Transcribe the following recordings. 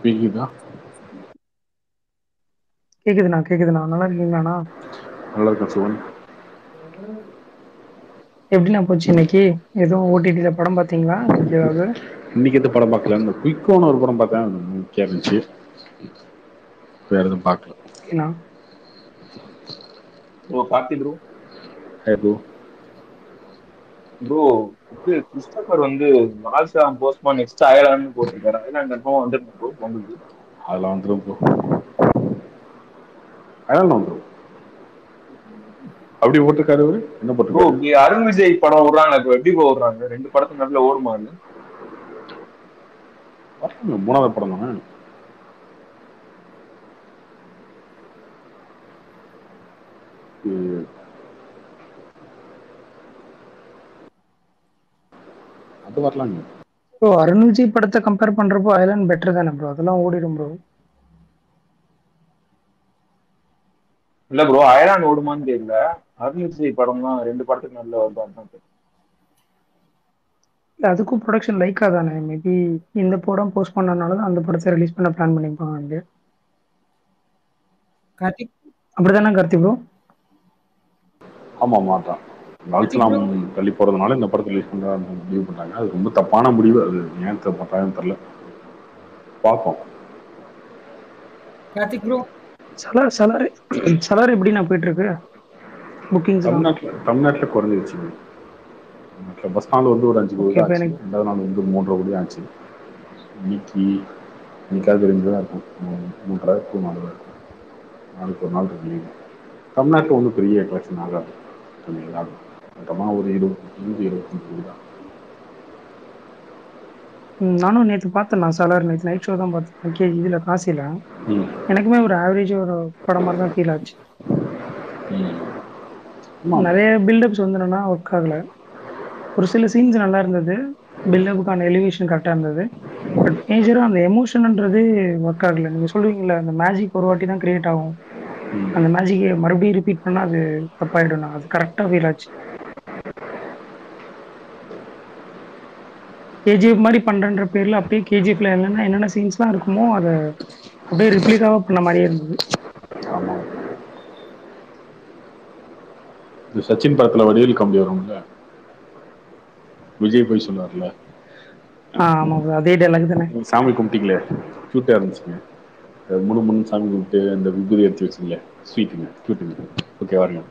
கேக்குதா? கேக்குதுண்ணா கேக்குதுண்ணா நல்லா இருக்கீங்களாண்ணா? நல்லா இருக்கேன் சிவன். எப்படிண்ணா போச்சு இன்னைக்கு? எதுவும் ஓடிடில படம் பாத்தீங்களா இன்னைக்கு ஏதாவது? இன்னைக்கு எந்த படம் பார்க்கல. இந்த குயிக்கோன்னு ஒரு படம் பார்த்தேன், முக்கியம் இருந்துச்சு. வேற எதுவும் பார்க்கல. ஓகேண்ணா. Bro Karthi bro. Hey bro. Bro இது கிறிஸ்டபர் வந்து மால்சா போஸ்ட்மான் நெக்ஸ்ட் அயர்லாந்து போட்டிருக்காரு. அயர்லாந்து கன்ஃபார்ம் வந்துடும் ப்ரோ உங்களுக்கு? அதெல்லாம் வந்துடும் ப்ரோ. அதெல்லாம் வந்துடும். அப்படி போட்டிருக்காரு அவரு. என்ன ப்ரோ போட்டிருக்காரு? அருண் விஜய் படம் விடுறாங்க இப்போ, எப்படி ப்ரோ விடுறாங்க? ரெண்டு படத்துக்கு நடுவில் ஓடுமா அது? மூணாவது படம் தானே. அது வரலாங்க. ப்ரோ அருண் விஜய் படத்தை கம்பேர் பண்றப்போ அயலான் பெட்டர் தானே ப்ரோ? அதெல்லாம் ஓடிடும் ப்ரோ. இல்ல ப்ரோ அயர்லாந்து ஓடுமான்னு தெரியல. அருண் விஜய் படம் தான் ரெண்டு படத்துக்கு நடுவில் வருது. இல்ல அதுக்கும் ப்ரொடக்ஷன் லைக்கா தானே. மேபி இந்த படம் போஸ்ட் பண்ணனால தான் அந்த படத்தை ரிலீஸ் பண்ண பிளான் பண்ணிப்பாங்க. கார்த்திக் அப்படிதானே கார்த்திக் ப்ரோ? ஆமா ஆமா தான். லால்சலாம் தள்ளி போறதுனால இந்த படத்தை ரிலீஸ் பண்ற முடிவு பண்ணாங்க. அது ரொம்ப தப்பான முடிவு. அது ஏன் பண்றாங்கன்னு தெரியல. பார்ப்போம். கார்த்திக் ப்ரோ சலார் எப்படிண்ணா போயிட்டு இருக்கு புக்கிங்ஸ்லாம்? தமிழ்நாட்டில் குறைஞ்சிருச்சு. பஸ் நாள் வந்து ஒரு 5 கோடி ஓகே தான் இப்போ ஆச்சு. எனக்கு ரெண்டாவது நாள் வந்து 3.5 கோடி ஆச்சு. இன்னைக்காவது 2 தான் இருக்கும். 3.5 to 4 தான் இருக்கும். நாளைக்கு ஒரு நாள் இருக்கு லீவு. தமிழ்நாட்டில் ஒன்றும் பெரிய கலெக்ஷன் ஆகாது. ஆகும் மொத்தமாக ஒரு 25 கோடி தான். நானும் நேற்று பார்த்தேன். நான் சலார் நேற்று நைட் ஷோ தான் பார்த்தேன். இதில் காசில ம். எனக்குமே ஒரு ஆவரேஜ் ஒரு படம் மாதிரி தான் ஃபீல் ஆச்சு. ஆமாம். நிறைய பில்டப்ஸ் வந்து என்னன்னா ஒர்க் ஆகல. ஒரு சில சீன்ஸ் நல்லா இருந்தது, பில்டப்புக்கான எலிவேஷன் கரெக்டாக இருந்தது. பட் மேஜராக அந்த எமோஷன்ன்றது ஒர்க் ஆகல. நீங்கள் சொல்லுவீங்களா அந்த மேஜிக் ஒரு வாட்டி தான் கிரியேட் ஆகும், அந்த மேஜிக்கை மறுபடியும் ரிப்பீட் பண்ணால் அது தப்பாயிடும். அது கரெக்டாக ஃபீல் ஆச்சு. கேஜிஎஃப் மாதிரி பண்ணுறன்ற பேரில் அப்படியே கேஜிஎஃப்ல என்னென்ன சீன்ஸ்லாம் இருக்குமோ அதை அப்படியே ரிப்ளிகாவாக பண்ண மாதிரியே இருந்தது. ஆமாம். இந்த சச்சின் படத்தில் வடிவேல் கம்பி வரும்ல, விஜய் போய் சொல்லுவார்ல, ஆமாம் ப்ரோ, அதே டைலாக் தானே. சாமி கும்பிட்டீங்களே க்யூட்டாக இருந்துச்சுங்க, முன்னு சாமி கும்பிட்டு அந்த விபூதி எடுத்து வச்சுங்களே ஸ்வீட்டுங்க க்யூட்டுங்க, ஓகே வாருங்க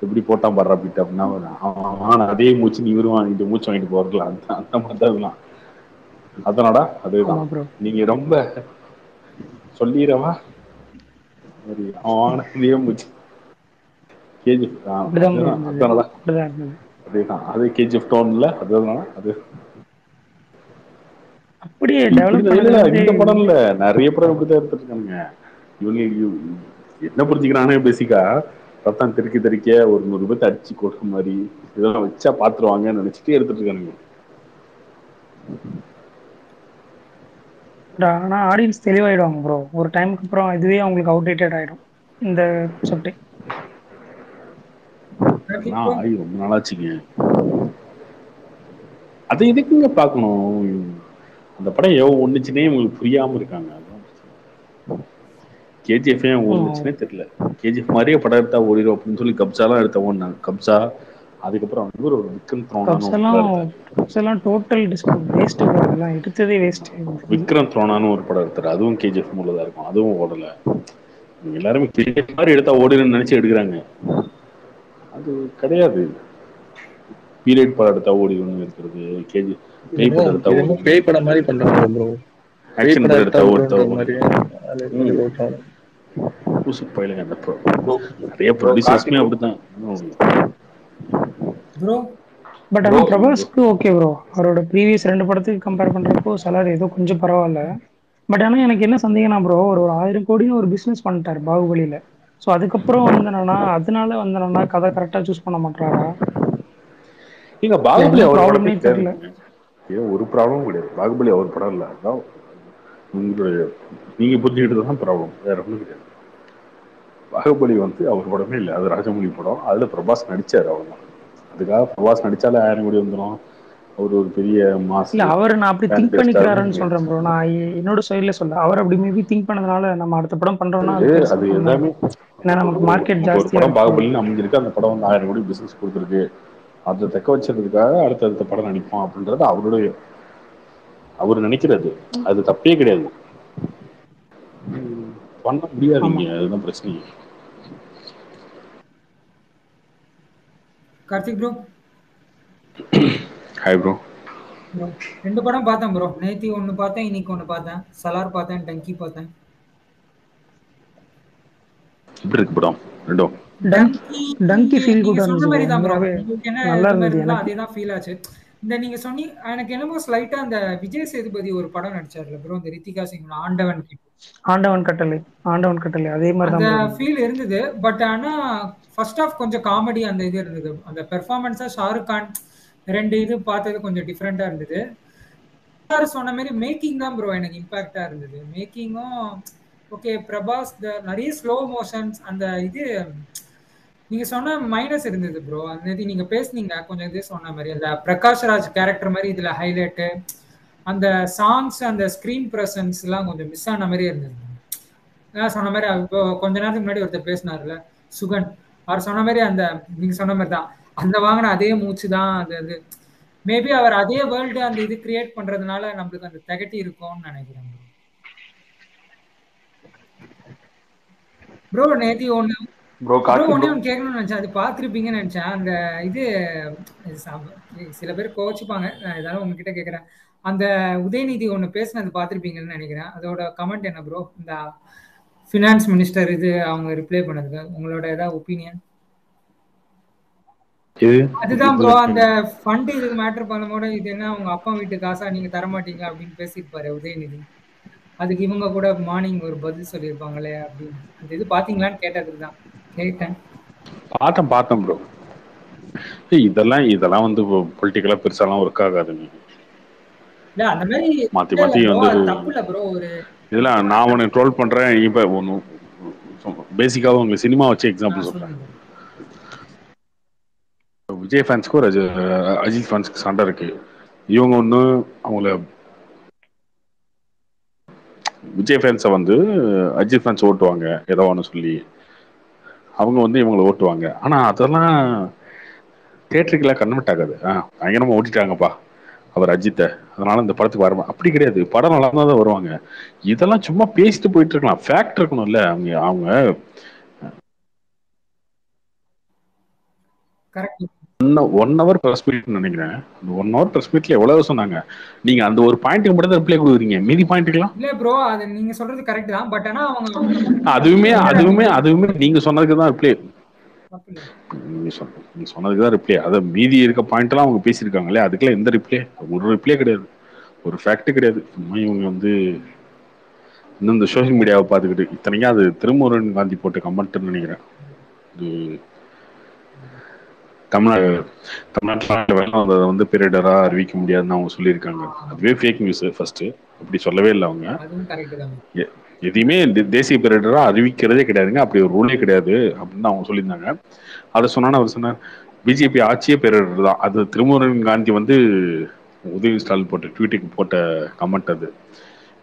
எப்படி போட்டான் பாடுறா பிட்டு அப்படின்னா அவன் அதே மூச்சு நீ வருவான், இந்த மூச்சு வாங்கிட்டு போறதுலாம் அந்த மாதிரி தான் இருக்கலாம். அதனாடா அதேதான். ஆமாம் ப்ரோ. நீங்க ரொம்ப சொல்லிடவா அவன் இதே மூச்சு கேஜிஎஃப் அப்படிதான் ப்ரோ அதுதான் இருந்தது. அதனால அப்படிதான் இருந்தது. அதேதான். அதே கேஜிஎஃப் டோன்ல அதுதான் அது. அப்படியே இப்படி டெவலப் இல்ல பண்ணது இல்ல வந்து இந்த படம் இல்ல, நிறைய படம் இப்படிதான் எடுத்துட்டு இருக்காங்க. இவங்க என்ன புரிஞ்சுக்கிறானே பேசிக்கா ரத்தம் தெறிக்க தெறிக்க ஒரு 100 பேர்த்த அடிச்சு கொடுக்க மாதிரி இதெல்லாம் வச்சா பாத்துருவாங்கன்னு நினைச்சிட்டு எடுத்துட்டு இருக்கானுங்க. ஆனா ஆடியன்ஸ் தெளிவாயிடுவாங்க ப்ரோ. ஒரு டைமுக்கு அப்புறம் இதுவே அவங்களுக்கு அவுடேட்டட் ஆயிடும் இந்த கான்செப்டே. அதெல்லாம் ஆகி ரொம்ப நாளாச்சுங்க. அதை எதுக்குங்க பார்க்கணும்? அந்த படம் எவ்வளவு ஒண்ணுச்சுன்னே உங்களுக்கு புரியாம இருக்காங்க. கேஜிஎஃப் ஏன் ஓடுனுச்சுன்னே தெரியல. கேஜிஎஃப் மாதிரியே படம் எடுத்தா ஓடிடும் அப்படின்னு சொல்லி கப்சாலாம் எடுத்த ஓடினாங்க. கப்சா, அதுக்கப்புறம் வந்து ஒரு விக்ரம் த்ரோனான்னு ஒரு படம் எடுத்தாரு. கப்ஸ் எல்லாம் டோட்டல் வேஸ்ட் ப்ரோ. அதெல்லாம் எடுத்ததே வேஸ்ட். விக்ரம் த்ரோனான்னு ஒரு படம் எடுத்தாரு, அதுவும் கேஜிஎஃப் மூலதான் இருக்கும், அதுவும் ஓடல. எல்லாருமே கேஜிஎஃப் மாதிரி எடுத்தா ஓடினு நினைச்சு எடுக்கிறாங்க, அது கிடையாது. பீரியட் படம் எடுத்தா ஓடிடும் இருக்கிறது, கேஜி பேய் படம் எடுத்தா இது ஓடிடும் பேய் படம் மாதிரி இருக்கிறது, பண்றாங்க ப்ரோ. பேய் ஆக்ஷன் படம் படம் எடுத்தா எடுத்தா ஓடுத்தா ஓடுன்ற மாதிரி ஓடிடும். அதே மாதிரி ஓட்டுறாங்க. பூசு பயிலுங்க அந்த ப்ரோ நிறைய ப்ரோ கார்த்தி ப்ரொடியூசர்ஸ்மே ப்ரோ அப்படித்தான். ப்ரோ பட் ப்ரோ ஆனால் பிரபாஸ்க்கு ஓகே ப்ரோ. அவரோட ப்ரீவியஸ் 2 படத்துக்கு கம்பேர் பண்ணுறப்போ சலார் ஏதோ கொஞ்சம் பரவாயில்ல. பட் ஆனால் எனக்கு என்ன சந்தேகம்னா ப்ரோ, ஒரு 1000 கோடின்னு ஒரு பிஸ்னஸ் பண்ணிட்டார் பாகுபலியில். ஸோ அதுக்கப்புறம் வந்தனா அதனால வந்தனா கதை கரெக்டாக சூஸ் பண்ண மாட்டாரா, நீங்க இல்லை பாகுபலி என்ன அவர் படமே ப்ராப்ளம்னே தெரில. கிடையாதுங்க. ஏன் ஒரு ப்ராப்ளமும் கிடையாது. பாகுபலி அவர் படம் இல்லை, அதான் உங்களுடைய நீங்க புரிஞ்சுக்கிட்டு தான் ப்ராப்ளம், வேற ஒன்றும் கிடையாது. பாகுபலி வந்து அவர் படமே இல்லை, அது ராஜமௌழி படம். அதுல பிரபாஸ் நடிச்சாரு, அவ்வளவுதான். அதுக்காக பிரபாஸ் நடிச்சாலே 1000 கோடி வந்துடும், அவர் ஒரு பெரிய மாஸ் இல்ல அவர் நான் அப்படி திங்க் கேரக்டர் பண்ணிக்கிறாருன்னு ஸ்டார். சொல்றேன் ப்ரோ. நான் என்னோட சைடுல சொல்ல அவர் அப்படி மேபி திங்க் பண்ணதுனால நம்ம அடுத்த படம் பண்றோம்னா அது பெருசா அது பண்ணலாம். எல்லாமே ஏன்னா நமக்கு மார்க்கெட் இப்போ ஒரு ஜாஸ்தியா படம் இருக்கு. பாகுபலின்னு அமைஞ்சிருக்கு, அந்த படம் வந்து 1000 கோடி பிசினஸ் கொடுத்துருக்கு, அதை தக்க வச்சதுக்காக அடுத்தடுத்த படம் நடிப்போம் அப்படின்றது அவருடைய அவர் நினைக்கிறது. அது தப்பே கிடையாது, பண்ண ஆமா. முடியாதீங்க, அதுதான் பிரச்சனை. Karthik bro. Hi bro. Bro 2 படம் பார்த்தேன் ப்ரோ. நேத்தி ஒன்னு பார்த்தேன், இன்னைக்கு ஒன்னு பார்த்தேன். சலார் பார்த்தேன், டங்கி பார்த்தேன். எப்படி இருக்கு படம் ரெண்டும்? டங்கி டங்கி ஃபீல் நீங்க குட்டா சொன்ன இருந்துச்சு ப்ரோ. மாதிரி தான் ப்ரோ. உண்மையாவே உங்களுக்கு என்ன நல்லா இது மாதிரி இருந்தது இருந்தோ எனக்கு. அதே தான் ஃபீல் ஆச்சு. இந்த நீங்க சொன்னி எனக்கு என்னமோ ஸ்லைட்டா அந்த விஜய் சேதுபதி ஒரு படம் நடிச்சார்ல ப்ரோ, இந்த ரித்திகா சிங் ஆண்டவன் கிட்ட. ஆண்டவன் கட்டளை, ஆண்டவன் கட்டளை அதே மாதிரி அந்த தான் ப்ரோ இருந்தது. ஃபீல் இருந்தது. பட் ஆனா ஃபர்ஸ்ட் ஹாஃப் கொஞ்சம் காமெடி அந்த இது இருந்தது. அந்த பெர்ஃபார்மன்ஸா ஷாருக் கான் 2 இது பார்த்தது கொஞ்சம் டிஃப்ரெண்டா இருந்தது. எல்லாரும் சொன்ன மாதிரி மேக்கிங் தான் ப்ரோ எனக்கு இம்பாக்டா இருந்தது. மேக்கிங்கும் ஓகே. பிரபாஸ் நிறைய ஸ்லோ மோஷன்ஸ் அந்த இது நீங்க சொன்ன மைனஸ் இருந்தது ப்ரோ. அந்த நீங்க பேசுனீங்க கொஞ்சம் இது சொன்ன மாதிரி அந்த பிரகாஷ் ராஜ் கேரக்டர் மாதிரி இதுல ஹைலைட், அந்த சாங்ஸ் அந்த ஸ்கிரீன் பிரசன்ஸ் எல்லாம் கொஞ்சம் மிஸ் ஆன மாதிரி இருந்தது. சொன்ன மாதிரி இப்போ கொஞ்ச நேரத்துக்கு முன்னாடி ஒருத்தர் பேசினார்ல சுகன், அவர் சொன்ன மாதிரி அந்த நீங்க சொன்ன மாதிரி தான் அந்த வாங்கின அதே மூச்சு தான் அது மேபி அவர் அதே வேர்ல்டு அந்த இது கிரியேட் பண்றதுனால நம்மளுக்கு அந்த திகட்டி இருக்கும்னு நினைக்கிறேன் ப்ரோ. நேத்தி ஒண்ணு ப்ரோ ப்ரோ கார்த்திக் ஒன்னே ப்ரோ. ஒன்று கேட்கணும்னு நினைச்சேன், அது பார்த்துருப்பீங்கன்னு நினைச்சேன். அந்த இது சில பேர் கோச்சுப்பாங்க, ஏதாவது உங்ககிட்ட கேட்குறேன். அந்த உதயநிதி ஒன்று பேசினது பார்த்துருப்பீங்கன்னு நினைக்கிறேன். அதோட கமெண்ட் என்ன ப்ரோ? இந்த ஃபினான்ஸ் மினிஸ்டர் இது அவங்க ரிப்ளை பண்ணதுக்கு உங்களோட ஏதாவது ஒப்பீனியன்? அதுதான் ப்ரோ, அந்த ஃபண்ட் இதுக்கு மேட்டர் பண்ணும்போது இது என்ன உங்க அப்பா வீட்டு காசா நீங்க தரமாட்டீங்களா அப்படின்னு பேசியிருப்பாரு உதயநிதி. அதுக்கு இவங்க கூட மார்னிங் ஒரு பதில் சொல்லியிருப்பாங்களே அப்படின்னு. அந்த இது பாத்தீங்களான்னு கேட்டதுக்கு தான் கேட்டேன். பார்த்தேன் ப்ரோ. இதெல்லாம் வந்து பொலிட்டிக்கலா பெருசாலாம் ஒர்க் ஆகாதுங்க. இல்ல அந்த மாதிரி மாத்தி மாத்தி வந்து தப்பு இல்ல ப்ரோ. ஒரு இதெல்லாம் நான் உனக்கு ட்ரோல் பண்றேன் இப்ப ஒன்று பேசிக்காக உங்களுக்கு சினிமா வச்சு எக்ஸாம்பிள் சொல்றேன். விஜய் ஃபேன்ஸ்க்கும் அஜித் ஃபேன்ஸ்க்கு சண்டை இருக்கு. இவங்க ஒன்று அவங்கள விஜய் ஃபேன்ஸை வந்து அஜித் ஃபேன்ஸ் ஓட்டுவாங்க ஏதோ ஒன்று சொல்லி, அவங்க வந்து இவங்களை ஓட்டுவாங்க. ஆனால் அதெல்லாம் தேட்டருக்கெல்லாம் கன்வெர்ட் ஆகாது. பயங்கரமாக ஓட்டிட்டாங்கப்பா அவர் அஜித்தை, அதனால இந்த படத்துக்கு வர அப்படி கிடையாது. படம் நல்லா தான் வருவாங்க. இதெல்லாம் சும்மா பேசிட்டு போயிட்டு இருக்கலாம், ஃபேக்ட் இருக்கணும்ல. அவங்க ஒன் ஹவர் ப்ரெஸ் மீட் நினைக்கிறேன். அந்த 1 hour ப்ரெஸ் மீட்ல எவ்வளவு சொன்னாங்க. நீங்க அந்த ஒரு பாயிண்ட்டுக்கு மட்டும் தான் ரிப்ளை கொடுக்குறீங்க, மீதி பாயிண்ட்டுக்கலாம் இல்ல ப்ரோ. அது நீங்க சொல்றது கரெக்ட் தான். பட் ஆனா அவங்க அதுவுமே நீங்க சொன்னதுக்கு தான் ரிப்ளை. நீங்க சொன்னதுக்கு தான் ரிப்ளை. அதை மீதி இருக்க பாயிண்ட் எல்லாம் அவங்க பேசியிருக்காங்களே, அதுக்கெல்லாம் எந்த ரிப்ளை? ஒரு ரிப்ளை கிடையாது, ஒரு ஃபேக்ட் கிடையாது. சும்மா இவங்க வந்து இன்னும் இந்த சோஷியல் மீடியாவை பார்த்துக்கிட்டு, இத்தனைக்கும் அது திருமுருகன் காந்தி போட்டு கமெண்ட்னு நினைக்கிறேன். இது தமிழ்நாட்டில் வெள்ளம் வந்ததை வந்து பேரிடரா அறிவிக்க முடியாதுன்னு அவங்க சொல்லியிருக்காங்க. அதுவே ஃபேக் நியூஸ். ஃபர்ஸ்ட் அப்படி சொல்லவே இல்லை அவங்க. எதையுமே தேசிய பேரிடரா அறிவிக்கிறதே கிடையாதுங்க, அப்படி ஒரு ரூலே கிடையாது அப்படின்னு அவங்க சொல்லியிருந்தாங்க. அதை சொன்னான்னு அவர் சொன்னார், பிஜேபி ஆட்சியே பேரிடர் தான். அது திருமுருகன் காந்தி வந்து உதவி ஸ்டாலின் போட்ட ட்வீட்டுக்கு போட்ட கமெண்ட். அது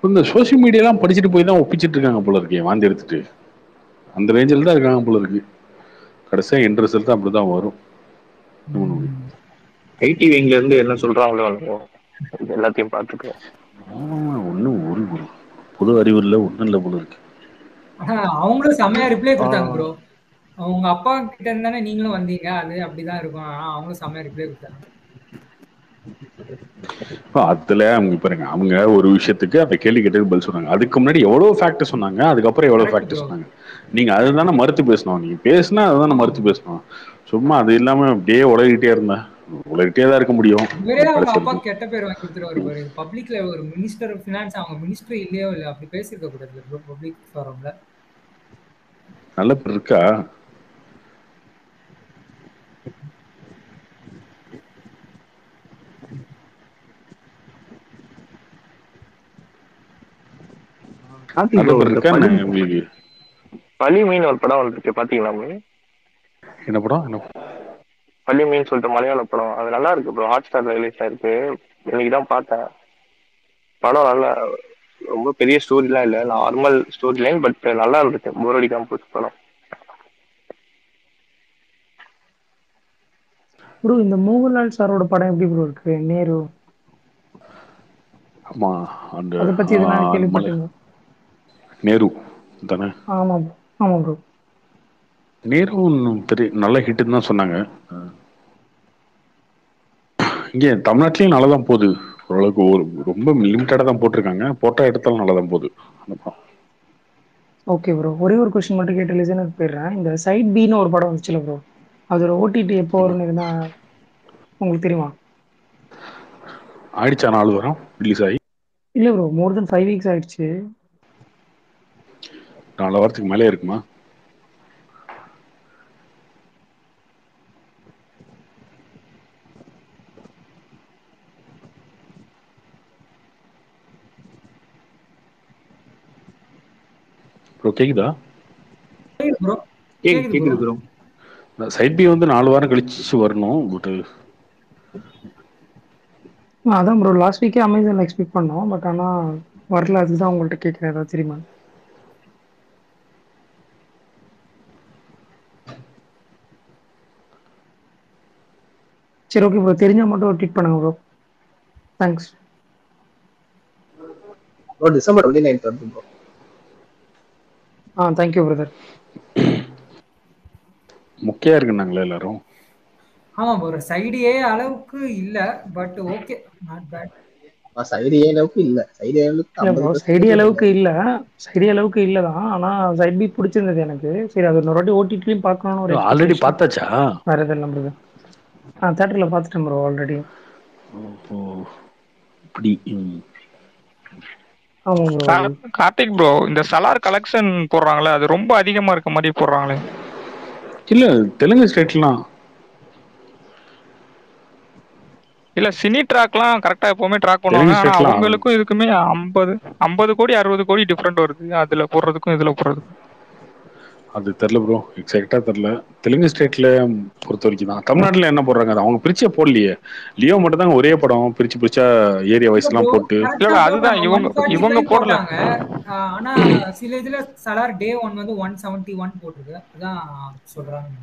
இந்த சோசியல் மீடியாலாம் படிச்சுட்டு போய் தான் ஒப்பிச்சுட்டு இருக்காங்க போல இருக்கே, வாந்தி எடுத்துட்டு. அந்த ரேஞ்சில் தான் இருக்காங்க போல இருக்கு. கடைசியாக என் ரிசல்ட் தான் அப்படிதான் வரும். ஐடி விங்ல இருந்து என்ன சொல்றாங்களோ எல்லாத்தையும் பார்த்துக்கலாம். ஒன்றும் ஒரு புது அறிவு இல்லை, ஒன்றும் இல்லை போல இருக்கு. அவங்களும் செம்மையா ரிப்ளை கொடுத்தாங்க ப்ரோ. அவங்க அப்பா கிட்ட இருந்தானே நீங்களும் வந்தீங்க, அது அப்படிதான் இருக்கும். ஆனா அவங்களும் செம்மையா ரிப்ளை கொடுத்தாங்க. அதுல அவங்க பாருங்க, அவங்க ஒரு விஷயத்துக்கு அந்த கேள்வி கேட்டது பதில் சொன்னாங்க. அதுக்கு முன்னாடி எவ்வளவு ஃபேக்ட் சொன்னாங்க, அதுக்கப்புறம் எவ்வளவு ஃபேக்ட் சொன்னாங்க. நீங்க அதுதானே மறுத்து பேசணும். நீங்க பேசினா அதுதானே மறுத்து பேசணும். சும்மா அது இல்லாம அப்படியே உலகிட்டே இருந்தேன், உலகிட்டே தான் இருக்க முடியும். அவங்க அப்பா கெட்ட பேர் வாங்கி கொடுத்துருவாரு பாரு. பப்ளிக்ல ஒரு மினிஸ்டர் ஆஃப் ஃபினான்ஸ், அவங்க மினிஸ்டர் இல்லையோ இல்ல, அப்படி பேசிருக்க கூடாது ப்ரோ பப்ளிக் ஃபாரம்ல. நல்ல பேர் இருக்கா? வலிமைன்னு ஒரு படம் வந்துருக்கு, பாத்தீங்களா? என்ன படம்? வள்ளியம்மைன்னு சொல்லிட்டு மலையாள படம், அது நல்லா இருக்கு ப்ரோ. ஹாட் ஸ்டார்ல ரிலீஸ் ஆயிருக்கு. இன்னைக்கு தான் பார்த்தேன். படம் நல்லா, ரொம்ப பெரிய ஸ்டோரிலாம் இல்லை, நார்மல் ஸ்டோரி லைன், பட் நல்லா இருந்துச்சு. போர் அடிக்காம போச்சு படம். ப்ரோ இந்த மோகன்லால் சாரோட படம் எப்படி ப்ரோ இருக்கு, நேரு? ஆமா, அந்த அதை பத்தி எதனா மலை கேள்விப்பட்டீங்க? நேரு தானே. ஆமா ப்ரோ, ஆமா ப்ரோ. நேரு பெரிய நல்ல ஹிட்டுன்னு தான் சொன்னாங்க. இங்கே தமிழ்நாட்டிலையும் நல்லா தான் போகுது ஓரளவுக்கு. ரொம்ப லிமிட்டடாக தான் போட்டிருக்காங்க, போட்ட இடத்துல நல்லா தான் போகுது அந்த படம். ஓகே ப்ரோ, ஒரே ஒரு கொஸ்டின் மட்டும் கேட்டு லிசனர் போயிடுறேன். இந்த சைட் பின்னு ஒரு படம் வந்துச்சுல ப்ரோ, அதோட ஓடிடி எப்போ ஆமா, வரும்னு எதுனா உங்களுக்கு தெரியுமா? ஆயிடுச்சா 4 வாரம் ரிலீஸ் ஆகி? இல்லை ப்ரோ, மோர் தென் 5 வீக்ஸ் ஆயிடுச்சு. 4 வாரத்துக்கு மேலே இருக்குமா? ப்ரோ கேக்குதா? கேக்குது ப்ரோ, கேக்குது ப்ரோ. கேக்குது ப்ரோ. சைட் பி வந்து 4 வாரம் கழிச்சு வரணும், பட் அதான் ப்ரோ, லாஸ்ட் வீக்கே அமேசான் எக்ஸ்பெக்ட் பண்ணோம், பட் ஆனால் வரல. அதுதான் உங்கள்கிட்ட கேட்குறேன், ஏதாவது தெரியுமா? சரி ஓகே ப்ரோ, தெரிஞ்சால் மட்டும் ஒரு ட்வீட் பண்ணுங்க ப்ரோ. தேங்க்ஸ். ப்ரோ டிசம்பர் 29 வருது ப்ரோ. Thank you brother. மொக்கையா இருக்குன்னாங்களே எல்லாரும். ஆமா ப்ரோ, சைடு ஏ அளவுக்கு இல்ல, but okay, not bad. Side A அளவுக்கு இல்ல, சைடு ஏ அளவுக்கு இல்லை ப்ரோ, சைடி 50% அளவுக்கு இல்ல. இல்லை, சைடி அளவுக்கு இல்லை தான். ஆனால் சைட் பி பிடிச்சிருந்தது எனக்கு. சரி, அது இன்னொரு வாட்டி ஓடிடிலையும் பார்க்கணும்னு ஒரு ஆல்ரெடி எக்ஸ்பெக்டேஷன். பார்த்தாச்சா? வேறு எதுவும் இல்லை பிரதர். தேட்டரில் பார்த்துட்டேன் ப்ரோ ஆல்ரெடி. ஓ இப்படி. ஆமாம் ப்ரோ. அது கார்த்திக் ப்ரோ, இந்த சலார் கலெக்ஷன் போடுறாங்களே, அது ரொம்ப அதிகமா இருக்க மாதிரி போடுறாங்களே. இல்ல தெலுங்கு ஸ்டேட்லாம் இல்ல, சினி ட்ராக்லாம் கரெக்டா எப்பவுமே ட்ராக் பண்ணுவாங்க. தெலுங்கு ஆனா ஸ்டேட்லாம் அவங்களுக்கும் இதுக்குமே 50 கோடி 60 கோடி டிஃபரெண்ட் வருது, அதுல போடுறதுக்கும் இதுல போடுறதுக்கும். அது தெரில ப்ரோ, எக்ஸாக்டா தெரில. தெலுங்கு ஸ்டேட்ல பொறுத்த வரைக்கும் தான். தமிழ்நாட்டுல என்ன போடுறாங்க, அது அவங்க பிரிச்சே போடலையே. லியோ மட்டும் தான் ஒரே படம் பிரிச்சு பிரிச்சா ஏரியா இல்ல வைஸ் ப்ரோ, எல்லாம் போட்டு. இல்ல கரெக்டா அதுதான் போட்டாங்க. இவங்க 145 போடல. போட்டாங்க. ஆனா சில இதுல சலார் டே 1 வந்து 171 போட்டிருக்கு. அதான் சொல்றாங்க.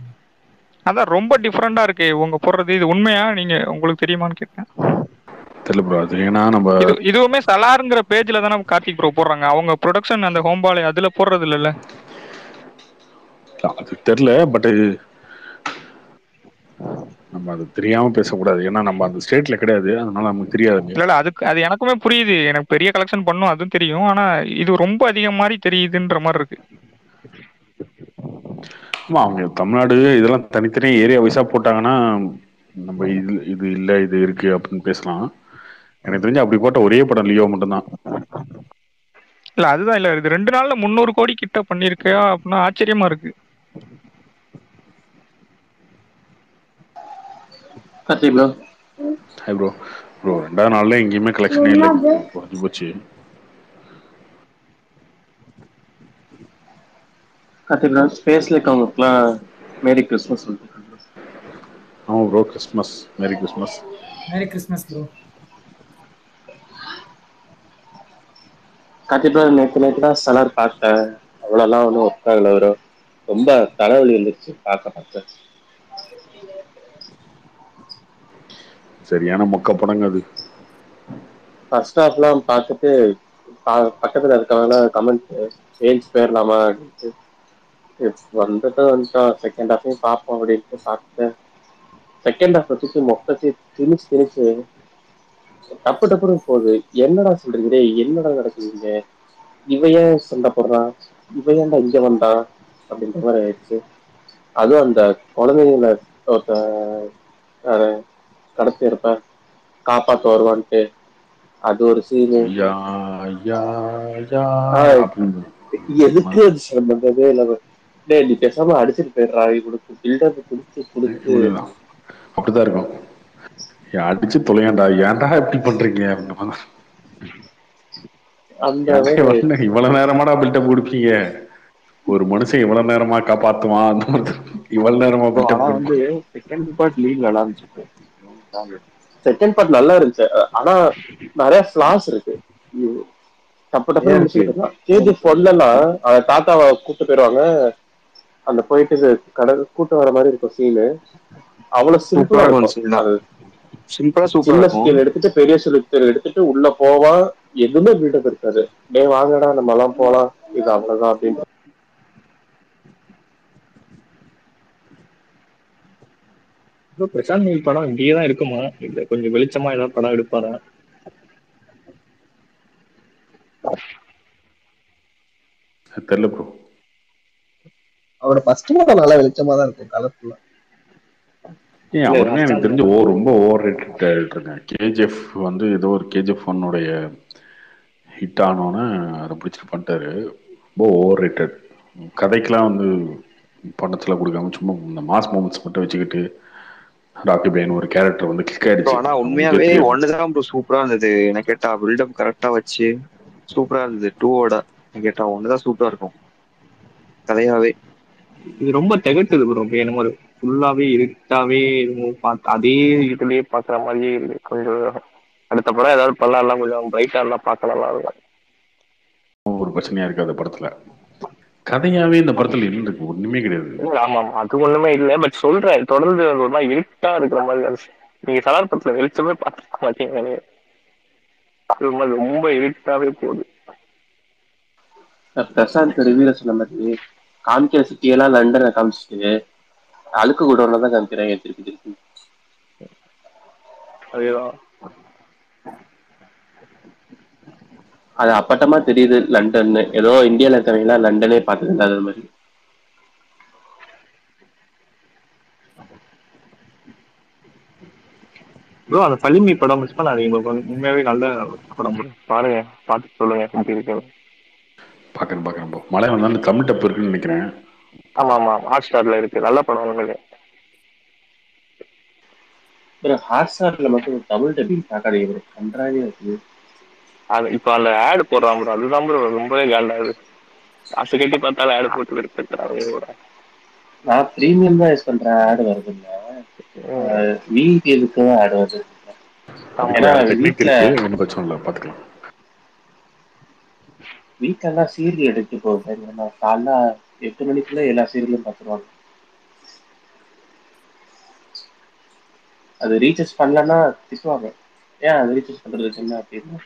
அதான் ரொம்ப டிஃபரெண்டா இருக்கு இவங்க போடுறது. இது உண்மையா, நீங்க உங்களுக்கு தெரியுமான்னு கேட்டேன். தெரியல ப்ரோ, அது ஏன்னா நம்ம இதுவுமே சலாருங்கிற பேஜ்ல தானே கார்த்திக் ப்ரோ போடுறாங்க. அவங்க ப்ரொடக்ஷன் அந்த ஹோம்பாலே அதுல போடுறது இல்லைல்ல. அது தெரில. பட் நம்ம அது தெரியாம பேசக்கூடாது, ஏன்னா நம்ம அந்த ஸ்டேட்ல கிடையாது, அதனால நமக்கு தெரியாது. இல்ல அது எனக்குமே புரியுது. எனக்கு பெரிய கலெக்ஷன் பண்ணும் அதுவும் தெரியும். ஆனா இது ரொம்ப அதிகம் மாதிரி தெரியுதுன்ற மாதிரி இருக்கு. ஆமா, அவங்க தமிழ்நாடு இதெல்லாம் தனித்தனி ஏரியா வைஸா போட்டாங்கன்னா நம்ம இது இது இல்ல இது இருக்கு அப்படின்னு பேசலாம். எனக்கு தெரிஞ்சு அப்படி போட்ட ஒரே படம் லியோ மட்டும்தான். இல்ல அதுதான், இல்ல இது 2 நாள்ல 300 கோடி கிட்ட பண்ணிருக்கா அப்படின்னா ஆச்சரியமா இருக்கு. Karthik bro. Hi bro. Bro 2வது நாள்ல எங்கேயுமே கலெக்ஷனே இல்லை, குறைஞ்சு போச்சு. கார்த்திக் ப்ரோ, ஸ்பேஸ்ல இருக்கவங்களுக்குலாம் மேரி கிறிஸ்மஸ் சொல்லிட்டு. ஆமா bro, Christmas, merry Christmas. Merry Christmas bro. Karthik bro, நேற்று தான் சலார் பார்த்தேன். அவ்வளோலாம் ஒன்றும் ஒர்க் ஆகல ப்ரோ. ரொம்ப தலைவலி வந்துருச்சு பார்க்க பார்க்க. சரியான மொக்க படங்க அது. ஃபர்ஸ்ட் ஹாஃப்லாம் பார்த்துட்டு பக்கத்தில் இருக்கவங்க கமெண்ட் சேல்ஸ் போயிடலாமா அப்படின்ட்டு வந்துட்டோம். செகண்ட் ஹாஃபையும் பார்ப்போம் அப்படின்ட்டு பார்த்தேன். செகண்ட் ஹாஃப் வச்சுட்டு மொத்தத்தை திணிச்சு டப்பு டப்புன்னு போகுது. என்னடா சொல்றீங்க, என்னடா நடக்குதுங்க, இவ ஏன் சண்டை போடுறான், இவ ஏன்டா இங்க வந்தான் அப்படின்ற மாதிரி ஆயிடுச்சு. அதுவும் அந்த குழந்தைங்கள ஒருத்த கடத்தி இருப்ப காப்பாற்ற வருவான்ட்டு அது ஒரு சீனு. யா யா யா அப்படின்னு எதுக்கு அது சம்பந்தமே இல்லாம நீ பேசாம அடிச்சுட்டு போயிடுறா, இவனுக்கு பில்டப் கொடுத்து கொடுத்து இவ்வளவுதான். அப்படிதான் இருக்கும். அடிச்சு தொலையாண்டா, ஏன்டா இப்படி பண்றீங்க அப்படின்னு. அந்த ஏன்டா மாதிரி ஆயிடுச்சு. இவ்வளவு நேரமாடா பில்டப் கொடுப்பீங்க. ஒரு மனுஷன் இவ்வளவு நேரமா காப்பாத்துவான் அந்த மாதிரி இவ்வளவு நேரமா ப்ரோ ஆனா பில்டப் வந்து செகண்ட் பார்ட் லீட் நல்லா இருந்துச்சு bro. செகண்ட் பார்ட் நல்லா இருந்துச்சு. ஆனா நிறைய ஃபிளாஸ் இருக்கு. டப்பு டப்புன்னு ஏன் இருக்கு முடிச்சுக்கிட்டு கேஜிஎஃப் ஒன்லாம் அந்த தாத்தாவை கூட்டு போயிருவாங்க. அந்த போயிட்டு கடல் கூட்டு வர மாதிரி இருக்கும் சீனு. அவ்வளவு சூப்பரா சிம்பிளா இருக்கும் இருக்கும். சீன் தான், அது சிம்பிளா சூப்பரா சின்ன இருக்கும். ஸ்கேல் எடுத்துட்டு பெரிய ஸ்கேல் எடுத்துட்டு உள்ள போவான். எதுவுமே பில்டப் இருக்காது. டே வாங்கடா நம்ம எல்லாம் போலாம், இது அவ்வளவுதான் அப்படின்னு. ப்ரோ பிரசாந்த் நீல் படம் இப்படியே தான் இருக்குமா, இல்ல கொஞ்சம் வெளிச்சமா ஏதாவது படம் எடுப்பாரா? தெரியல ப்ரோ. அவரோட ஃபர்ஸ்ட் படம் நல்லா வெளிச்சமா தான் இருக்கும், கலர்ஃபுல்லா. ஏன் இல்ல அவருமே ஃபர்ஸ்ட் எனக்கு தெரிஞ்சு ரொம்ப ஓவர் ரேட்டட் இருக்கேன். கேஜிஎஃப் வந்து ஏதோ ஒரு கேஜிஎஃப் ஒன்னுடைய ஹிட் ஆனோன்னு அதை பிடிச்சிட்டு பண்ணிட்டாரு. ரொம்ப ஓவர் ரேட்டட். கதைக்கெல்லாம் வந்து பணத்தில் கொடுக்காம சும்மா இந்த மாஸ் மூமெண்ட்ஸ் மட்டும் வச்சுக்கிட்டு ராக்கி பையன் ஒரு கேரக்டர் வந்து கிளிக் ப்ரோ ஆயிடுச்சு. ஆனா அவங்க உண்மையாவே விஜயத்துலேயே ஒண்ணுதான் ப்ரோ சூப்பரா இருந்தது என்ன கேட்டா, பில்டப் கரெக்டா வச்சு சூப்பரா இருந்தது. டூவோட என்ன கேட்டா ஒண்ணுதான் சூப்பரா இருக்கும் கதையாவே. இது ரொம்ப திகட்டுது ப்ரோ. என்னமோ ஃபுல்லாவே இருட்டாவே பார்த்து அதே இதுலயே பாக்குற மாதிரியே இருக்கு. கொஞ்சம் அடுத்த படம் ஏதாவது பண்ணலாம், கொஞ்சம் பிரைட்டா எல்லாம் பார்க்க நல்லா இருக்கும். ஒரு பிரச்சனையா இருக்கு அந்த படத்துல. கதையாவே இந்த படத்துல என்ன இருக்கு? ஒண்ணுமே கிடையாது. ஆமா ஆமா அது ஒண்ணுமே இல்லை. பட் சொல்றேன் தொடர்ந்து ஒரு மாதிரி இருட்டா இருக்கிற மாதிரி இருந்துச்சு. நீங்க சலார் படத்துல வெளிச்சமே பார்த்துக்க மாட்டீங்க. ரொம்ப இருட்டாவே போகுது. பிரசாந்த் ரிவியூல சொன்ன மாதிரி காமிக்கிற சிட்டியெல்லாம் லண்டனை காமிச்சிட்டு அழுக்கு கூடவுல தான் காமிக்கிறாங்க திருப்பி திருப்பி. அதேதான். அது அப்பட்டமா தெரியுது லண்டன். ஏதோ இந்தியால இருக்கிறவங்க லண்டனே பார்த்தது இல்லாத மாதிரி. ப்ரோ அந்த பள்ளிமி படம் மிஸ் பண்ணாதீங்க ப்ரோ, உண்மையாவே நல்ல படம். பாருங்க பார்த்து சொல்லுங்க எப்படி இருக்கு. பாக்குறேன் ப்ரோ. மழை வந்தாலும் தமிழ் டப்பு இருக்குன்னு நினைக்கிறேன். ஆமா ஆமா ஹாட் ஸ்டார்ல இருக்கு, நல்ல படம் உங்களுக்கு. ஹாட் ஸ்டார்ல மட்டும் தமிழ் டப்பிங் பார்க்காதீங்க ப்ரோ, கன்றாவியா இருக்குது. அது இப்ப அந்த ஆடு போடுறான் ப்ரோ, அதுதான் ப்ரோ ரொம்பவே காண்டாது. காசு கட்டி பார்த்தாலும் ஆடு போட்டு விருப்பத்துறாங்க. நான் பிரீமியம் தான் யூஸ் பண்றேன், ஆடு வருது இல்ல. வீட்டு எதுக்கு ஆடு வருது? அதுக்கு ஏன்னா வேற டெக்னிக் வீட்டுல இருக்கு, ஒன்றும் பிரச்சனை இல்லை, பார்த்துக்கலாம். வீட்டுல சீரியல் எடுத்து போகுது. காலைல 8 மணிக்குள்ள எல்லா சீரியலும் பார்த்துருவாங்க. அது ரீசார்ஜ் பண்ணலன்னா திட்டுவாங்க, ஏன் அது ரீசார்ஜ் பண்றதுக்கு என்ன அப்படின்னு.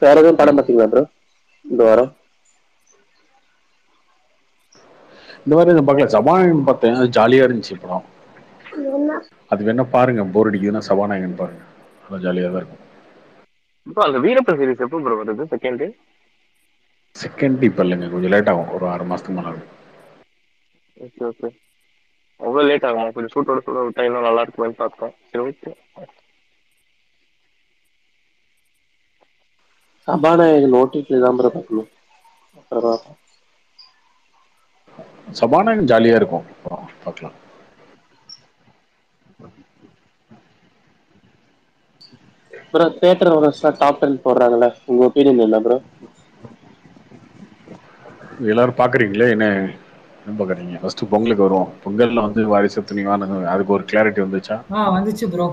வேற எதுவும் படம் பார்த்தீங்களா ப்ரோ இந்த வாரம்? இந்த மாதிரி நான் பார்க்கல. சபாநாயகன் பார்த்தேன், அது ஜாலியா இருந்துச்சு படம். அது வேணா பாருங்க, போர் அடிக்குதுன்னா சபாநாயகன் பாருங்க, அது ஜாலியா தான் இருக்கும். இப்போ அந்த வீரப்பன் சீரிஸ் எப்போ ப்ரோ வருது செகண்ட்? செகண்ட் இப்போ இல்லைங்க, கொஞ்சம் லேட் ஆகும், ஒரு 6 மாசத்துக்கு மேலே ஆகும். Okay okay. அவ்வளோ லேட் ஆகுமா? கொஞ்சம் சூட்டோட விட்டா இன்னும் நல்லா இருக்குமேன்னு பார்த்தோம். சரி ஓகே. சபாநாயகன் ஓடிடி தான் ப்ரோ பார்க்கணும். அப்புறமா சபாநாயகன் ஜாலியா இருக்கும், பார்க்கலாம். ப்ரோ தியேட்டர் ஓனர்ஸ்லாம் டாப் 10 போடுறாங்கல்ல, உங்க ஒப்பீனியன் என்ன ப்ரோ? எல்லாரும் பாக்குறீங்களே, என்ன பாக்குறீங்க? ஃபர்ஸ்ட் பொங்கலுக்கு வருவோம். பொங்கல்ல வந்து வாரிசு துணிவான அதுக்கு ஒரு கிளாரிட்டி வந்துச்சா? வந்துச்சு ப்ரோ.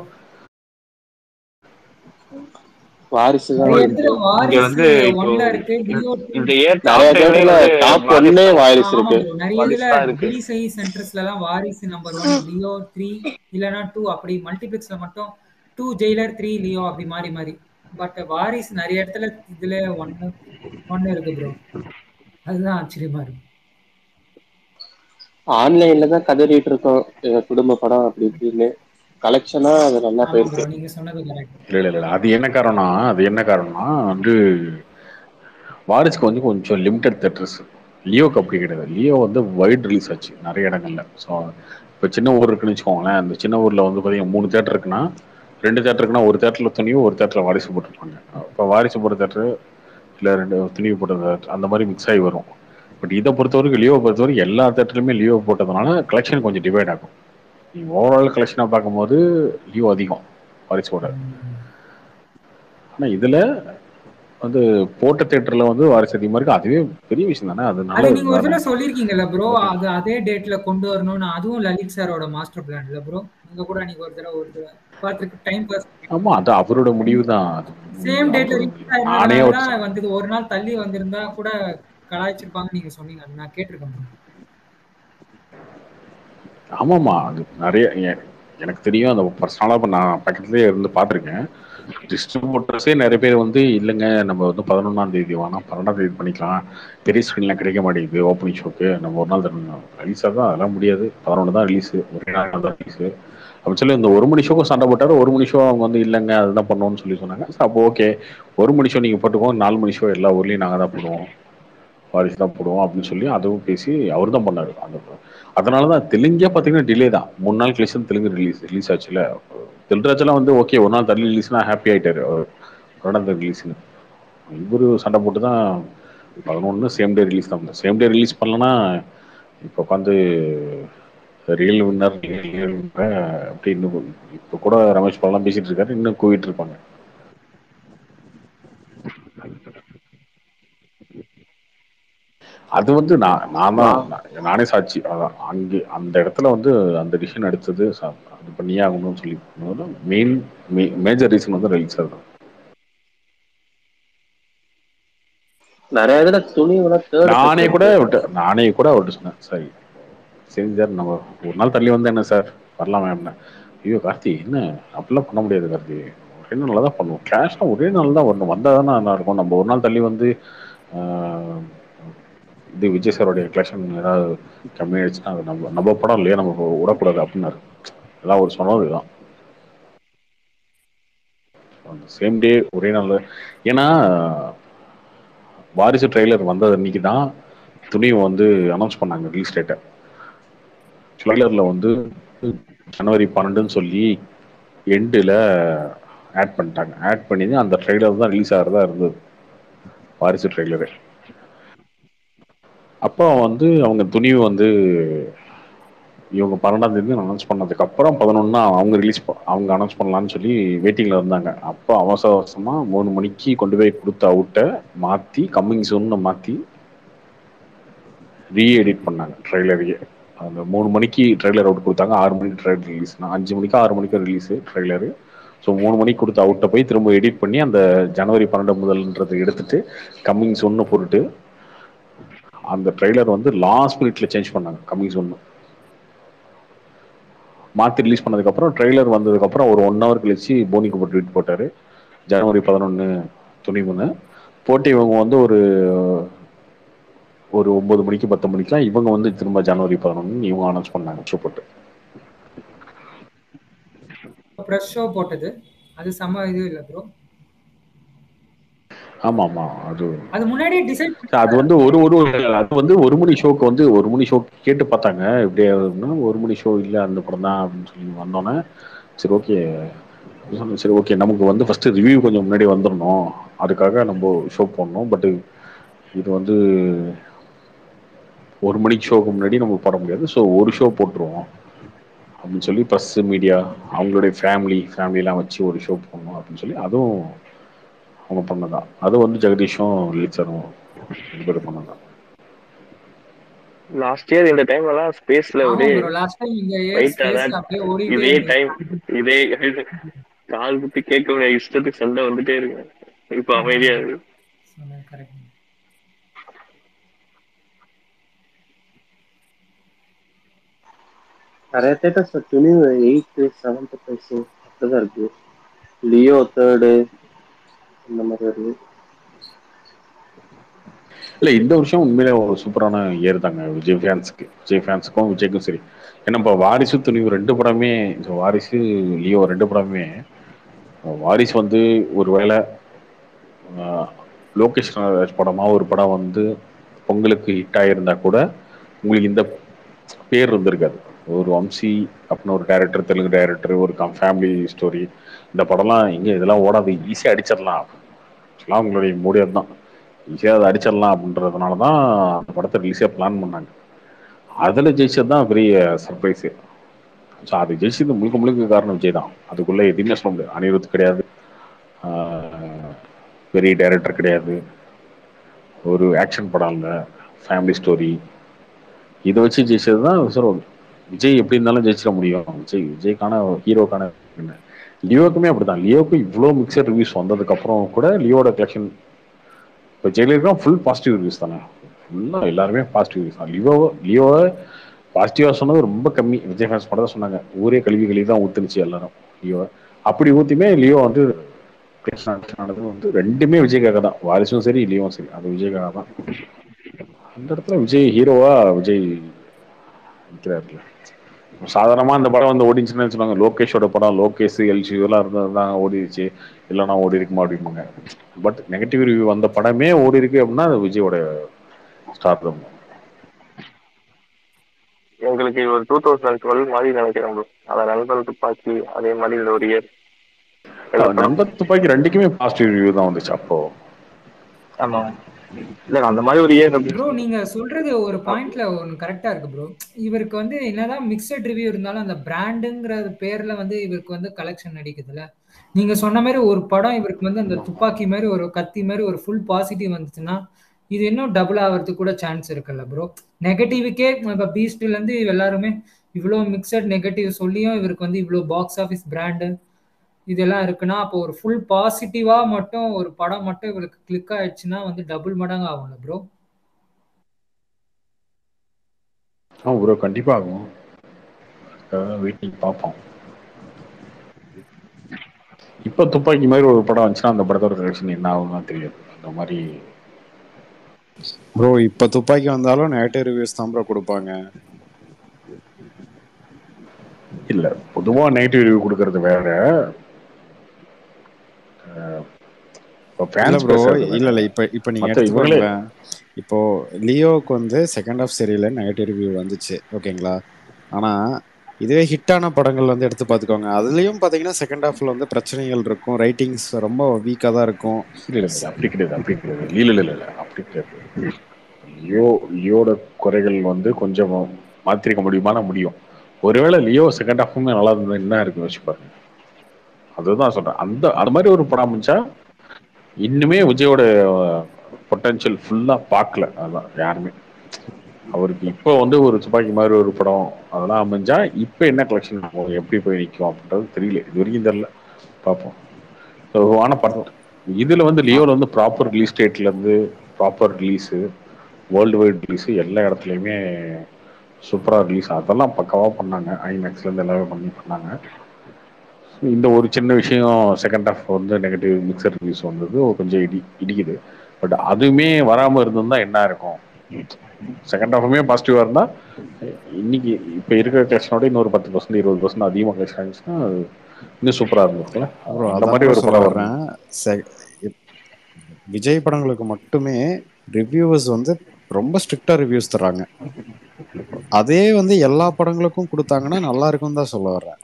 வாரிசு தான் நிறைய இருக்கு. இடத்துல இங்க வாரிசு வந்து இப்போ ஒன்ல இருக்கு, லியோ இந்த இயர் நிறைய டாப் தேட்டர்ல வந்து டாப் வாரிசு ஒன்னே தான். வாரிசு ஆமா இருக்கு. ப்ரோ. நிறைய இதுல வாரிசு தான் இருக்கு. பிசிஐ சென்டர்ஸ்ல எல்லாம் வாரிசு நம்பர் 1, லியோ 3 இல்லனா 2, அப்படி மல்டிபிளெக்ஸ்ல மட்டும் 2 ஜெயிலர் 3 லியோ அப்படி மாறி மாறி. பட் வாரிசு நிறைய இடத்துல இதுல ஒன்னு இருக்கு ப்ரோ. அதுதான் ஆச்சரியமா இருக்கு. ஆன்லைன்ல தான் கதறிட்டு இருக்கோம் குடும்ப படம் அப்படி இப்படின்னு. கலெக்ஷனா அது நல்லா ஆமா போயிருக்கு. ப்ரோ, நீங்க சொன்னது கரெக்ட். இல்ல அது என்ன காரணம்னா வந்து வாரிசுக்கு வந்து கொஞ்சம் லிமிடெட் தேட்டர்ஸ். லியோக்கு அப்படி கிடையாது. லியோ வந்து வைட் ரிலீஸ் ஆச்சு நிறைய இடங்கள்ல. ஸோ இப்போ சின்ன ஊர் இருக்குன்னு வச்சுக்கோங்களேன், அந்த சின்ன ஊர்ல வந்து பார்த்தீங்கன்னா 3 தேட்டர் இருக்குன்னா 2 தேட்டர் இருக்குன்னா ஒரு தேட்டர்ல துணிவு, ஒரு தேட்டர்ல வாரிசு போட்டிருப்பாங்க. இப்போ வாரிசு போட்ட தேட்டர் இல்லை 2 துணிவு போட்ட தேட்டர் அந்த மாதிரி மிக்ஸ் ஆகி வரும். பட் இதை பொறுத்தவரைக்கும் லியோவை பொறுத்தவரைக்கும் எல்லா தேட்டருமே லியோ போட்டதுனால கலெக்ஷன் கொஞ்சம் டிவைட் ஆகும். ஓவரால் கலெக்ஷனா பார்க்கும்போது லியோ அதிகம் வாரிசோட. ஆனா இதுல வந்து போட்ட தியேட்டர்ல வந்து வாரிசு அதிகமா இருக்கு. அதுவே பெரிய விஷயம் தானே. அது அது நல்லது நீங்க ஒரு தானே. தடவை சொல்லியிருக்கீங்கல்ல ப்ரோ, ஓகே. அது அதே டேட்ல கொண்டு வரணும்னு. அதுவும் லலித் சாரோட மாஸ்டர் பிளான் இல்ல ப்ரோ? நீங்க கூட அன்னைக்கு ஒரு தடவை பார்த்துருக்கு டைம் பாஸ். ஆமா, அது அவரோட முடிவு தான். அது சேம் டேட்ல அவரோட ரிலீஸ் முடிவு. நானே ஆயிருந்ததுனால அவர்ட்ட தான் சொன்னேன். வந்தது. ஒரு நாள் தள்ளி வந்திருந்தா கூட கலாய்ச்சிருப்பாங்கன்னு நீங்க சொன்னீங்க. அது நான் கேட்டிருக்கேன் bro. ஆமாமா, அது நிறைய எனக்கு தெரியும். அந்த பர்சனலா இப்ப நான் பக்கத்துலயே இருந்து பார்த்துருக்கேன். டிஸ்ட்ரிபியூட்டர்ஸே நிறைய பேர் வந்து இல்லைங்க, நம்ம வந்து 11ஆம் தேதி வேணாம் 12ஆம் தேதி பண்ணிக்கலாம், பெரிய ஸ்க்ரீன்லாம் கிடைக்க மாட்டேங்குது ஓப்பனிங் ஷோக்கு, நம்ம ஒரு நாள் தரணும் ரிலீஸ் ஆகும், அதெல்லாம் முடியாது, 11 தான் ரிலீஸ், ஒரே நாள் தான் ரிலீஸ் அப்படின்னு சொல்லி இந்த ஒரு மணி ஷோக்கும் சண்டை போட்டாரு. ஒரு மணி ஷோ அவங்க வந்து இல்லைங்க அதுதான் பண்ணுவோம்னு சொல்லி சொன்னாங்க. அப்போ ஓகே, ஒரு மணி ஷோ நீங்க போட்டுக்கோங்க, 4 மணி ஷோ எல்லா ஊர்லயும் நாங்க தான் போடுவோம், வாரிசு தான் போடுவோம் அப்படின்னு சொல்லி அதுவும் பேசி அவர் தான் பண்ணாரு. அந்த அதனாலதான் தெலுங்கே பாத்தீங்கன்னா டிலே தான். 3 நாள் கழிச்சு தெலுங்கு ரிலீஸ் ஆச்சுல. தில்ராஜெல்லாம் வந்து ஓகே ஒரு நாள் தள்ளி ரிலீஸ்னா ஹாப்பி ஆயிட்டாரு அவர், தொடர்ந்து ரிலீஸ்னு. இவரு சண்டை போட்டு தான் 11 சேம் டே ரிலீஸ் தான். சேம் டே ரிலீஸ் பண்ணலன்னா இப்போ உட்காந்து ரியல் வின்னர் அப்படி இன்னும் இப்போ கூட ரமேஷ் பாலாம் பேசிட்டு இருக்காரு, இன்னும் கூவிட்டு இருப்பாங்க. அது வந்து நான் தான் நானே சாட்சி. அதான் அங்கே அந்த இடத்துல வந்து அந்த டிசிஷன் எடுத்தது அது பண்ணியே ஆகணும்னு சொல்லி மெயின் மேஜர் ரீசன் வந்து ரிலீஸ் ஆகும். நிறைய இதுல துணிவுல தேர்ட் நானே கூட அவர்கிட்ட சொன்னேன், சரி சரி சார் நம்ம ஒரு நாள் தள்ளி வந்து என்ன சார் வரலாமே அப்படின்னா, ஐயோ கார்த்தி என்ன அப்படிலாம் பண்ண முடியாது கார்த்தி, ஒரே நாளில் தான் பண்ணுவோம், கிளாஷ்லாம் ஒரே நாள் தான் வரணும், வந்தால் தானே நல்லா இருக்கும், நம்ம ஒரு நாள் தள்ளி வந்து இது விஜய் சாரோடைய கலெக்ஷன் ஏதாவது கம்மியாயிடுச்சுன்னா அது நம்ம படம் இல்லையா, நம்ம விடக்கூடாது அப்படின்னாரு. அதான் ஒரு சொன்னது தான். சேம் டே ஒரே நாள். ஏன்னா வாரிசு ட்ரெய்லர் வந்தது அன்னைக்கு தான் துணிவு வந்து அனௌன்ஸ் பண்ணாங்க ரிலீஸ் டேட்டை. ட்ரெய்லர்ல வந்து ஜனவரி 12ன்னு சொல்லி எண்டில் ஆட் பண்ணிட்டாங்க. ஆட் பண்ணி அந்த ட்ரெய்லர் தான் ரிலீஸ் ஆகிறதா இருந்தது, வாரிசு ட்ரெய்லரு. அப்போ வந்து அவங்க துணிவு வந்து இவங்க 12ஆம் தேதி அனௌன்ஸ் பண்ணதுக்கு அப்புறம் 11 அவங்க அனௌன்ஸ் பண்ணலான்னு சொல்லி வெயிட்டிங்ல இருந்தாங்க. அப்போ அவசர அவசரமா 3 மணிக்கு கொண்டு போய் கொடுத்த அவுட்டை மாத்தி கம்மிங் சூன்னு மாத்தி ரீஎடிட் பண்ணாங்க ட்ரெய்லரையே. அந்த 3 மணிக்கு ட்ரெய்லர் அவுட் கொடுத்தாங்க, 6 மணிக்கு ட்ரெய்லர் ரிலீஸ், 5 மணிக்கு 6 மணிக்கு ரிலீஸ் ட்ரெய்லரு. ஸோ 3 மணிக்கு கொடுத்த அவுட்டை போய் திரும்ப எடிட் பண்ணி அந்த ஜனவரி 12 முதல்ன்றதை எடுத்துட்டு கம்மிங் சூன்னு போட்டுட்டு அந்த ட்ரெய்லர் வந்து லாஸ்ட் மினிட்ல சேஞ்ச் பண்ணாங்க. கம்மிங் சூன்னு மாற்றி ரிலீஸ் பண்ணதுக்கப்புறம் ட்ரெய்லர் வந்ததுக்கப்புறம் ஒரு 1 ஹவர் கழிச்சு போனி கபூர் ட்வீட் போட்டார், ஜனவரி 11 துணிவுன்னு போட்டு. இவங்க வந்து ஒரு 9 மணிக்கு 10 மணிக்கெலாம் இவங்க வந்து திரும்ப ஜனவரி 11 இவங்க அனௌன்ஸ் பண்ணாங்க ஷோ போட்டு. ப்ரெஷ் ஷோ போட்டது அது செம்ம இது இல்லை ப்ரோ? ஆமா ஆமா, அது முன்னாடியே டிசைட் அது வந்து அது வந்து ஒரு மணி ஷோக்கு வந்து ஒரு மணி ஷோக்கு கேட்டு பார்த்தாங்க இப்படியே ஒரு மணி ஷோ இல்லை அந்த படம் தான் அப்படின்னு சொல்லி வந்தோன்னே சரி ஓகே சரி ஓகே நமக்கு வந்து ஃபர்ஸ்ட் ரிவ்யூ கொஞ்சம் முன்னாடி வந்துடணும், அதுக்காக நம்ம ஷோ போடணும். பட் இது வந்து ஒரு மணிக்கு ஷோக்கு முன்னாடி நம்ம போட முடியாது, ஸோ ஒரு ஷோ போட்டுருவோம் அப்படின்னு சொல்லி ப்ரெஸ் மீடியா அவங்களுடைய ஃபேமிலிலாம் வச்சு ஒரு ஷோ போடணும் அப்படின்னு சொல்லி அதுவும் அவங்க பண்ணதான். அது வந்து ஜெகதீஷும் லீச்சரும் 2 பேரும் பண்ணதான். லாஸ்ட் இயர் இந்த டைம் எல்லாம் ஸ்பேஸ்ல ஆமா ஒரே ப்ரோ, லாஸ்ட் டைம் இங்க ஃபைட். ஸ்பேஸ்ல அப்படியே ஓடிட்டே இதே இருந்தது. டைம் இதே கால் குத்தி கேட்க முடியாது, இஷ்டத்துக்கு சண்டை வந்துட்டே இருக்கு. இப்ப அமைதியா இருக்கு. கரெக்ட். நிறைய தேட்டர்ஸ் துணிவு 8th 7th பிளேஸ் அப்படிதான் இருக்கு. லியோ 3rd இந்த மாதிரி வருது. இல்லை இந்த வருஷம் உண்மையிலே ஒரு சூப்பரான இயர் தாங்க விஜய் ஃபேன்ஸுக்கும் விஜய்க்கும் சரி. ஏன்னா இப்போ வாரிசு துணிவு 2 படமே, வாரிசு லியோ 2 படமே, வாரிசு வந்து ஒரு வேளை லோகேஷ் ராஜ் படமா ஒரு படம் வந்து பொங்கலுக்கு ஹிட் ஆகியிருந்தா கூட உங்களுக்கு இந்த பேர் இருந்திருக்காது. ஒரு வம்சி அப்படின்னு ஒரு டைரக்டர், தெலுங்கு டைரக்டர், ஒரு ஃபேமிலி ஸ்டோரி, இந்த படம்லாம் இங்கே இதெல்லாம் ஓடாது, ஈஸியாக அடிச்சிடலாம் எல்லாம் உங்களுடைய மூடியது தான், ஈஸியாக அதை அடிச்சிடலாம் அப்படின்றதுனால தான் அந்த படத்தை ஈஸியாக பிளான் பண்ணாங்க. அதில் ஜெயிச்சது தான் பெரிய சர்ப்ரைஸு. ஸோ அது ஜெயிச்சது முழுக்க முழுக்க காரணம் விஜய் தான். அதுக்குள்ள எதுவுமே சொல்ல முடியாது. அனிருத் கிடையாது, பெரிய டைரக்டர் கிடையாது, ஒரு ஆக்ஷன் படம் இல்லை, ஃபேமிலி ஸ்டோரி, இதை வச்சு ஜெயிச்சது தான் சொல்லுவோம். விஜய் எப்படி இருந்தாலும் ஜெயிச்சிட முடியும். விஜய்க்கான ஹீரோக்கான என்ன, லியோக்குமே அப்படிதான். லியோக்கு இவ்வளோ மிக்சர் ரிவ்யூஸ் வந்ததுக்கு அப்புறம் கூட லியோட கலெக்ஷன் இப்போ ஜெயிலருக்கும் ஃபுல் பாசிட்டிவ் ரிவ்யூஸ் தானே. ஃபுல்லாக எல்லாருமே பாசிட்டிவ் ரிவ்யூஸ் தான். லியோவை பாசிட்டிவாக சொன்னது ரொம்ப கம்மி. விஜய் ஃபேன்ஸ் மட்டும் தான் சொன்னாங்க. ஊரே கழுவி தான் ஊத்துனுச்சு எல்லாரும் லியோவை. அப்படி ஊற்றியுமே லியோ வந்து ஆனது வந்து ரெண்டுமே விஜய்க்காக தான். வாரிசும் சரி லியோவும் சரி, அது விஜய்க்காக தான். அந்த இடத்துல விஜய் ஹீரோவா விஜய் நிற்கிறாருல. சாதாரணமா அந்த படம் வந்து ஓடிச்சுன்னு சொன்னாங்க. லோகேஷோட படம், லோகேஷ் எல்சி இதெல்லாம் இருந்ததுதான் ஓடிடுச்சு, இல்லைன்னா ஓடி இருக்குமா அப்படிம்பாங்க. பட் நெகட்டிவ் ரிவ்யூ வந்த படமே ஓடி இருக்கு அப்படின்னா அது விஜயோட ஸ்டார் தான். எங்களுக்கு ஒரு 2012 மாதிரி நினைக்கிறேன் ப்ரோ. அதை நண்பன் துப்பாக்கி அதே மாதிரி இந்த ஒரு இயர் நண்பன் துப்பாக்கி ரெண்டுக்குமே பாசிட்டிவ் ரிவ்யூ தான் வந்துச்சு அப்போ. ஆமா இல்ல அந்த மாதிரி ஒரு இயர் ப்ரோ நீங்க சொல்றது ஒரு பாயிண்ட்ல ஒன்று கரெக்டா இருக்கு ப்ரோ. இவருக்கு வந்து என்னதான் மிக்சட் ரிவ்யூ இருந்தாலும் அந்த பிராண்டுங்கிற பேர்ல வந்து இவருக்கு வந்து கலெக்ஷன் அடிக்குதுல்ல. நீங்க சொன்ன மாதிரி ஒரு படம் இவருக்கு வந்து அந்த துப்பாக்கி மாதிரி ஒரு கத்தி மாதிரி ஒரு ஃபுல் பாசிட்டிவ் வந்துச்சுன்னா இது இன்னும் டபுள் ஆகிறதுக்கு கூட சான்ஸ் இருக்குல்ல ப்ரோ. நெகட்டிவுக்கே இப்போ பீஸ்ட்ல இருந்து எல்லாருமே இவ்வளோ மிக்சட் நெகட்டிவ் சொல்லியும் இவருக்கு வந்து இவ்வளோ பாக்ஸ் ஆஃபீஸ் பிராண்டு இதெல்லாம் இருக்குன்னா அப்போ ஒரு ஃபுல் பாசிட்டிவா மட்டும் ஒரு படம் மட்டும் இவருக்கு கிளிக் ஆயிடுச்சுன்னா வந்து டபுள் மடங்கு ஆகும்ல ப்ரோ. ப்ரோ கண்டிப்பா ஆகும். வெயிட்டிங் பார்ப்போம். இப்ப துப்பாக்கி மாதிரி ஒரு படம் வந்துச்சுன்னா அந்த படத்தோட கலெக்ஷன் என்ன ஆகும்னு தெரியாது. அந்த மாதிரி ப்ரோ இப்ப துப்பாக்கி வந்தாலும் நெகட்டிவ் ரிவ்யூஸ் தான் ப்ரோ கொடுப்பாங்க. இல்ல பொதுவா நெகட்டிவ் ரிவ்யூ கொடுக்கறது வேற, இல்ல ப்ரோ இல்ல இப்ப நீங்க எடுத்துக்கோங்களேன். இப்போ லியோவுக்கு வந்து செகண்ட் ஆஃப் சரியில்லை நெகட்டிவ் ரிவ்யூ வந்துச்சு ஓகேங்களா. ஆனா இதுவே ஹிட்டான படங்கள் வந்து எடுத்து பார்த்துக்கோங்க. அதுலயும் பாத்தீங்கன்னா செகண்ட் ஹாஃப்ல வந்து பிரச்சனைகள் இருக்கும், ரைட்டிங்ஸ் ரொம்ப வீக்கா தான் இருக்கும். அப்படி கிடையாது அப்படி கிடையாது. லியோட குறைகள் வந்து கொஞ்சம் மாத்திருக்க முடியுமானா முடியும். ஒருவேளை லியோ செகண்ட் ஹாஃபுமே நல்லா இருந்தது என்ன இருக்கு வச்சு பாருங்க. அதுதான் சொல்றேன். அது மாதிரி ஒரு படம் அமைச்சா இன்னுமே விஜயோட பொட்டன்ஷியல் ஃபுல்லா பார்க்கல. அதான் யாருமே அவருக்கு இப்போ வந்து ஒரு துப்பாக்கி மாதிரி ஒரு படம் அதெல்லாம் அமைஞ்சா இப்போ என்ன கலெக்ஷன் எப்படி போய் நிற்கும் அப்படின்றது தெரியல. இது வரைக்கும் தெரியல, பார்ப்போம். ஆனா இதுல வந்து லியோல வந்து ப்ராப்பர் ரிலீஸ் டேட்ல இருந்து proper release, world wide release எல்லா இடத்துலையுமே சூப்பராக ரிலீஸ், அதெல்லாம் பக்காவாக பண்ணாங்க. ஐமேக்ஸ்ல இருந்து எல்லாமே பண்ணாங்க. இந்த ஒரு சின்ன விஷயம் செகண்ட் ஹாஃப் வந்து நெகட்டிவ் மிக்சர் ரிவ்யூஸ் வந்தது கொஞ்சம் இடிக்குது. பட் அதுவுமே வராமல் இருந்திருந்தா என்ன இருக்கும், செகண்ட் ஹாஃபுமே பாசிட்டிவாக இருந்தால் இன்னைக்கு இப்போ இருக்கிற கலெக்ஷனோட இன்னொரு 10% 20% அதிகமாக கலெக்ஷன் ஆகிடுச்சுன்னா இன்னும் சூப்பராக இருந்திருக்குல்ல. அந்த மாதிரி ஒரு படம் வர்றேன். விஜய் படங்களுக்கு மட்டுமே ரிவ்யூவர்ஸ் வந்து ரொம்ப ஸ்ட்ரிக்டா ரிவ்யூஸ் தர்றாங்க. அதே வந்து எல்லா படங்களுக்கும் கொடுத்தாங்கன்னா நல்லா இருக்கும் தான் சொல்ல வர்றேன்.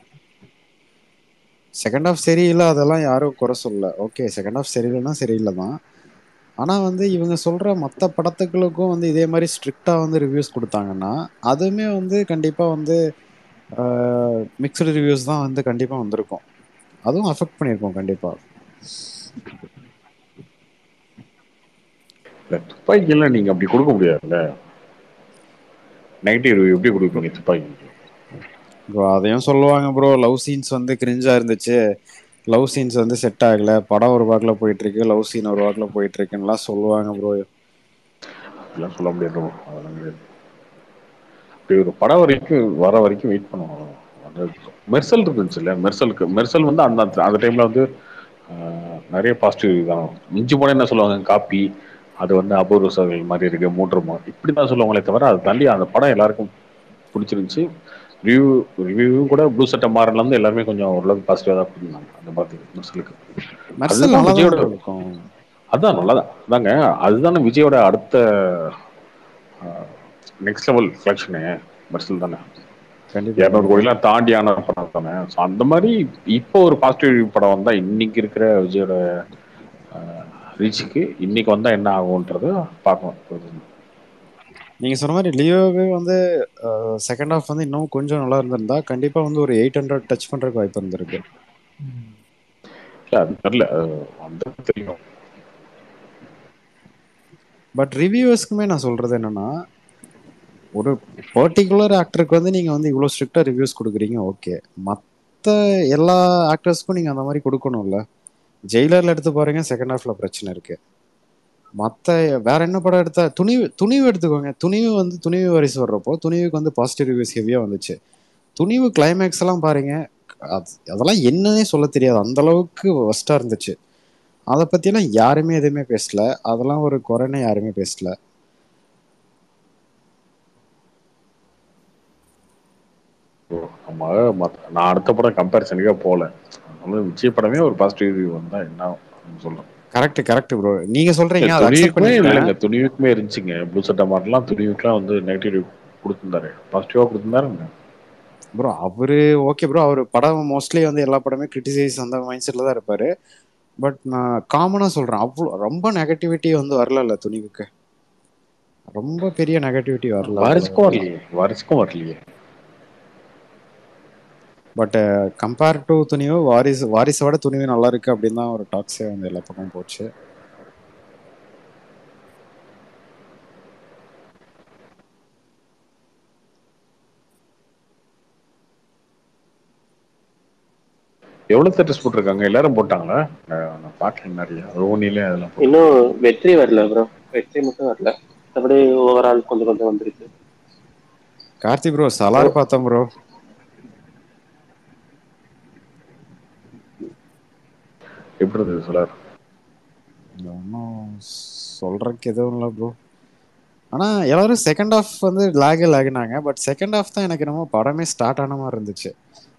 செகண்ட் ஹாஃப் சரியில்லை அதெல்லாம் யாரும் குறை சொல்லல. ஓகே செகண்ட் ஹாஃப் சரியில்லைன்னா சரியில்லை தான். ஆனால் வந்து இவங்க சொல்கிற மற்ற படத்துக்களுக்கும் வந்து இதே மாதிரி ஸ்ட்ரிக்டாக வந்து ரிவ்யூஸ் கொடுத்தாங்கன்னா அதுவுமே வந்து கண்டிப்பாக வந்து மிக்சடு ரிவ்யூஸ் தான் வந்து கண்டிப்பாக வந்திருக்கும். அதுவும் அஃபெக்ட் பண்ணியிருக்கோம் கண்டிப்பாக. துப்பாக்கியெல்லாம் நீங்கள் அப்படி கொடுக்க முடியாதுல்ல. நெகட்டிவ் ரிவ்யூ எப்படி கொடுப்பீங்க துப்பாக்கி? ப்ரோ அதையும் சொல்லுவாங்க ப்ரோ, லவ் சீன்ஸ் வந்து கிரிஞ்சா இருந்துச்சு, லவ் சீன்ஸ் வந்து செட் ஆகல, படம் ஒரு வாக்கில் போயிட்டு இருக்கு, லவ் சீன் ஒரு வாக்கில் போயிட்டு இருக்குன்னுலாம் சொல்லுவாங்க ப்ரோ. அதெல்லாம் சொல்ல முடியாது. அதெல்லாம் முடியாது. இப்படி ஒரு படம் வரைக்கும் வர வரைக்கும் வெயிட் பண்ணுவோம். மெர்சல் இருந்துச்சு இல்ல, மெர்சல் வந்து அந்த டைம்ல வந்து நிறைய பாசிட்டிவ் தான். மிஞ்சி போன என்ன சொல்லுவாங்க, காப்பி அது வந்து அபூர்வ சகல் மாதிரி இருக்கு, மூன்றமா இப்படி தான் சொல்லுவாங்களே தவிர அதை தாண்டி அந்த படம் எல்லாருக்கும் பிடிச்சிருந்துச்சு. ரிவ்யூ கூட ப்ளூ சட்டை மாறல இருந்து எல்லாருமே கொஞ்சம் ஓரளவுக்கு பாசிட்டிவா தான் கொடுத்தாங்க அந்த மாதிரி மெர்சலுக்கு. அதுதான் விஜயோட, அதான் நல்லாதான் அதாங்க, அதுதானே விஜயோட அடுத்த நெக்ஸ்ட் லெவல் கலெக்ஷனு மெர்சல் தானே. 200 கோடிலாம் தாண்டியான படம் தானே. ஸோ அந்த மாதிரி இப்போ ஒரு பாசிட்டிவ் படம் வந்தா இன்னைக்கு இருக்கிற விஜயோட ரீச்சுக்கு இன்னைக்கு வந்தா என்ன ஆகும்ன்றது பார்க்கணும். நீங்க சொன்ன மாதிரி லியோவே வந்து செகண்ட் ஹாஃப் வந்து இன்னும் கொஞ்சம் நல்லா இருந்திருந்தா கண்டிப்பா வந்து ஒரு 800 டச் பண்றதுக்கு வாய்ப்பு இருந்திருக்கு. அது தெரியல, அந்த தெரியும். பட் ரிவ்யூவர்ஸ்க்குமே நான் சொல்றது என்னன்னா, ஒரு பர்டிகுலர் ஆக்டருக்கு வந்து நீங்க வந்து இவ்வளவு ஸ்ட்ரிக்டா ரிவ்யூஸ் கொடுக்குறீங்க, ஓகே. மற்ற எல்லா ஆக்டர்ஸ்க்கும் நீங்க அந்த மாதிரி கொடுக்கணும்ல. ஜெயிலர்ல எடுத்து பாருங்க, செகண்ட் ஹாஃப்ல பிரச்சனை இருக்கு. மற்ற வேற என்ன படம் எடுத்தா, துணிவு எடுத்துக்கோங்க. துணிவு வந்து துணிவு வாரிசு வர்றப்போ துணிவுக்கு வந்து பாசிட்டிவ் ரிவ்யூஸ் ஹெவியா வந்துச்சு. துணிவு கிளைமேக்ஸ் எல்லாம் பாருங்க, அதெல்லாம் என்னன்னே சொல்ல தெரியாது, அந்த அளவுக்கு ஒஸ்டா இருந்துச்சு. அதை பத்தியெல்லாம் யாருமே எதுவுமே பேசல, அதெல்லாம் ஒரு குறைன்னு யாருமே பேசல. நான் அடுத்த படம் கம்பேரிசனுக்கே போல. விஜய் படமே ஒரு பாசிட்டிவ் ரிவ்யூ வந்தா என்ன சொல்றேன். கரெக்ட் ப்ரோ, நீங்க சொல்றீங்க, அதை அக்செப்ட் துணிவுக்குமே பண்ணிட்டேன். இல்லைங்க, துணிவுக்குமே இருந்துச்சுங்க. ப்ளூ சட்டை மாடலாம் துணிவுக்குலாம் வந்து நெகட்டிவ் ரிவ்யூ கொடுத்துருந்தாரு, பாசிட்டிவா கொடுத்துருந்தாருங்க ப்ரோ. அவரு ஓகே ப்ரோ, அவர் படம் மோஸ்ட்லி வந்து எல்லா படமே கிரிட்டிசைஸ் அந்த மைண்ட் செட்ல தான் இருப்பாரு. பட் நான் காமனா சொல்றேன், அவ்வளோ ரொம்ப நெகட்டிவிட்டி வந்து வரல துணிவுக்கு. ரொம்ப பெரிய நெகட்டிவிட்டி வரல. வாரிசுக்கும் வரலையே. பட் கம்பேர் டு துணிவு, வாரிசோட துணிவு நல்லா இருக்கு அப்படின்னு தான் ஒரு டாக்ஸே வந்து எல்லா பக்கமும் போச்சு. எவ்வளவு தேட்டர்ஸ் போட்டிருக்காங்க? எல்லாரும் போட்டாங்களா? நான் பார்க்கல நிறைய ரோனிலே அதெல்லாம். இன்னும் வெற்றி வரல ப்ரோ, வெற்றி மட்டும் வரல, மற்றபடி ஓவரால் கொஞ்சம் கொஞ்சம் வந்துருக்கு. கார்த்தி ப்ரோ, சலார் பார்த்தோம் ப்ரோ. எப்படி இருந்தது சலார்? ஒன்றும் சொல்றதுக்கு எதுவும் இல்லை ப்ரோ. ஆனா எல்லாரும் செகண்ட் ஹாஃப் வந்து லாகினாங்க. பட் செகண்ட் ஹாஃப் தான் எனக்கு என்னமோ படமே ஸ்டார்ட் ஆன மாதிரி இருந்துச்சு.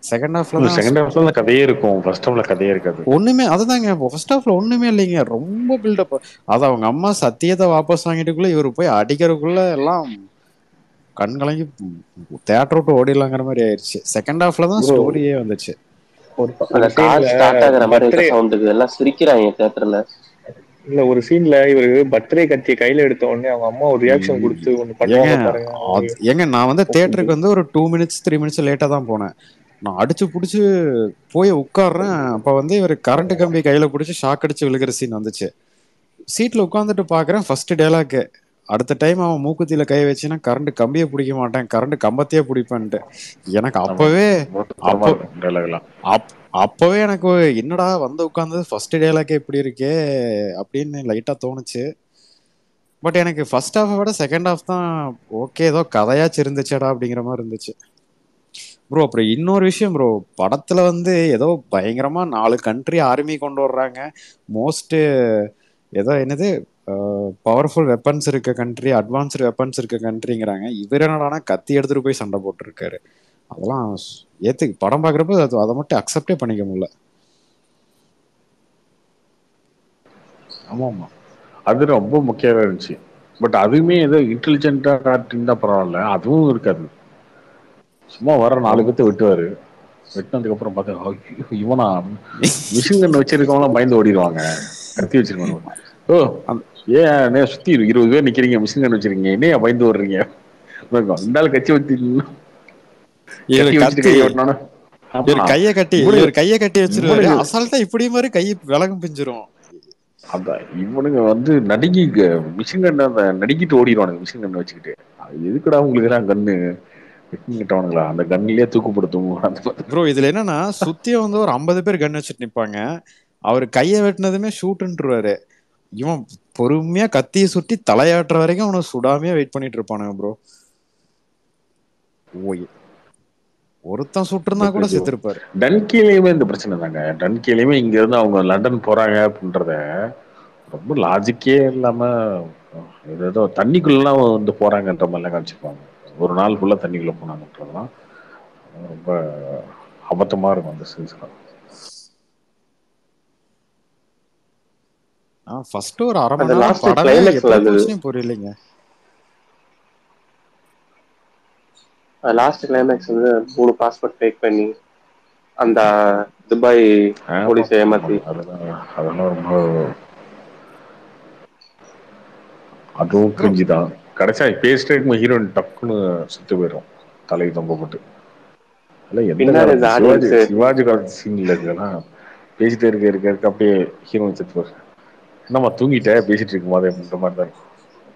செகண்ட் ஹாஃப்ல கதையே இருக்கும், ஃபர்ஸ்ட் ஹாஃப்ல கதையே இருக்காது. ஒண்ணுமே. அதுதாங்க, ஃபர்ஸ்ட் ஹாஃப்ல ஒண்ணுமே இல்லைங்க, ரொம்ப பில்டப். அது அவங்க அம்மா சத்தியத்தை வாபஸ் வாங்கிட்டுக்குள்ள இவர் போய் அடிக்கிறதுக்குள்ள எல்லாம் கண் கலங்கி தியேட்டர் விட்டு ஓடிடலாங்கிற மாதிரி ஆயிடுச்சு. செகண்ட் ஹாஃப்ல தான் ஸ்டோரியே வந்துச்சு. அந்த கார் ஸ்டார்ட் ஆகுற மாதிரி சவுண்டுக்கு எல்லாம் சிரிக்கிறாங்க தியேட்டர்ல. இல்ல ஒரு சீன்ல இவரு பர்த்டே கத்திய கையில எடுத்த உடனே அவங்க அம்மா ஒரு ரியாக்ஷன் கொடுத்து ஒண்ணு பண்ணுவாங்க பாருங்க. ஏங்க நான் வந்து தியேட்டருக்கு வந்து ஒரு 2 மினிட்ஸ் 3 மினிட்ஸ் லேட்டா தான் போனேன். நான் அடிச்சு புடிச்சு போய் உட்காடுறேன். அப்ப வந்து இவர் கரண்ட் கம்பி கையில பிடிச்சி ஷாக் அடிச்சு விழுகிற சீன் வந்துச்சு. சீட்ல உட்காந்துட்டு பாக்குறேன், ஃபர்ஸ்ட் டயலாக், அடுத்த டைம் அவன் மூக்குத்தியில கை வச்சுன்னா கரண்ட் கம்பியை பிடிக்க மாட்டேன், கரண்ட் கம்பத்தையே பிடிப்பேன்ட்டு. எனக்கு அப்பவே எனக்கு என்னடா வந்து உட்கார்ந்தது ஃபர்ஸ்ட் டயலாக்கே இப்படி இருக்கே அப்படின்னு லைட்டா தோணுச்சு. பட் எனக்கு ஃபர்ஸ்ட் ஹாஃபை விட செகண்ட் ஹாஃப் தான் ஓகே, ஏதோ கதையாச்சு இருந்துச்சேடா அப்படிங்கிற மாதிரி இருந்துச்சு ப்ரோ. அப்புறம் இன்னொரு விஷயம் ப்ரோ, படத்துல வந்து ஏதோ பயங்கரமா 4 கண்ட்ரி ஆர்மி கொண்டு வர்றாங்க, மோஸ்ட் ஏதோ என்னது பவர்ஃபுல் வெப்பன்ஸ் இருக்க கண்ட்ரி, அட்வான்ஸ்டு வெப்பன்ஸ் இருக்க கண்ட்ரிங்கிறாங்க. இவர் என்னடானா கத்தி எடுத்துட்டு போய் சண்டை போட்டுருக்காரு. அதெல்லாம் படம் பாக்குறப்ப அதை மட்டும் அக்செப்டே பண்ணிக்க முடியல. ஆமா, அது ரொம்ப முக்கியமா இருந்துச்சு. பட் அதுவுமே ஏதோ இன்டெலிஜென்ட்டா காட்டிருந்தா பரவாயில்ல, அதுவும் இருக்காது. சும்மா வர 4 பேர்த்த வெட்டுவாரு. வெட்டினதுக்கு அப்புறம் பார்த்தா இவனா மிஷின் கன் வச்சிருக்கவங்களாம் பயந்து ஓடிடுவாங்க, கத்தி வச்சிருக்கவங்க. ஓ ஏன் சுத்தி 20 பேர் நிக்கிறீங்க, மிஷின் கன் வச்சிருக்கீங்க, என்னையா பயந்து ஓடுறீங்க? இருந்தாலும் கட்சி வச்சு கைய கட்டி வச்சிருவாரு அசால்ட்டா, இப்படி மாதிரி கை விலகம் பிஞ்சிரும். அதான் இவனுங்க வந்து நடுங்கி மிஷின் கன் அந்த நடுங்கிட்டு ஓடிடுவானுங்க மிஷின் கன் வச்சுக்கிட்டு. எதுக்குடா உங்களுக்கு எல்லாம் கண்ணு கிட்டவனுங்களா, அந்த கண்ணிலேயே தூக்குப்படுத்தும் ப்ரோ. இதுல என்னன்னா சுத்தியும் வந்து ஒரு 50 பேர் கன் வச்சுட்டு நிப்பாங்க, அவர் கையை வெட்டினதுமே ஷூட்டுன்றுவாரு. இவன் பொறுமையா கத்தியை சுட்டி தலையாட்டுற வரைக்கும் அவனை சுடாமையா வெயிட் பண்ணிட்டு இருப்பானுங்க ப்ரோ. ஓய், ஒருத்தன் சுட்டுருந்தா கூட செத்துருப்பாரு. டன்கிலையுமே இந்த பிரச்சனை தாங்க. டன்கிலையுமே இங்க இருந்து அவங்க லண்டன் போறாங்க அப்படின்றத ரொம்ப லாஜிக்கே இல்லாம ஏதோ தண்ணிக்குள்ளலாம் வந்து போறாங்கன்ற மாதிரிலாம் காமிச்சிருப்பாங்க. ஒரு நாள் ஃபுல்லா தண்ணிக்குள்ள போனாங்கன்றதுலாம் ரொம்ப அபத்தமா இருக்கும் அந்த சீன்ஸ்லாம். ஃபர்ஸ்ட் ஒரு அரை மணி நேரம் படமே எப்படி போச்சுன்னு புரியலைங்க. லாஸ்ட் கிளைமேக்ஸ் வந்து 3 பாஸ்போர்ட் ஃபேக் பண்ணி அந்த துபாய் போலீஸ் ஏமாத்தி, அதெல்லாம் ரொம்ப அதுவும் கிரிஞ்சி தான். கடைசியா பேசிட்டே இருக்கும் ஹீரோயின் டக்குன்னு செத்து போயிடும், தலை தொங்கப்பட்டு. இல்ல எந்த பின்னாடி இந்த காலத்து ஆடியன்ஸ் சிவாஜி காலத்து சீன்ல இருக்குன்னா பேசிட்டே இருக்க அப்படியே ஹீரோயின் செத்து போயிடும். என்னம்மா தூங்கிட்ட பேசிட்டு இருக்கும் போது அப்படின்ற மாதிரி தான் இருக்கும்.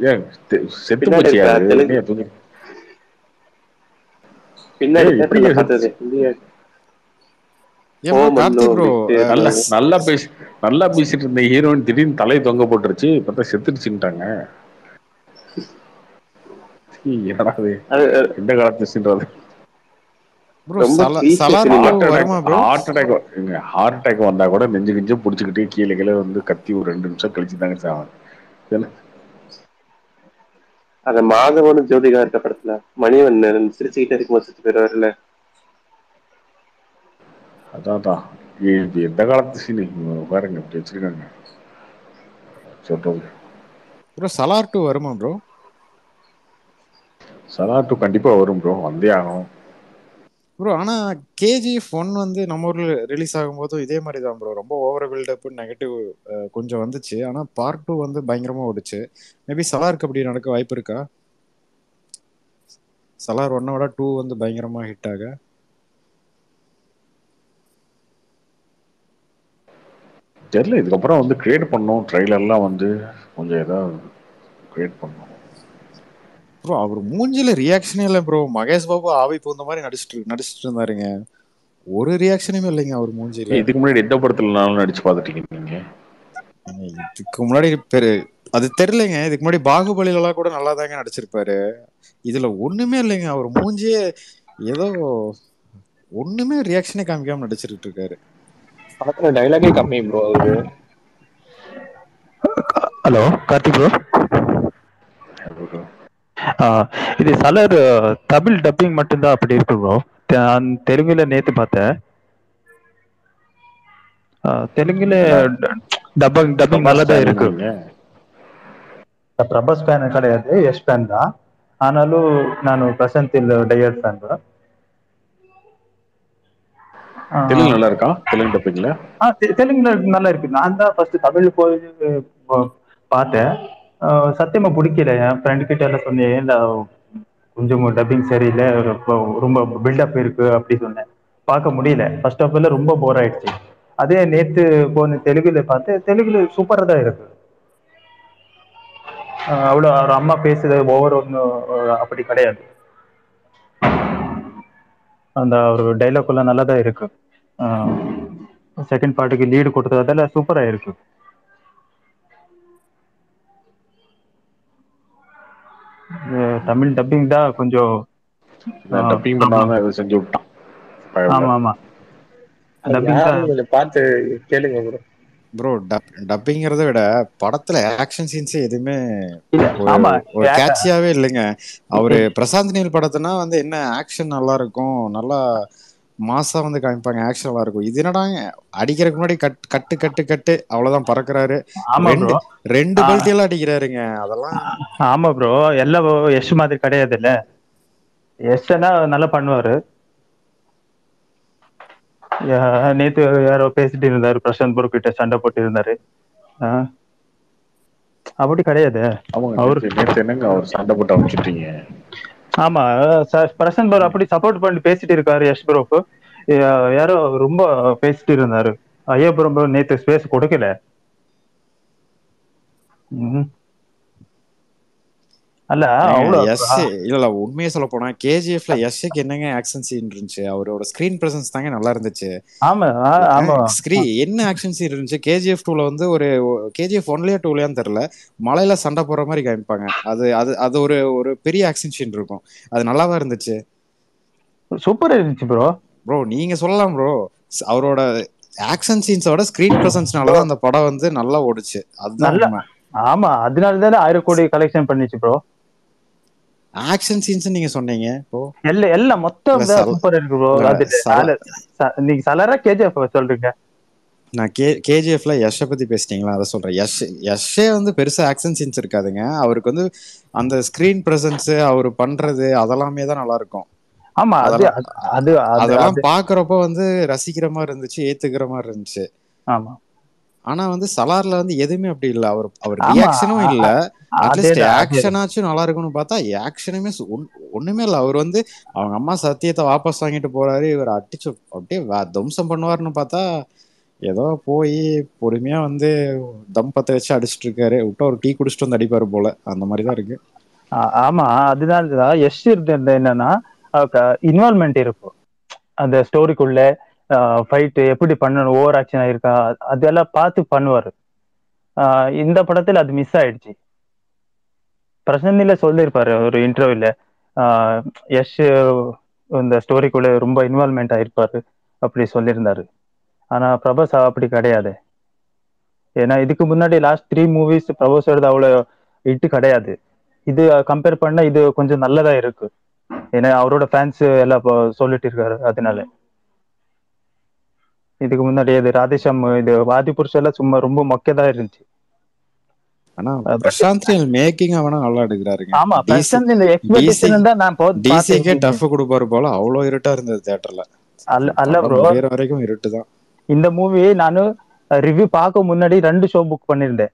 ஏன் செத்து பின்னாடி போச்சு இருக்க அது தெலுங்கு ஏன் தூங்கி? பின்னாடி எப்படி தேட்டர்ல பார்த்தது செத்துச்சு? ஏன் ப்ரோ கார்த்திக் ப்ரோ நல்லா பேசிட்டு இருந்த ஹீரோயின் திடீர்னு தலை தொங்க போட்டுருச்சு, பார்த்தா செத்துடுச்சுட்டாங்க. என்னடா இது, எந்த காலத்து சீன்றது? ப்ரோ ரொம்ப சலார் சினிமா. வருமா ப்ரோ? ஹார்ட் அட்டாக் வந்தா கூட நெஞ்சு கிஞ்சு புடிச்சுக்கிட்டு கீழே வந்து கத்தி ஒரு 2 நிமிஷம் கழிச்சு தாங்க சாவாங்க. அந்த மாதவனும் ஜோதிகா இருக்க படத்துல மணிவண்ணன் சிரிச்சுக்கிட்டே இருக்கும்போது செத்து போயிடுவாருல்ல. அதான் இது எந்த காலத்து சீனு பாருங்க இப்படி வச்சிருக்காங்க சொல்றது. ப்ரோ சலார் 2 வருமா ப்ரோ? சலார் 2 கண்டிப்பா வரும் ப்ரோ, வந்தே ஆகும் ப்ரோ. ஆனா KGF 1 வந்து நம்ம ஊர்ல ரிலீஸ் ஆகும்போதும் இதே மாதிரி தான் ப்ரோ, ரொம்ப ஓவர் பில்டப் நெகட்டிவ் கொஞ்சம் வந்துச்சு. ஆனா பார்ட் 2 வந்து பயங்கரமா ஓடுச்சு. மேபி சலாருக்கு அப்படி நடக்க வாய்ப்பு இருக்கா? சலார் 1 விட 2 வந்து பயங்கரமா ஹிட் ஆக தெரியல. இதுக்கப்புறம் வந்து கிரியேட் பண்ணோம், ட்ரெய்லர்லாம் வந்து கொஞ்சம் ஏதாவது கிரியேட் பண்ணோம் ப்ரோ. அவர் மூஞ்சில ரியாக்ஷனே இல்லை ப்ரோ. மகேஷ் பாபு ஆவி பூந்த மாதிரி நடிச்சிட்டு இருந்தாருங்க. ஒரு ரியாக்ஷனுமே இல்லைங்க அவர் மூஞ்சில. இதுக்கு முன்னாடி எந்த படத்துலனாலும் நடிச்சு பார்த்துட்டீங்க நீங்க? இதுக்கு முன்னாடி அது தெரியலைங்க. இதுக்கு முன்னாடி பாகுபலிலாம் கூட நல்லா தாங்க நடிச்சிருப்பாரு. இதுல ஒண்ணுமே இல்லைங்க. அவர் மூஞ்சியே ஏதோ ஒண்ணுமே ரியாக்ஷனே காமிக்காம நடிச்சிட்டு இருக்காரு. படத்துல டைலாகே கம்மி ப்ரோ அவரு. ஹலோ கார்த்திக் ப்ரோ, இது சலர் தமிழ் டப்பிங் மட்டும்தான் அப்படி இருக்கு ப்ரோ. தெலுங்குல நேத்து பார்த்தேன். தெலுங்குல டப்பிங் நல்லா தான் இருக்கு. பிரபாஸ் ஃபேன் கிடையாது, எஸ் ஃபேன் தான். ஆனாலும் நான் பிரசாந்த் டயர் ஃபேன் தான். தெலுங்கு நல்லா இருக்கா? தெலுங்கு டப்பிங்ல தெலுங்குல நல்லா இருக்கு. நான் தான் ஃபர்ஸ்ட் தமிழ் போய் பார்த்தேன். சத்தியமா பிடிக்கல. என் ஃப்ரெண்ட் கிட்ட எல்லாம் சொன்னேன், கொஞ்சம் டப்பிங் சரியில்லை, ரொம்ப பில்டப் இருக்கு அப்படி சொன்னேன். பார்க்க முடியல. ஃபர்ஸ்ட் ஆஃப் ஆல் ரொம்ப போர் ஆயிடுச்சு. அதே நேத்து போன தெலுங்குல பார்த்து, தெலுங்குல சூப்பரா தான் இருக்கு. அவ்வளோ ஒரு அம்மா பேசுறது ஓவர் ஒன்றும் அப்படி கிடையாது. அந்த ஒரு டைலாக் எல்லாம் நல்லா தான் இருக்கு. செகண்ட் பார்ட்டுக்கு லீடு கொடுத்ததால சூப்பரா இருக்கு. தமிழ் டப்பிங் தான் கொஞ்சம் டப்பிங் பண்ணாம அதை செஞ்சு விட்டான். ஆமா ஆமா, கொஞ்சம் பார்த்து கேளுங்க ப்ரோ. ப்ரோ டப்பிங்கிறத விட படத்துல ஆக்ஷன் சீன்ஸ் எதுவுமே ஆமா ஒரு கேட்சியாவே இல்லைங்க. அவரு பிரசாந்த் நீல் படத்துனா வந்து என்ன ஆக்ஷன் நல்லா இருக்கும், நல்லா மாசா வந்து காமிப்பாங்க, ஆக்ஷன் நல்லா இருக்கும். இது என்னடாங்க அடிக்கிறதுக்கு முன்னாடி கட்டு கட்டு கட்டு அவ்வளவுதான் பறக்குறாரு. ரெண்டு பெல்ட் எல்லாம் அடிக்கிறாருங்க. அதெல்லாம் ஆமா ப்ரோ, எல்லாம் எஸ் மாதிரி கிடையாது இல்ல. எஸ்னா நல்லா பண்ணுவாரு. நேத்து யாரோ பேசிட்டு இருந்தாரு, பிரசாந்த் ப்ரோ கிட்ட சண்டை போட்டு இருந்தாரு. அப்படி கிடையாது. என்னங்க அவர் சண்டை போட்டு அனுப்பிச்சுட்டீங்க? ஆமா, பிரசாந்த் ப்ரோ அப்படி சப்போர்ட் பண்ணி பேசிட்டு இருக்காரு எஸ் ப்ரோக்கு. யாரோ ரொம்ப பேசிட்டு இருந்தாரு. ஐயா ப்ரோ நேத்து ஸ்பேஸ் கொடுக்கல. அல்ல இல்ல உண்மையை சொல்ல போனா KGFல எஸ்க்கு என்னங்க ஆக்ஷன் சீன் இருந்துச்சு? அவரோட ஸ்கிரீன் பிரசன்ஸ் தாங்க நல்லா இருந்துச்சு. என்ன ஆக்ஷன் சீன் இருந்துச்சு? KGF 2ல வந்து ஒரு KGF 1லயா 2லயான்னு தெரியல, மலையில சண்டை போடுற மாதிரி காமிப்பாங்க. அது ஒரு ஒரு பெரிய ஆக்ஷன் சீன் இருக்கும். அது நல்லாவா இருந்துச்சு? சூப்பரா இருந்துச்சு ப்ரோ. ப்ரோ நீங்க சொல்லலாம் ப்ரோ, அவரோட ஆக்ஷன் சீன்ஸோட ஸ்கிரீன் பிரசன்ஸ்னாலதான் அந்த படம் வந்து நல்லா ஓடுச்சு. அதுதான். ஆமா, அதனாலதானே 1000 கோடி கலெக்ஷன் பண்ணிச்சு ப்ரோ. ஆக்ஷன் சீன்ஸ் நீங்க சொன்னீங்க ப்ரோ, எல்லாம் மொத்தம் சூப்பரா இருக்கு ப்ரோ. நீங்க சலரா KGF சொல்றீங்க? நான் KGFல யஷை பத்தி பேசிட்டீங்களா, அதை சொல்றேன். யஷே வந்து பெருசா ஆக்ஷன் சீன்ஸ் இருக்காதுங்க. அவருக்கு வந்து அந்த ஸ்கிரீன் பிரசன்ஸ் அவர் பண்றது அதெல்லாமே தான் நல்லா இருக்கும். ஆமா, அதெல்லாம் பாக்குறப்ப வந்து ரசிக்கிற மாதிரி இருந்துச்சு, ஏத்துக்கிற மாதிரி இருந்துச்சு. ஆமா, ஆனா வந்து சலார்ல வந்து எதுவுமே அப்படி இல்ல. அவர் ஆமா ரியாக்ஷனும் இல்ல. அட்லீஸ்ட் அதேதான் ஆக்ஷனாச்சும் நல்லா இருக்கும்னு பார்த்தா ஆக்ஷனுமே ஒண்ணுமே இல்ல. அவர் வந்து அவங்க அம்மா சத்தியத்தை வாபஸ் வாங்கிட்டு போறாரு, இவர் அடிச்சு அப்படியே துவம்சம் பண்ணுவாருன்னு பார்த்தா ஏதோ போய் பொறுமையா வந்து தம் பத்த வச்சு அடிச்சிட்டு இருக்காரு. விட்டா ஒரு டீ குடிச்சிட்டு வந்து அடிப்பாரு போல. அந்த மாதிரிதான் இருக்கு. ஆமா அதனாலதான் எஸ் இருந்தது என்னன்னா இன்வால்மெண்ட் இருக்கும் அந்த ஸ்டோரிக்குள்ள. ஃபைட் எப்படி பண்ணணும், ஓவர் ஆக்ஷன் ஆயிருக்கா அதெல்லாம் பார்த்து பண்ணுவாரு. இந்த படத்துல அது மிஸ் ஆயிடுச்சு. பிரசன்னில சொல்லியிருப்பாரு ஒரு இன்டர்வியூல, யஷ் இந்த ஸ்டோரிக்குள்ள ரொம்ப இன்வால்மெண்ட் ஆயிருப்பாரு அப்படி சொல்லியிருந்தாரு. ஆனா பிரபாஸ் அப்படி கிடையாது. ஏன்னா இதுக்கு முன்னாடி லாஸ்ட் 3 மூவிஸ் பிரபாஸோட அவ்வளவு ஹிட் கிடையாது. இது கம்பேர் பண்ணா இது கொஞ்சம் நல்லதா இருக்கு. ஏன்னா அவரோட ஃபேன்ஸ் எல்லாம் சொல்லிட்டு இருக்காரு. அதனால இதுக்கு முன்னாடி இது ராதேஷாம் இது வாதி புருஷ எல்லாம் சும்மா ரொம்ப மொக்கதான் இருந்துச்சு. ஆனா பிரசாந்த் மேக்கிங் அவனா நல்லா எடுக்கிறாருங்க. ஆமா பிரசாந்த் இந்த எக்ஸ்பெக்டேஷன் தான் நான் டிசிக்கே டஃப் கொடுப்பாரு போல. அவ்வளவு இருட்டா இருந்தது தியேட்டர்ல. அல்ல ப்ரோ, வரைக்கும் இருட்டு தான். இந்த மூவி நானு ரிவ்யூ பார்க்க முன்னாடி 2 ஷோ புக் பண்ணியிருந்தேன்.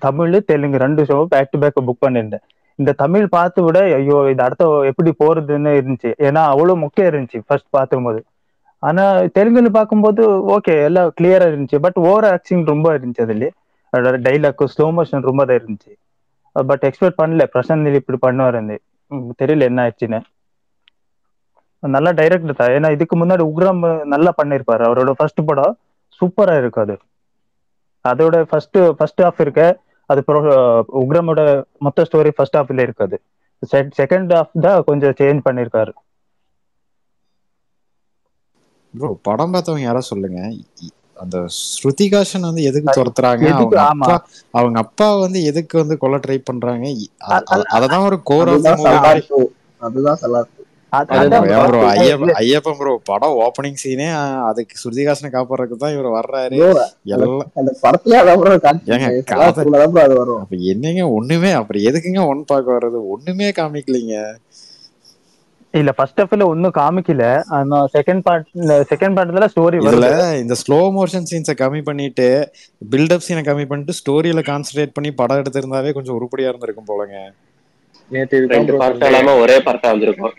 Tamil Telugu 2 show back to back book பண்ணியிருந்தேன். இந்த தமிழ் பார்த்து விட ஐயோ இது அடுத்த எப்படி போறதுன்னு இருந்துச்சு. ஏன்னா அவ்வளவு முக்கியம் இருந்துச்சு ஃபர்ஸ்ட் பார்க்கும்போது. ஆனா தெலுங்குல பார்க்கும்போது ஓகே எல்லாம் கிளியரா இருந்துச்சு. பட் ஓவர் ஆக்டிங் ரொம்ப இருந்துச்சு. அதுல டைலாக் ஸ்லோ மோஷன் ரொம்ப தான் இருந்துச்சு. பட் எக்ஸ்பெக்ட் பண்ணல பிரசாந்த் இப்படி பண்ணுவாரு. தெரியல என்ன ஆயிடுச்சுன்னு. நல்லா டைரக்டர் தான். ஏன்னா இதுக்கு முன்னாடி உக்ரம் நல்லா பண்ணிருப்பாரு. அவரோட ஃபர்ஸ்ட் படம் சூப்பரா இருக்கு. அதோட ஃபர்ஸ்ட் ஹாஃப் இருக்க அது உக்ரமோட மொத்த ஸ்டோரி ஃபர்ஸ்ட் ஹாஃப்ல இருக்காது. செகண்ட் ஹாஃப் தான் கொஞ்சம் சேஞ்ச் பண்ணிருக்காரு. ப்ரோ படம் பார்த்தவங்க யாரா சொல்லுங்க, அந்த ஸ்ருதிகாஷன் வந்து எதுக்கு துரத்துறாங்க, அவங்க அப்பா வந்து எதுக்கு வந்து கொல்ல ட்ரை பண்றாங்க, அததான் ஒரு கோர் ஆஃப் அதுதான் சலார். ஐயப்பன் ப்ரோ படம் ஓப்பனிங் சீனே அதுக்கு ஸ்ருதிகாசனை காப்பாடுறதுக்கு தான் இவர் வர்றாரு. என்னங்க ஒண்ணுமே அப்புறம் எதுக்குங்க ஒன் பார்க்க வர்றது, ஒண்ணுமே காமிக்கலீங்க. இல்ல ஃபர்ஸ்ட் ஹாஃப்ல ஒண்ணும் காமிக்கல. ஆனா செகண்ட் பார்ட்ல ஸ்டோரி வருது. இந்த ஸ்லோ மோஷன் சீன்ஸை கம்மி பண்ணிட்டு பில்டப் சீனை கம்மி பண்ணிட்டு ஸ்டோரியில கான்சென்ட்ரேட் பண்ணி படம் எடுத்திருந்தாவே கொஞ்சம் உருப்படியா இருந்திருக்கும் போலங்க. நேத்து ஒரே பார்ட்டா வந்திருக்கும்.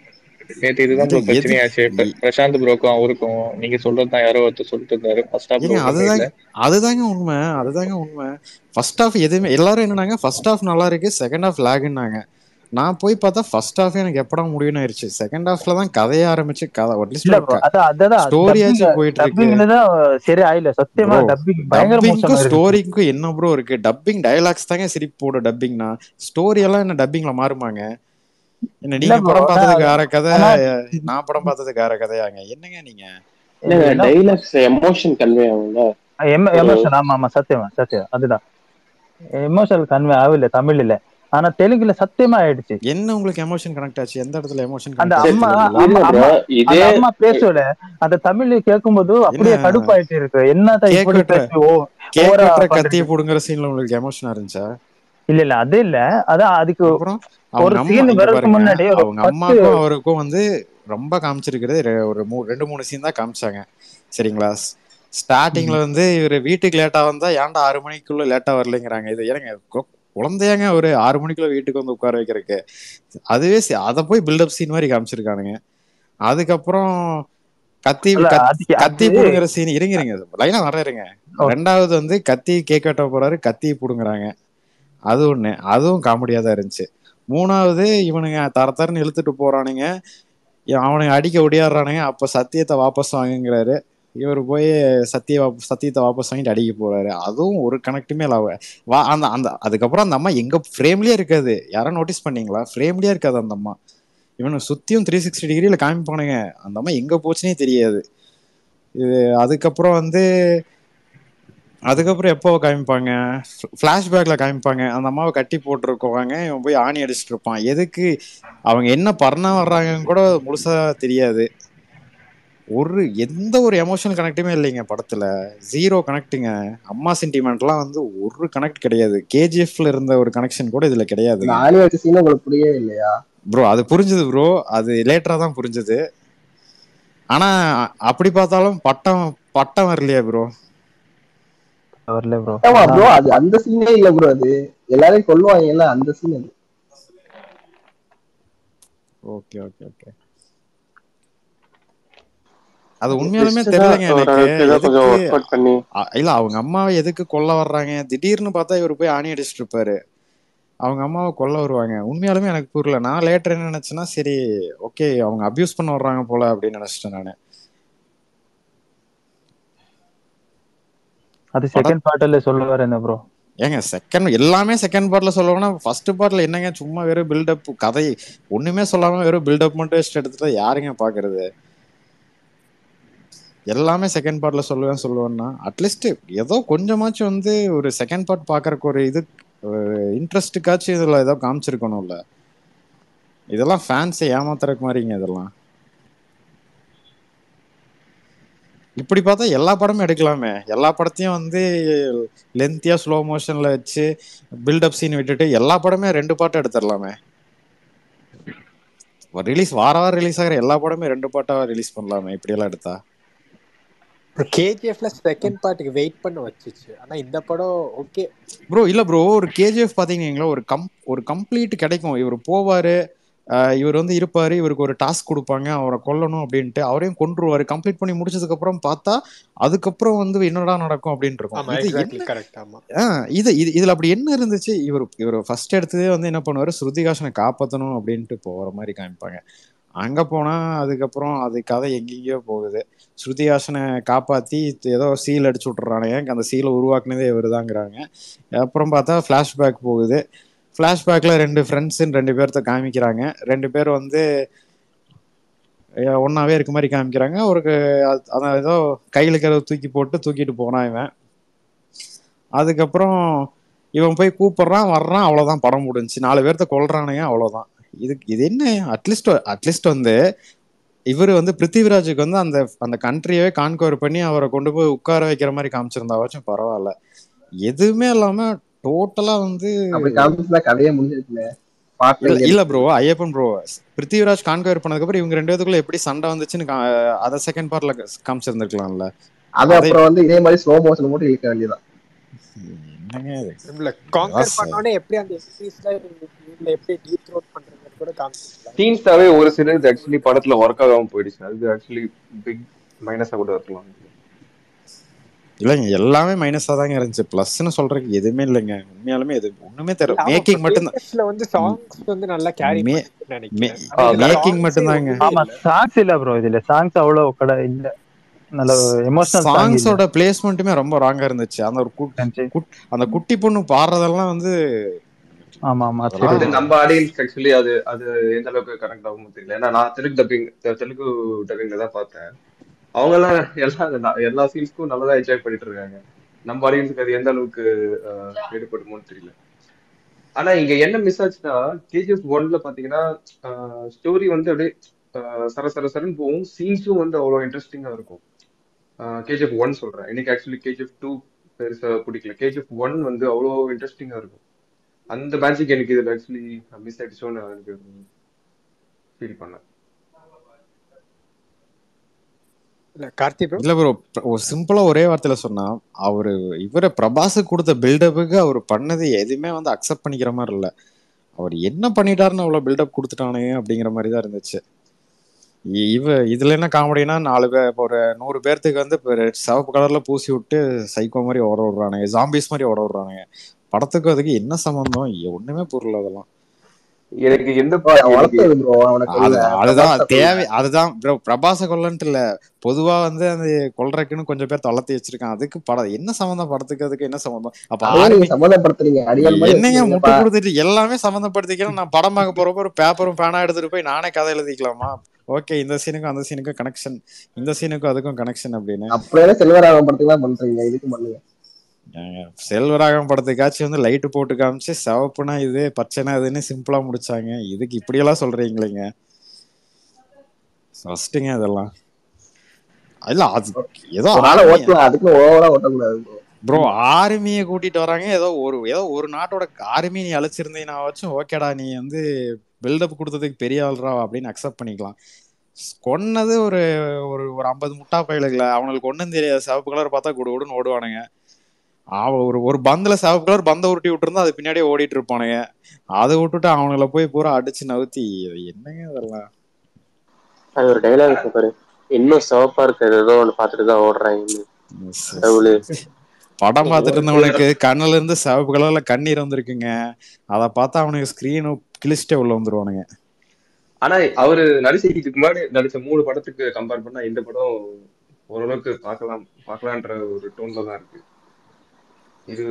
நேத்து இதுதான் ப்ரோ பிரச்சனையாச்சு பிரசாந்த் ப்ரோக்கும் அவருக்கும். நீங்க சொல்றதுதான் யாரோ ஒருத்தர் சொல்லிட்டு இருந்தாரு. அதுதாங்க உண்மை. ஃபர்ஸ்ட் ஹாஃப் எதுவுமே எல்லாரும் என்னன்னாங்க ஃபர்ஸ்ட் ஹாஃப் நல்லா இருக்கு, செகண்ட் ஹாஃப் லாக்னாங்க. நான் போய் பார்த்தா ஃபர்ஸ்ட் ஹாஃப் எனக்கு எப்படா முடியும்னு ஆயிடுச்சு. செகண்ட் ஹாஃப்ல தான் கதைய ஆரம்பிச்சு ஸ்டோரியாச்சும் போயிட்டு இருக்கு. ஸ்டோரிக்கும் என்ன ப்ரோ இருக்கு, டப்பிங் டயலாக்ஸ் தாங்க சிரிப்பு போடும். டப்பிங்னா ஸ்டோரி எல்லாம் என்ன டப்பிங்ல மாறுமாங்க? என்ன நீங்க படம் பார்த்ததுக்கு வேற கதை, நான் படம் பார்த்ததுக்கு வேற கதையாங்க? என்னங்க நீங்க டைலாக்ஸ் எமோஷன் கன்வே ஆகும்ல. எமோஷன் ஆமா சத்தியமா அதுதான் எமோஷனல் கன்வே ஆகல தமிழ் இல்ல. ஆனா தெலுங்குல சத்தியமா ஆயிடுச்சு. என்ன உங்களுக்கு எமோஷன் கனெக்ட் ஆச்சு? எந்த இடத்துல எமோஷன்? அந்த அம்மா பேசல அந்த தமிழ் கேட்கும்போது அப்படியே கடுப்பாயிட்டு இருக்கு. என்னதான் கத்திய போடுங்கிற சீன்ல உங்களுக்கு எமோஷனா இருந்துச்சா? இல்ல அது இல்ல. அதான் அதுக்கு ஒரு சீன் வரதுக்கு முன்னாடி அவங்க அம்மாக்கும் அவருக்கும் வந்து ரொம்ப காமிச்சிருக்கிறது ஒரு 2-3 சீன் தான் காமிச்சாங்க சரிங்களா? ஸ்டார்டிங்ல வந்து இவரு வீட்டுக்கு லேட்டா வந்தா ஏன்டா 6 மணிக்குள்ள லேட்டா வரலைங்கிறாங்க. இது ஏங்க குழந்தையாங்க ஒரு 6 மணிக்குள்ள வீட்டுக்கு வந்து உட்கார வைக்கிறதுக்கு? அதுவே அதை போய் பில்டப் சீன் மாதிரி காமிச்சிருக்கானுங்க. அதுக்கப்புறம் கத்தி புடுங்குற சீன் இருங்க லைனா வர்றேங்க. 2வது வந்து கத்தி கேக் வெட்ட போறாரு, கத்தி புடுங்குறாங்க. அது ஒண்ணு, அதுவும் காமெடியா தான் இருந்துச்சு. 3வது இவனுங்க தரன்னு இழுத்துட்டு போறானுங்க, அவனுங்க அடிக்க ஒடியாடுறானுங்க. அப்ப சத்தியத்தை வாபஸ் வாங்குங்கிறாரு. இவர் போய் சத்தியத்தை வாபஸ் வாங்கிட்டு அடிக்க போறாரு. அதுவும் ஒரு கனெக்டுமே அந்த அதுக்கப்புறம் அந்த அம்மா எங்க ஃப்ரேம்லயே இருக்காது. யாரும் நோட்டீஸ் பண்ணீங்களா? ஃப்ரேம்லயே இருக்காது அந்த அம்மா. இவனு சுத்தியும் 360 டிகிரியில காமிப்பானுங்க. அந்த அம்மா எங்க போச்சுன்னே தெரியாது. இது அதுக்கப்புறம் எப்போ காமிப்பாங்க, பிளாஷ்பேக்ல காமிப்பாங்க. அந்த அம்மாவை கட்டி போட்டுருக்குவாங்க, இவன் போய் ஆணி அடிச்சுட்டு இருப்பான். எதுக்கு அவங்க என்ன பண்ண வர்றாங்கன்னு கூட முழுசா தெரியாது. எந்த ஒரு எமோஷனல் கனெக்டுமே இல்லைங்க படத்துல. 0 கனெக்டுங்க. அம்மா சென்டிமெண்ட்லாம் வந்து ஒரு கனெக்ட் கிடையாது. கேஜிஎஃப்ல இருந்த ஒரு கனெக்ஷன் கூட இதுல கிடையாது. ப்ரோ அது புரிஞ்சது ப்ரோ, அது லேட்டரா தான் புரிஞ்சது. ஆனா அப்படி பார்த்தாலும் பட்டம் வரலையா ப்ரோ? வரல ப்ரோ. ஆமா ப்ரோ, அது அந்த சீனே இல்ல ப்ரோ, அது எல்லாரையும் கொல்லுவாங்க இல்ல அந்த சீன் அது. Okay okay okay. அது உண்மையாலுமே தெரியலங்க எனக்கு கொஞ்சம் எதுக்கு. ஒர்க் அவுட் பண்ணி இல்ல அவங்க அம்மாவை எதுக்கு கொல்ல வர்றாங்க, திடீர்னு பார்த்தா இவர் போய் ஆணி அடிச்சிட்டு இருப்பாரு, அவங்க அம்மாவை கொல்ல வருவாங்க. உண்மையாலுமே எனக்கு புரியல. நான் லேட்டர் என்ன நினைச்சேன்னா, சரி ஓகே அவங்க அபியூஸ் பண்ண வர்றாங்க போல அப்படின்னு நினைச்சிட்டேன் நானு. அது செகண்ட் பார்ட்ல சொல்லுவாரு என்ன ப்ரோ? ஏங்க செகண்ட் எல்லாமே செகண்ட் பார்ட்ல சொல்லணும்னா ஃபர்ஸ்ட் பார்ட்ல என்னங்க சும்மா வெறும் பில்டப், கதை ஒண்ணுமே சொல்லாம வெறும் பில்டப் மட்டும் வச்சுட்டு எடுத்துட்டா யாருங்க பாக்குறது? எல்லாமே செகண்ட் பார்ட்ல சொல்லுவேன்னா அட்லீஸ்ட் ஏதோ கொஞ்சமாச்சும் வந்து ஒரு செகண்ட் பார்ட் பாக்குறதுக்கு ஒரு இது இன்ட்ரெஸ்டுக்காச்சும் இதுல ஏதோ காமிச்சிருக்கணும்ல. இதெல்லாம் ஃபேன்ஸை ஏமாத்துறதுக்கு மாதிரிங்க இதெல்லாம். இப்படி பார்த்தா எல்லா படமும் எடுக்கலாமே. எல்லா படத்தையும் வந்து லென்த்தியா ஸ்லோ மோஷன்ல வச்சு பில்டப் சீன் விட்டுட்டு எல்லா படமே 2 பார்ட் எடுத்துடலாமே. ரிலீஸ் வாரம் ரிலீஸ் ஆகிற எல்லா படமே 2 பார்ட்டா ரிலீஸ் பண்ணலாமே இப்படியெல்லாம் எடுத்தா. கேஜிஎஃப்ல செகண்ட் பார்ட்டுக்கு வெயிட் பண்ண வச்சுச்சு. ஆனா இந்த படம் ஓகே ப்ரோ. இல்ல ப்ரோ, ஒரு கேஜிஎஃப் பாத்தீங்கன்னா ஒரு கம்ப்ளீட் கிடைக்கும். இவர் போவாரு, இவர் வந்து இருப்பாரு, இவருக்கு ஒரு டாஸ்க் கொடுப்பாங்க, அவரை கொல்லணும் அப்படின்ட்டு அவரையும் கொன்றுவாரு. கம்ப்ளீட் பண்ணி முடிச்சதுக்கு அப்புறம் பார்த்தா அதுக்கப்புறம் வந்து என்னடா நடக்கும் அப்படின்னு இருக்கும். இதுல அப்படி என்ன இருந்துச்சு? இவர் ஃபர்ஸ்ட் எடுத்ததே வந்து என்ன பண்ணுவாரு, ஸ்ருதிஹாசனை காப்பாற்றணும் அப்படின்ட்டு போற மாதிரி காமிப்பாங்க. அங்க போனா அதுக்கப்புறம் அது கதை எங்கெங்கயோ போகுது. ஸ்ருதிஹாசனை காப்பாத்தி ஏதோ சீல் அடிச்சு விட்டுறானுங்க, அந்த சீலை உருவாக்குனதே இவர் தாங்கிறாங்க. அப்புறம் பார்த்தா ஃபிளாஷ்பேக் போகுது. ஃபிளாஷ்பேக்ல 2 ஃப்ரெண்ட்ஸ் 2 பேர்த்த காமிக்கிறாங்க. 2 பேர் வந்து ஒன்னாவே இருக்க மாதிரி காமிக்கிறாங்க. அவருக்கு அதான் ஏதோ கையில இருக்கிறத தூக்கிட்டு போனான் இவன். அதுக்கப்புறம் இவன் போய் கூப்பிடுறான், வர்றான், அவ்வளவுதான் படம் முடிஞ்சு. 4 பேர்த்த கொல்றானுங்க, அவ்வளவுதான். இது என்ன அட்லீஸ்ட் வந்து இவர் வந்து பிருத்திவிராஜுக்கு வந்து அந்த கண்ட்ரியவே கான்கவர் பண்ணி அவரை கொண்டு போய் உட்கார வைக்கிற மாதிரி காமிச்சிருந்தாவாச்சும் பரவாயில்ல. எதுவுமே இல்லாம டோட்டலா வந்து கதையே முடிஞ்சிருக்குல்ல. இல்ல bro, Ayyappan bro Prithviraj conquer பண்ணதுக்கு அப்புறம் இவங்க 2 பேத்துக்குள்ள எப்படி சண்டை வந்துச்சுன்னு அத செகண்ட் பார்ட்ல காமிச்சிருந்திருக்கலாம்ல. அது அப்புறம் வந்து இதே மாதிரி ஸ்லோ மோஷன் போட்டு இழுக்க வேண்டியதான். சீன்ஸாவே ஒரு சிலது ஆக்சுவலி படத்துல ஒர்க் ஆகாம போயிடுச்சு. அது ஆக்சுவலி பிக் மைனஸா கூட இருக்கலாம். இல்லைங்க எல்லாமே மைனஸா தாங்க இருந்துச்சு. பிளஸ்ன்னு சொல்றதுக்கு எதுவுமே இல்லைங்க. உண்மையாலுமே எது ஒண்ணுமே தெரியல. மேக்கிங் மட்டும்தான். மேக்கிங் மட்டும்தாங்க. ஆமா சாங்ஸ் இல்ல ப்ரோ, இதுல சாங்ஸ் அவ்வளவு கடை இல்ல. நல்ல எமோஷனல் சாங்ஸோட பிளேஸ்மெண்ட்டுமே ரொம்ப ராங்கா இருந்துச்சு. அந்த குட்டி பொண்ணு பாடுறதெல்லாம் வந்து ஆமா நம்ம ஆடியன்ஸ் ஆக்சுவலி அது எந்த அளவுக்கு கனெக்ட் ஆகும் தெரியல. ஏன்னா நான் தெலுங்கு டப்பிங்ல தான் பார்த்தேன். அவங்க எல்லாம் எல்லா சீன்ஸ்க்கும் நல்லதா என்ஜாய் பண்ணிட்டு இருக்காங்க. நம்ம ஆடியன்ஸுக்கு அது எந்த அளவுக்கு ஈடுபடுமோன்னு தெரியல. ஆனா இங்க என்ன மிஸ் ஆச்சுன்னா, கேஜிஎஃப் 1ல பாத்தீங்கன்னா ஸ்டோரி வந்து அப்படியே சரன்னு போகும். சீன்ஸும் வந்து அவ்வளவு இன்ட்ரெஸ்டிங்கா இருக்கும். கேஜிஎஃப் 1 சொல்றேன். இன்னைக்கு ஆக்சுவலி கேஜிஎஃப் 2 பெருசா பிடிக்கல. கேஜிஎஃப் 1 வந்து அவ்வளவு இன்ட்ரெஸ்டிங்கா இருக்கும். அந்த மேஜிக் எனக்கு இதுல ஆக்சுவலி மிஸ் ஆயிடுச்சோன்னு எனக்கு ஃபீல் பண்ணேன். இல்ல ப்ரோ, சிம்பிளா ஒரே வார்த்தையில சொன்னா, இவரை பிரபாஸுக்கு கொடுத்த பில்டப்புக்கு அவர் பண்ணது எதுவுமே வந்து அக்செப்ட் பண்ணிக்கிற மாதிரி இல்ல. அவர் என்ன பண்ணிட்டாருன்னு அவ்வளவு பில்டப் கொடுத்துட்டானுங்க அப்படிங்கிற மாதிரி தான் இருந்துச்சு. இதுல என்ன காமெடினா, 4 பேர் ஒரு 100 பேர்த்துக்கு வந்து சிவப்பு கலர்ல பூசி விட்டு சைக்கோ மாதிரி ஓட விடுறானுங்க, ஜாம்பிஸ் மாதிரி ஓட விடுறானுங்க. படத்துக்கு அதுக்கு என்ன சம்பந்தம்? ஒண்ணுமே புரியல அதெல்லாம். எனக்கு எந்த அதுதான் தேவை. அதுதான் ப்ரோ, பிரபாச கொல்லன்ட்டு இல்ல, பொதுவா வந்து அந்த கொல்றக்குன்னு கொஞ்சம் பேர் வளர்த்தி வச்சிருக்கான். அதுக்கு படம் என்ன சம்பந்தம்? படத்துக்கு அதுக்கு என்ன சம்பந்தம்? அப்ப என்னங்க முட்டை கொடுத்துட்டு எல்லாமே சம்மந்தப்படுத்திக்கலாம். நான் படம் பார்க்க போறப்ப ஒரு பேப்பரும் பேனா எடுத்துட்டு போய் நானே கதை எழுதிக்கலாமா? ஓகே, இந்த சீனுக்கும் அந்த சீனுக்கும் கனெக்ஷன், இந்த சீனுக்கும் அதுக்கும் கனெக்ஷன் அப்படின்னு. அப்படியே செல்வராகவன் படத்துக்கு தான் பண்றீங்க, இதுக்கு பண்ணுங்க. செல்வராகவன் படத்துக்காச்சும் வந்து லைட்டு போட்டு காமிச்சு சிவப்புனா இது, பச்சைனா இதுன்னு சிம்பிளா முடிச்சாங்க. இதுக்கு இப்படியெல்லாம் சொல்றீங்களேங்க, ஃபர்ஸ்ட்டுங்க இதெல்லாம் இல்ல. அது ஏதோ ப்ரோ ஆர்மியை கூட்டிட்டு வராங்க, ஏதோ ஒரு நாட்டோட ஆர்மி நீ அழைச்சிருந்தீங்கன்னாச்சும் ஓகேடா, நீ வந்து பில்டப் கொடுத்ததுக்கு பெரிய ஆள்றா அப்படின்னு அக்செப்ட் பண்ணிக்கலாம். கொன்னது ஒரு ஒரு 50 முட்டா பயிலுங்கள, அவங்களுக்கு ஒன்றும் தெரியாது. சிவப்பு கலர் பார்த்தா கூட ஓடுவானுங்க. ஒரு ஒரு பந்துல சிவப்பு கலர் பந்தை உருட்டி விட்டுருந்தா அது பின்னாடியே ஓடிட்டு இருப்பானுங்க. அதை விட்டுட்டு அவங்கள போய் பூரா அடிச்சு நவுத்தி என்னங்க இதெல்லாம். அது ஒரு டைலாக் இருக்கு பாரு, இன்னும் சிவப்பா இருக்கிறது ஏதோ ஒண்ணு பார்த்துட்டு தான் ஓடுறாங்க. படம் பார்த்துட்டு இருந்தவனுக்கு கண்ணுல இருந்து சிவப்பு கலர்ல கண்ணீர் வந்திருக்குங்க. அதை பார்த்தா அவனுக்கு ஸ்கிரீனு கிழிச்சிட்டே உள்ள வந்துருவானுங்க. ஆனா அவரு நடிச்சதுக்கு முன்னாடி நடிச்ச 3 படத்துக்கு கம்பேர் பண்ணா இந்த படம் ஓரளவுக்கு பார்க்கலான்ற ஒரு டோன்ல தான் இருக்கு. இது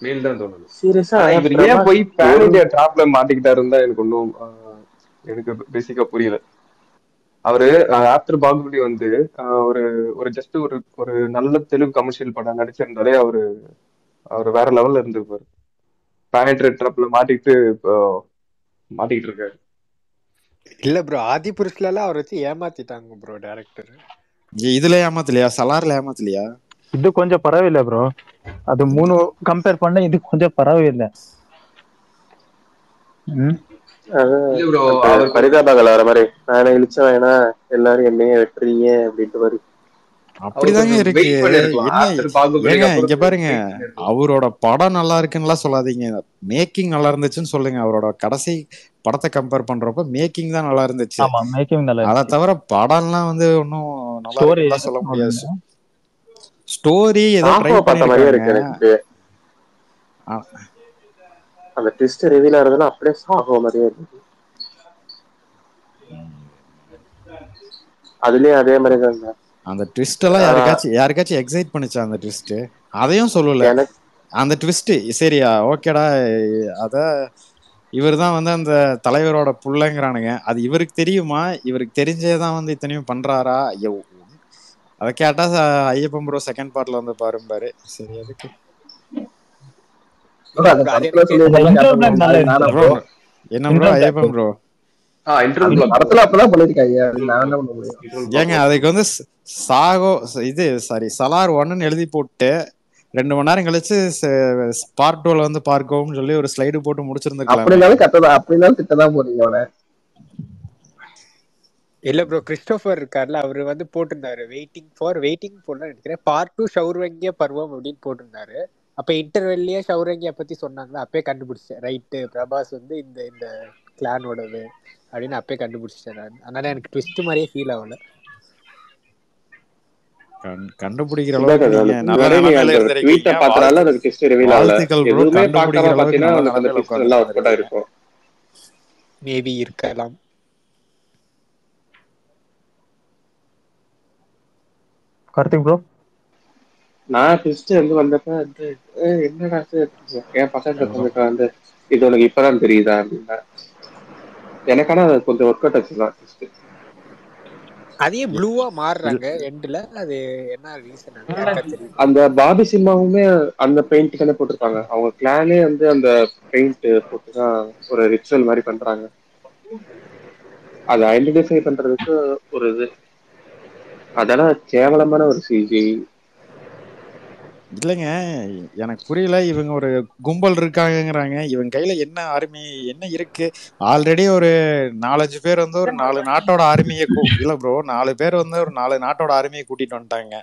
மேல் தான் தோணுது. சீரியஸா இவர் ஏன் போய் பேன் இண்டியா டிராப்ல மாட்டிக்கிட்டாருன்னு எனக்கு ஒன்றும் எனக்கு பேசிக்கா புரியல. அவரு ஆஃப்டர் பாகுபலி வந்து ஒரு ஜஸ்ட் ஒரு நல்ல தெலுங்கு கமர்ஷியல் படம் நடிச்சிருந்தாலே அவரு வேற லெவல்ல இருந்திருப்பாரு. பேன் இண்டியா டிராப்ல மாட்டிக்கிட்டு இருக்காரு. இல்ல ப்ரோ, ஆதி புருஷ்ல எல்லாம் அவர் வச்சு ஏமாத்திட்டாங்க ப்ரோ டைரக்டர். இதுல ஏமாத்தலையா? சலார்ல ஏமாத்தலையா? இது கொஞ்சம் பரவாயில்ல ப்ரோ. அது 3 கம்பேர் பண்ண இது கொஞ்சம் பரவாயில்லை. பரிதாபங்கள் வர மாதிரி நான் இழிச்ச வேணா எல்லாரும் என்னையே வெட்டுறீங்க அப்படின்ட்டு வரும். அப்படிதாங்க இருக்கு. என்ன இங்க பாருங்க, அவரோட படம் நல்லா இருக்குன்னு சொல்லாதீங்க, மேக்கிங் நல்லா இருந்துச்சுன்னு சொல்லுங்க. அவரோட கடைசி படத்தை கம்பேர் பண்றப்ப மேக்கிங் தான் நல்லா இருந்துச்சு. அதை தவிர படம்லாம் வந்து ஒன்னும் நல்லா சொல்ல முடியாது. ஸ்டோரி ஏதோ ட்ரை பண்ணிருக்காங்க. அந்த ட்விஸ்ட் ரிவீல் ஆறதுல அப்படியே சாகோ மாதிரியே இருக்கு. அதுலயும் அதே மாதிரி தான். அந்த ட்விஸ்ட் எல்லாம் யாருக்காச்சும் எக்ஸைட் பண்ணுச்சா? அந்த ட்விஸ்ட் அதையும் சொல்லல. அந்த ட்விஸ்ட் சரியா ஓகேடா, அத இவர் தான் வந்து அந்த தலைவரோட புள்ளைங்கிறானுங்க. அது இவருக்கு தெரியுமா? இவருக்கு தெரிஞ்சேதான் வந்து இத்தனையும் பண்றாரா? அதை கேட்டா ஐயப்பன் ப்ரோ செகண்ட் பார்ட்ல வந்து பாரும்பாரு. சரி அதுக்கு என்ன ப்ரோ ஐயப்பன் ப்ரோ ஏங்க அதுக்கு வந்து சலார் 1 எழுதி போட்டு 2 மணி நேரம் கழிச்சு பார்ட் 2ல வந்து பார்க்கவும் சொல்லி ஒரு ஸ்லைடு போட்டு முடிச்சிருந்தாங்க. இல்ல ப்ரோ, கிறிஸ்டோபர் இருக்கார்ல, அவரு வந்து போட்டிருந்தாரு வெயிட்டிங் ஃபார் நினைக்கிறேன் பார்ட் 2 ஷௌரங்கிய பருவம் அப்படின்னு போட்டிருந்தாரு. அப்ப இன்டர்வெல்லையே ஷௌரங்கிய பத்தி சொன்னாங்களா, அப்பயே கண்டுபிடிச்சேன். ரைட்டு, பிரபாஸ் வந்து இந்த கிளானோடது அப்படின்னு அப்பயே கண்டுபிடிச்சிட்டேன் நான். அதனால எனக்கு ட்விஸ்ட் மாதிரியே ஃபீல் ஆகல. கண்டுபிடிக்கிற அளவுக்கு நீங்க நல்ல நிலைமையில இருந்திருக்கீங்க. வாழ்த்துக்கள் ப்ரோ. கண்டுபிடிக்கிற அளவுக்கு நல்ல நிலைமையில இருக்கும். மேபி இருக்கலாம். கார்த்திக் ப்ரோ, நான் ட்விஸ்ட் வந்து வந்தப்ப வந்து என்னடா என் பசங்க வந்து இது உனக்கு இப்பதான் தெரியுதா அப்படின்னா எனக்கான கொஞ்சம் ஒர்க் அவுட் ஆச்சுதான். அதே ப்ளூவா மாறுறாங்க எண்ட்ல, அது என்ன ரீசன்? அந்த பாபி சிம்மாவுமே அந்த பெயிண்ட் தானே போட்டிருப்பாங்க. அவங்க கிளானே வந்து அந்த பெயிண்ட் போட்டுதான் ஒரு ரிச்சுவல் மாதிரி பண்றாங்க. அதை ஐடென்டிஃபை பண்றதுக்கு ஒரு இது. அதெல்லாம் கேவலமான ஒரு சிஜி இல்லைங்க. எனக்கு புரியல. இவங்க ஒரு கும்பல் இருக்காங்கிறாங்க. இவங்க கையில என்ன ஆர்மி என்ன இருக்கு? ஆல்ரெடி ஒரு 4-5 பேர் வந்து ஒரு 4 நாட்டோட ஆர்மியை இல்ல ப்ரோ 4 பேர் வந்து ஒரு 4 நாட்டோட ஆர்மியை கூட்டிட்டு வந்துட்டாங்க.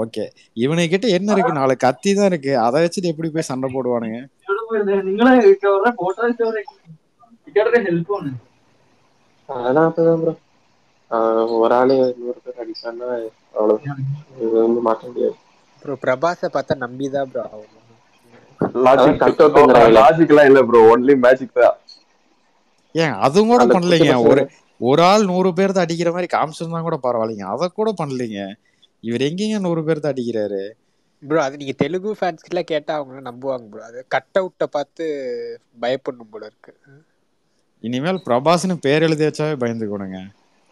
ஓகே, இவனுக்கிட்ட என்ன இருக்கு? 4 கத்தி தான் இருக்கு. அதை வச்சுட்டு எப்படி போய் சண்டை போடுவானுங்க? அதெல்லாம் அப்பதான் ப்ரோ ஒரு ஆளு 100 பேர் அடிச்சான்னா அவ்வளவு மாற்ற முடியாது. பிரபாஸை பார்த்தா நம்பிதான் ப்ரோ ஆகும். லாஜிக்லாம் இல்ல ப்ரோ, ஒன்லி மேஜிக் தான். ஏன் அதுவும் கூட பண்ணலைங்க. ஒரு ஆள் 100 பேர் தான் அடிக்கிற மாதிரி காமிச்சிருந்தா கூட பரவாயில்லைங்க. அதை கூட பண்ணலைங்க. இவர் எங்கேங்க 100 பேர் தான் அடிக்கிறாரு ப்ரோ? அது நீங்க தெலுங்கு ஃபேன்ஸ் கிட்ட கேட்டா அவங்க நம்புவாங்க ப்ரோ. அது கட் அவுட்டை பார்த்து பயப்படணும் போல இருக்கு. இனிமேல் பிரபாஸ்னு பேர் எழுதி வச்சாவே பயந்துக்கணுங்க.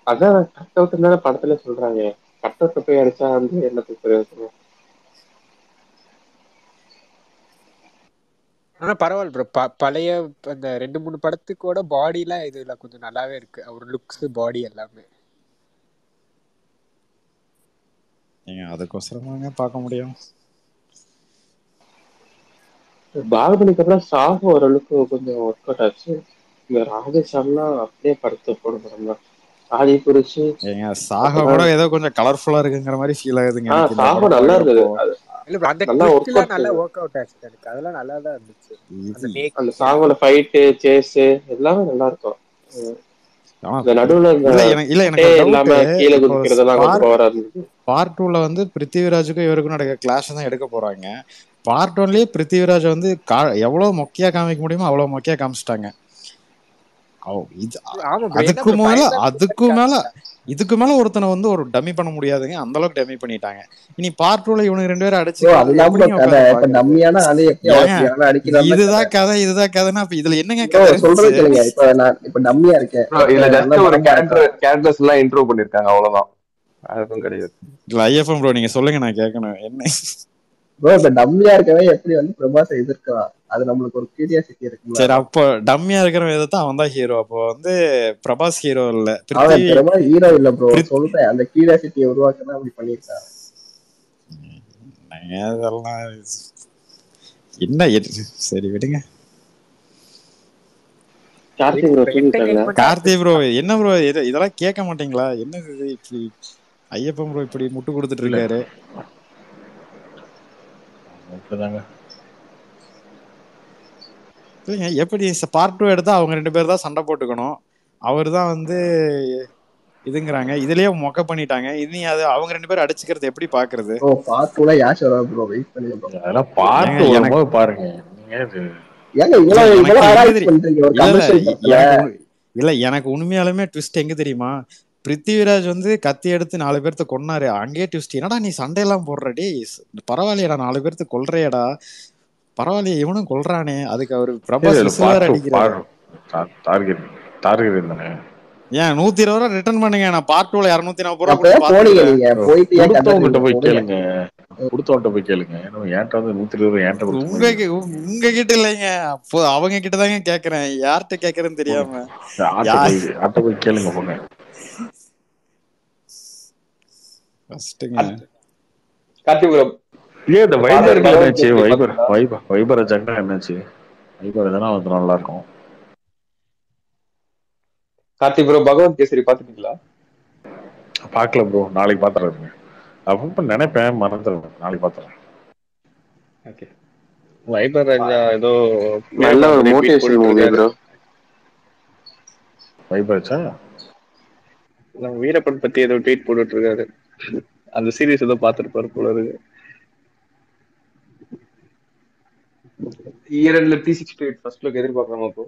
அதான் கட் அவுட் தானே படத்துல சொல்றாங்க. கட் அவுட் போய் அடிச்சா வந்து என்ன பிரயோஜனம்? ஆனா பரவாயில்ல ப்ரோ, பழைய அந்த 2-3 படத்துக்கோட பாடிலாம் இதுல கொஞ்சம் நல்லாவே இருக்கு. அவர் லுக்ஸ், பாடி எல்லாமே. அதுக்கோசரமாங்க பார்க்க முடியும். பாகுபலிக்கு அப்புறம் சாகு ஓரளவுக்கு கொஞ்சம் ஒர்க் அவுட் ஆச்சு. இந்த ராஜேஷாம்லாம் அப்படியே படுத்து போட படம் தான். ஆடி புரிச்சு ஏங்க சாகா கூட அப்பதான் ஏதோ கொஞ்சம் கலர்ஃபுல்லா இருக்குங்கிற மாதிரி ஃபீல் ஆகுதுங்க எனக்கு இந்த சாகு படம் நல்லா இருந்தது. பாக்குறப்போ. இல்ல bro, அந்த நல்லா ட்விஸ்ட் ஒர்க் எல்லாம் அவுட். நல்லா ஒர்க் அவுட் ஆச்சு எனக்கு. அதெல்லாம் நல்லா தான் இருந்துச்சு. அந்த இது அந்த மேக்கிங் சாங்கோட ஃபைட்டு சேஸ் எல்லாமே நல்லா இருக்கும். ஆனா இந்த நடுவுல இந்த எனக்கு ஒரு டவுட். இல்லாம கீழே இப்போ குதிக்கிறதெல்லாம் கொஞ்சம் பவரா இருந்தது. பார்ட் 2ல வந்து பிருத்திவிராஜுக்கும் இவருக்கும் நடக்கிற கிளாஷ் தான் எடுக்க போறாங்க. பார்ட் 1லயே பிருத்திவிராஜ் வந்து எவ்வளவு மொக்கையா காமிக்க முடியுமோ அவ்வளவு மொக்கையா காமிச்சிட்டாங்க. ஆமா bro, என்ன அதுக்கு bro, மேல பயங்கரமா அதுக்கு மேல இதுக்கு மேல ஒருத்தனை வந்து ஒரு டம்மி பண்ண முடியாதுங்க. அந்த அளவுக்கு டம்மி பண்ணிட்டாங்க. இனி பார்ட் 2ல இவனுக்கு 2 பேரும் ப்ரோ அடிச்சுக்கிறது அதுதான் ப்ரோ எப்படிங்க கதை. உட்காந்து இப்ப பாக்குறது? டம்மியான ஆளு எப்படி ஏங்க அவ்வளவு சரியான அடிக்கிறான் கதை. இதுதான் கதைன்னா அப்ப இதுல என்னங்க ப்ரோ கதை சொல்றது இருந்துச்சு? கேளுங்க. இப்ப நான் இப்ப டம்மியா இருக்கேன், இதுல ஒருத்தன் ஜஸ்ட் நல்ல ஒரு பலமா இருக்கான். கேரக்டர்ஸ் எல்லாம் இன்ட்ரோ பண்ணிருக்காங்க, அவ்வளவுதான். அதுவும் கிடையாது. இல்ல ஐஎஃப்எம் ப்ரோ, நீங்க சொல்லுங்க, நான் கேட்கணும் என்ன. ப்ரோ இப்ப டம்மியா இருக்கவே எப்படி வந்து பிரபாஸ் எதிர்க்கலாம், அது நம்மளுக்கு ஒரு கியூரியாசிட்டி இருக்குல்ல. சரி, அப்போ டம்மியா இருக்கிற விதத்தான் அவன் தான் ஹீரோ. அப்போ வந்து பிரபாஸ் ஹீரோ இல்ல, அவன் பிரபாஸ் ஹீரோ இல்ல ப்ரோ, சொல்றேன் அந்த கியூரியாசிட்டியை உருவாக்குனா அப்படி பண்ணிருக்கான். அதெல்லாம் என்ன சரி விடுங்க. கார்த்தி ப்ரோ என்ன ப்ரோ இதெல்லாம் கேட்க மாட்டீங்களா? என்ன இது இப்படி ஐயப்பன் ப்ரோ இப்படி முட்டு கொடுத்துட்டு இருக்காரு? இல்லைங்க, எப்படி பார்ட் 2 எடுத்தா அவங்க 2 பேர் தான் சண்டை போட்டுக்கணும், அவர் தான் வந்து இதுங்கிறாங்க, இதுலயே மொக்க பண்ணிட்டாங்க. இனி அது அவங்க 2 பேரும் அடிச்சுக்கிறது எப்படி பாக்குறது? ப்ரோ பார்ட் 2ல யாஷ் வரா ப்ரோ, வெயிட் பண்ணி ப்ரோ. அதெல்லாம் பார்ட் 2 வரும்போது பாருங்க. இல்ல எனக்கு உண்மையாலுமே ட்விஸ்ட் எங்க தெரியுமா? பிருத்திவிராஜ் வந்து கத்தி எடுத்து 4 பேர்த்த கொன்னாரு, அங்கேயே ட்விஸ்ட். என்னடா நீ சண்டையெல்லாம் போடுறடி, பரவாயில்லையடா 4 பேர்த்த கொல்றையடா, பரவாயில்லையே இவனும் கொல்றானே, அதுக்கு அவரு பிரபாஸ் அடிக்கிறாரு. ஏன் 120 ரூபா ரிட்டர்ன் பண்ணுங்க, நான் பார்ட் 2ல 240 ரூபா போய் கேளுங்க, கொடுத்தவன்ட்ட போய் கேளுங்க. ஏன்ட்ட வந்து 120 ரூபாய் உங்க கிட்ட இல்லைங்க, அப்போ அவங்க கிட்டதாங்க கேக்குறேன், யார்கிட்ட கேக்குறேன்னு தெரியாம. போய் கேளுங்க போங்க. வைபராஜா என்னாச்சு? வைபராஜா வந்து நல்லா இருக்கும். கார்த்தி ப்ரோ, பகவத் கேசரி பாத்துட்டீங்களா? பாக்கல ப்ரோ, நாளைக்கு பாத்துறேன். அப்ப நினைப்பேன், மறந்துடுவேன், நாளைக்கு பாத்துறேன். ஓகே. வைபராஜா ஏதோ நல்ல ஒரு மோட்டிவேஷன் மூவி ப்ரோ. வைபராஜா நம்ம வீரப்பன் பத்தி ஏதோ ட்வீட் போட்டுட்டு இருக்காரு. அந்த சீரிஸ் ஏதோ பாத்துருப்பாரு போல இருக்கு. இயர்ல 368 ஃபர்ஸ்ட் லுக் எதிர்பார்க்கலாமா ப்ரோ?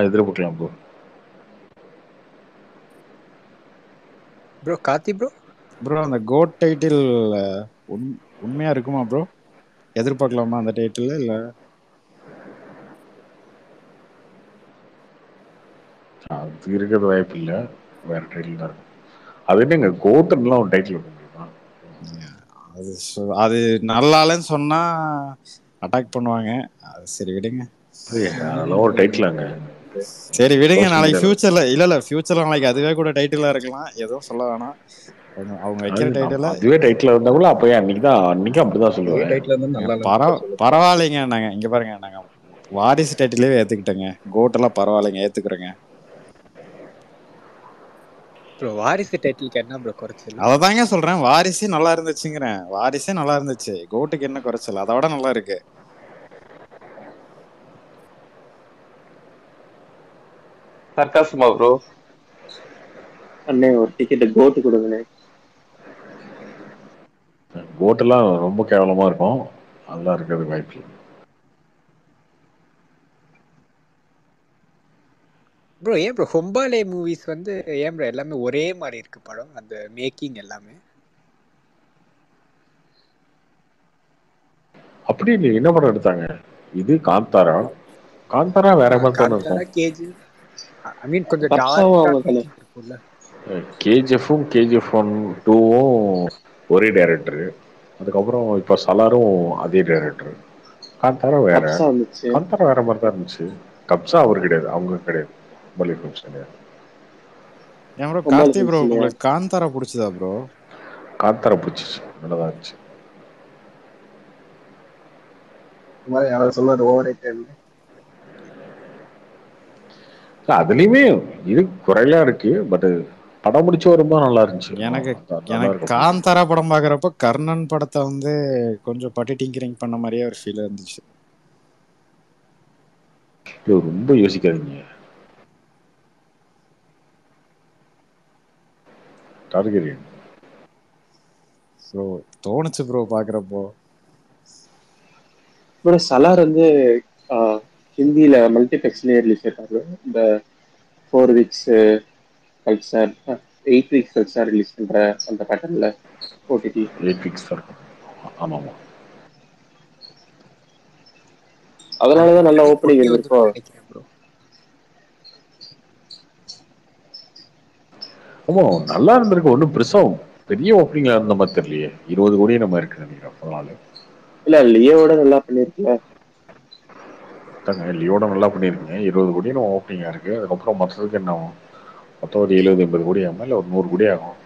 எதிர்பார்க்கலாம் ப்ரோ. ப்ரோ கார்த்தி ப்ரோ அந்த கோட் டைட்டில் உண்மையா இருக்குமா ப்ரோ? எதிர்பார்க்கலாமா அந்த டைட்டில்? இல்ல அது இருக்கிறது வாய்ப்பு இல்லை, வேற டைட்டில் தான் இருக்கும். அது என்னங்க கோட்லாம் ஒரு டைட்டில் இருக்கும்? அது நல்லாலன்னு சொன்னா அட்டாக் பண்ணுவாங்க, அது சரி விடுங்க. அதெல்லாம் ஒரு டைட்டிலாங்க. சரி விடுங்க, நாளைக்கு ஃபியூச்சர்ல இல்ல ஃபியூச்சர்ல நாளைக்கு அதுவே கூட டைட்டிலா இருக்கலாம், எதுவும் சொல்ல வேணாம். அவங்க வைக்கிற டைட்டில் அதுவே டைட்டில் இருந்தா கூட அப்ப அன்னைக்கு அப்படிதான் சொல்லுவேன். பரவாயில்லைங்க. நாங்க இங்க பாருங்க, நாங்க வாரிசு டைட்டிலே ஏத்துக்கிட்டேங்க, கோட் எல்லாம் பரவாயில்லைங்க, ஏத்துக்கிறேங்க. வாரிசு டைட்டிலுக்கு என்ன ப்ரோ குறைச்சல்? அததாங்க சொல்றேன், வாரிசு நல்லா இருந்துச்சுங்கிறேன், வாரிசே நல்லா இருந்துச்சு, கோட்டுக்கு என்ன குறைச்சல்? அதோட நல்லா இருக்கு. சர்க்காஸ்மா ப்ரோ. அண்ணே ஒரு டிக்கெட் கோட் கொடுங்கண்ணே. கோட்டெல்லாம் ரொம்ப கேவலமா இருக்கும், அதெல்லாம் இருக்கிறது வாய்ப்பு இல்லை. ப்ரோ ஏன் ப்ரோ ஹொம்பாலே மூவிஸ் வந்து ஏன் ப்ரோ எல்லாமே ஒரே மாதிரி இருக்கு படம், அந்த மேக்கிங் எல்லாமே? அப்படி இல்லை, என்ன படம் எடுத்தாங்க? இது காந்தாரா வேற மாதிரி தானே இருக்கும். ஐ மீன் கொஞ்சம் டார்க்கா இருக்கும்ல. கேஜிஎஃப்பும் KGF 1, 2வும் ஒரே டைரக்டர். அதுக்கப்புறம் இப்ப சலாரும் அதே டைரக்டர். காந்தாரா வேற மாதிரி தான் இருந்துச்சு. கப்சா அவர் கிடையாது, அவங்க கிடையாது, பாலிவுட் ஃபிலிம்ஸ் கிடையாது. ஏன் ப்ரோ கார்த்தி ப்ரோ உங்களுக்கு காந்தாரா பிடிச்சதா ப்ரோ? காந்தாரா பிடிச்சிச்சு, நல்லதா இருந்துச்சு. அதுலயுமே இது குறையா இருக்கு. பட் படம் முடிச்சு வரும்போது நல்லா இருந்துச்சு. எனக்கு நல்லா எனக்கு இருக்கும். காந்தாரா படம் பாக்குறப்ப கர்ணன் படத்தை வந்து கொஞ்சம் பட்டி டிங்கரிங் பண்ண மாதிரியே ஒரு ஃபீல் இருந்துச்சு. ரொம்ப யோசிக்காதீங்க. டார்கெரியன் ஸோ தோணுச்சு ப்ரோ பாக்குறப்போ. ப்ரோ சலார் வந்து ஹிந்தியில மல்டிபிளெக்ஸ்லயே ரிலீஸ் ஆயிட்டாரு. இந்த 4 weeks culture 8 weeks culture release பண்ற அந்த பேட்டர்ன்ல ஓடிடி 8 வீக்ஸ் தான் இருக்கும். ஆமா ஆமா. அதனாலதான் நல்ல ஓப்பனிங் இருந்திருக்கும். நினைக்கிறேன் ப்ரோ. ஆமா நல்லா இருந்திருக்கு. ஒன்றும் பெருசா பெரிய ஓப்பனிங்ல இருந்த மாதிரி தெரியலையே. 20 கோடி நம்ம இருக்கு நினைக்கிறேன். அதனால இல்ல லியோட நல்லா பண்ணிருக்கல. லியோட நல்லா பண்ணிருக்கீங்க. 20 கோடி நம்ம ஓப்பனிங்கா இருக்கு. அதுக்கப்புறம் மற்றதுக்கு என்ன ஆகும்? மொத்தம் ஒரு 70-80 கோடி ஆகும். இல்ல ஒரு 100 கோடி ஆகும்.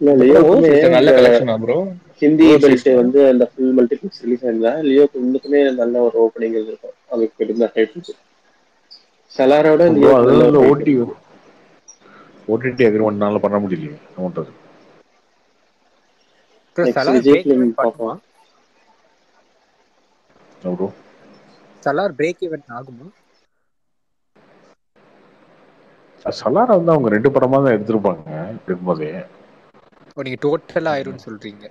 இல்ல லியோக்குமே நல்ல கலெக்ஷனா ப்ரோ? ஹிந்தி பெல்ட் வந்து அந்த ஃபுல் மல்டிபிளெக்ஸ் ரிலீஸ் ஆயிருந்தா லியோக்கு இன்னுமே நல்ல ஒரு ஓப்பனிங் இருக்கும். அதுக்கு இருந்த ஹைட் சலாரோட லியோக்கு நல்ல ஒரு ஹைட் இருக்கும். ஓடிடி அக்ரிமெண்ட்னால பண்ண முடியலையே. அமௌண்ட் நெக்ஸ்ட் விஜய் ஃபிலிம் பார்ப்போம். சலார் பிரேக் ஈவன் ஆகுமா? சலார் வந்து அவங்க 2 படமா தான் எடுத்திருப்பாங்க இருக்கும்போதே. நீங்க டோட்டலா ஆயிரும்னு சொல்றீங்க.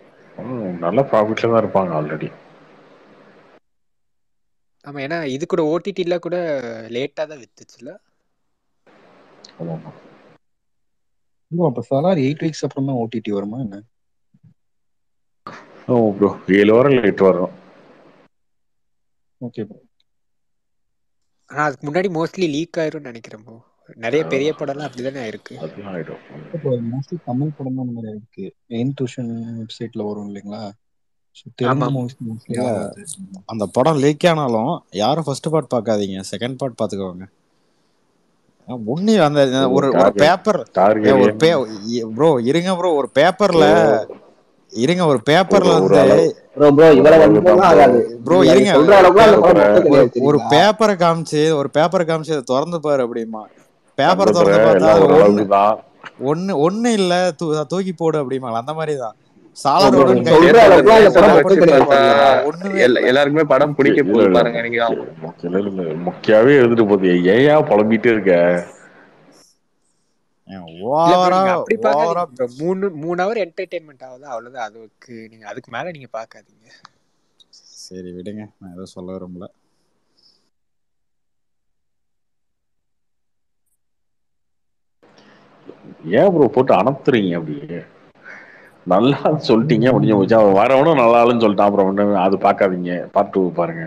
நல்ல ப்ராஃபிட்ல தான் இருப்பாங்க ஆல்ரெடி. ஆமா, ஏன்னா இது கூட ஓடிடில கூட லேட்டா தான் வித்துச்சுல. ஆமாமா. அப்ப சலார் 8 வீக்ஸ் அப்புறம் தான் ஓடிடி வருமா என்ன? ஆமா ப்ரோ, 7 வாரம் இல்லை 8 வாரம். Okay bro. ஆனா அதுக்கு முன்னாடி மோஸ்ட்லி லீக் ஆயிரும்னு நினைக்கிறேன் ப்ரோ. நிறைய பெரிய படம்லாம் அப்படிதானே ஆயிருக்கு. அதெல்லாம் ஆயிடும். மோஸ்ட்லி தமிழ் படம் தான் அந்த மாதிரி ஆயிருக்கு. எயின் டியூஷன் வெப்சைட்ல வரும் இல்லைங்களா? தெலுங்கு மூவிஸ் மோஸ்ட்லி ஆகாது. அந்த படம் லீக் ஆனாலும் யாரும் ஃபர்ஸ்ட் பார்ட் பார்க்காதீங்க, செகண்ட் பார்ட் பார்த்துக்கோங்க. ஒண்ணு அந்த ஒரு பேப்பர் ப்ரோ இருங்க ப்ரோ, ஒரு பேப்பர்ல இருங்க, ஒரு பேப்பர்ல வந்து ப்ரோ இருங்க, ஒரு பேப்பரை காமிச்சு அதை திறந்து பாரு அப்படிமா. பேப்பரை திறந்து பார்த்தா ஒண்ணு இல்ல தூக்கி போடு அப்படிமா. அந்த மாதிரிதான் எல்லாருக்குமே படம் பிடிக்க போகுது பாருங்க. முக்கியவே எழுதிட்டு போகுது. ஏன் புலம்பிட்டே இருக்க? அப்படி பாக்காதீங்க. 3 hour என்டர்டெயின்மெண்ட் ஆகுது, அவ்வளவுதான். அதுக்கு நீங்க அதுக்கு மேல நீங்க பாக்காதீங்க. சரி விடுங்க, நான் ஏதோ சொல்ல விரும்பல. ஏன் ப்ரோ போட்டு அனுப்புறீங்க அப்படியே? நல்லா சொல்லிட்டீங்க, முடிஞ்ச போச்சு. அவன் வரவனும் நல்லாலும் சொல்லிட்டான். அப்புறம் அது பார்க்காதீங்க, பார்ட் 2 பாருங்க.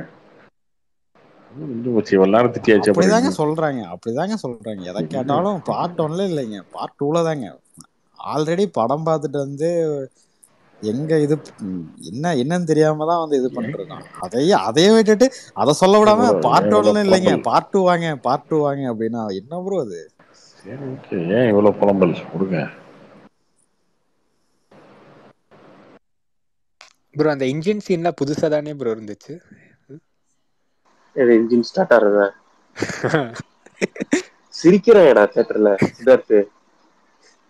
அப்படிதாங்க சொல்றாங்க. எதை கேட்டாலும் பார்ட் 1ல இல்லைங்க, பார்ட் 2ல தாங்க. ஆல்ரெடி படம் பார்த்துட்டு வந்து எங்க இது என்னன்னு தெரியாம தான் வந்து இது பண்ணிருக்கான். அதையே விட்டுட்டு அதை சொல்ல விடாம பார்ட் 1 இல்லைங்க, பார்ட் 2 வாங்க அப்படின்னா என்ன ப்ரோ அது? ஏன் இவ்வளவு புலம்பல்? கொடுங்க ப்ரோ. அந்த இன்ஜின் சீன்லாம் புதுசா தானே ப்ரோ இருந்துச்சு. இன்ஜின் ஸ்டார்ட் ஆறதா சிரிக்கிறேடா தியேட்டர்ல சித்தார்த்து.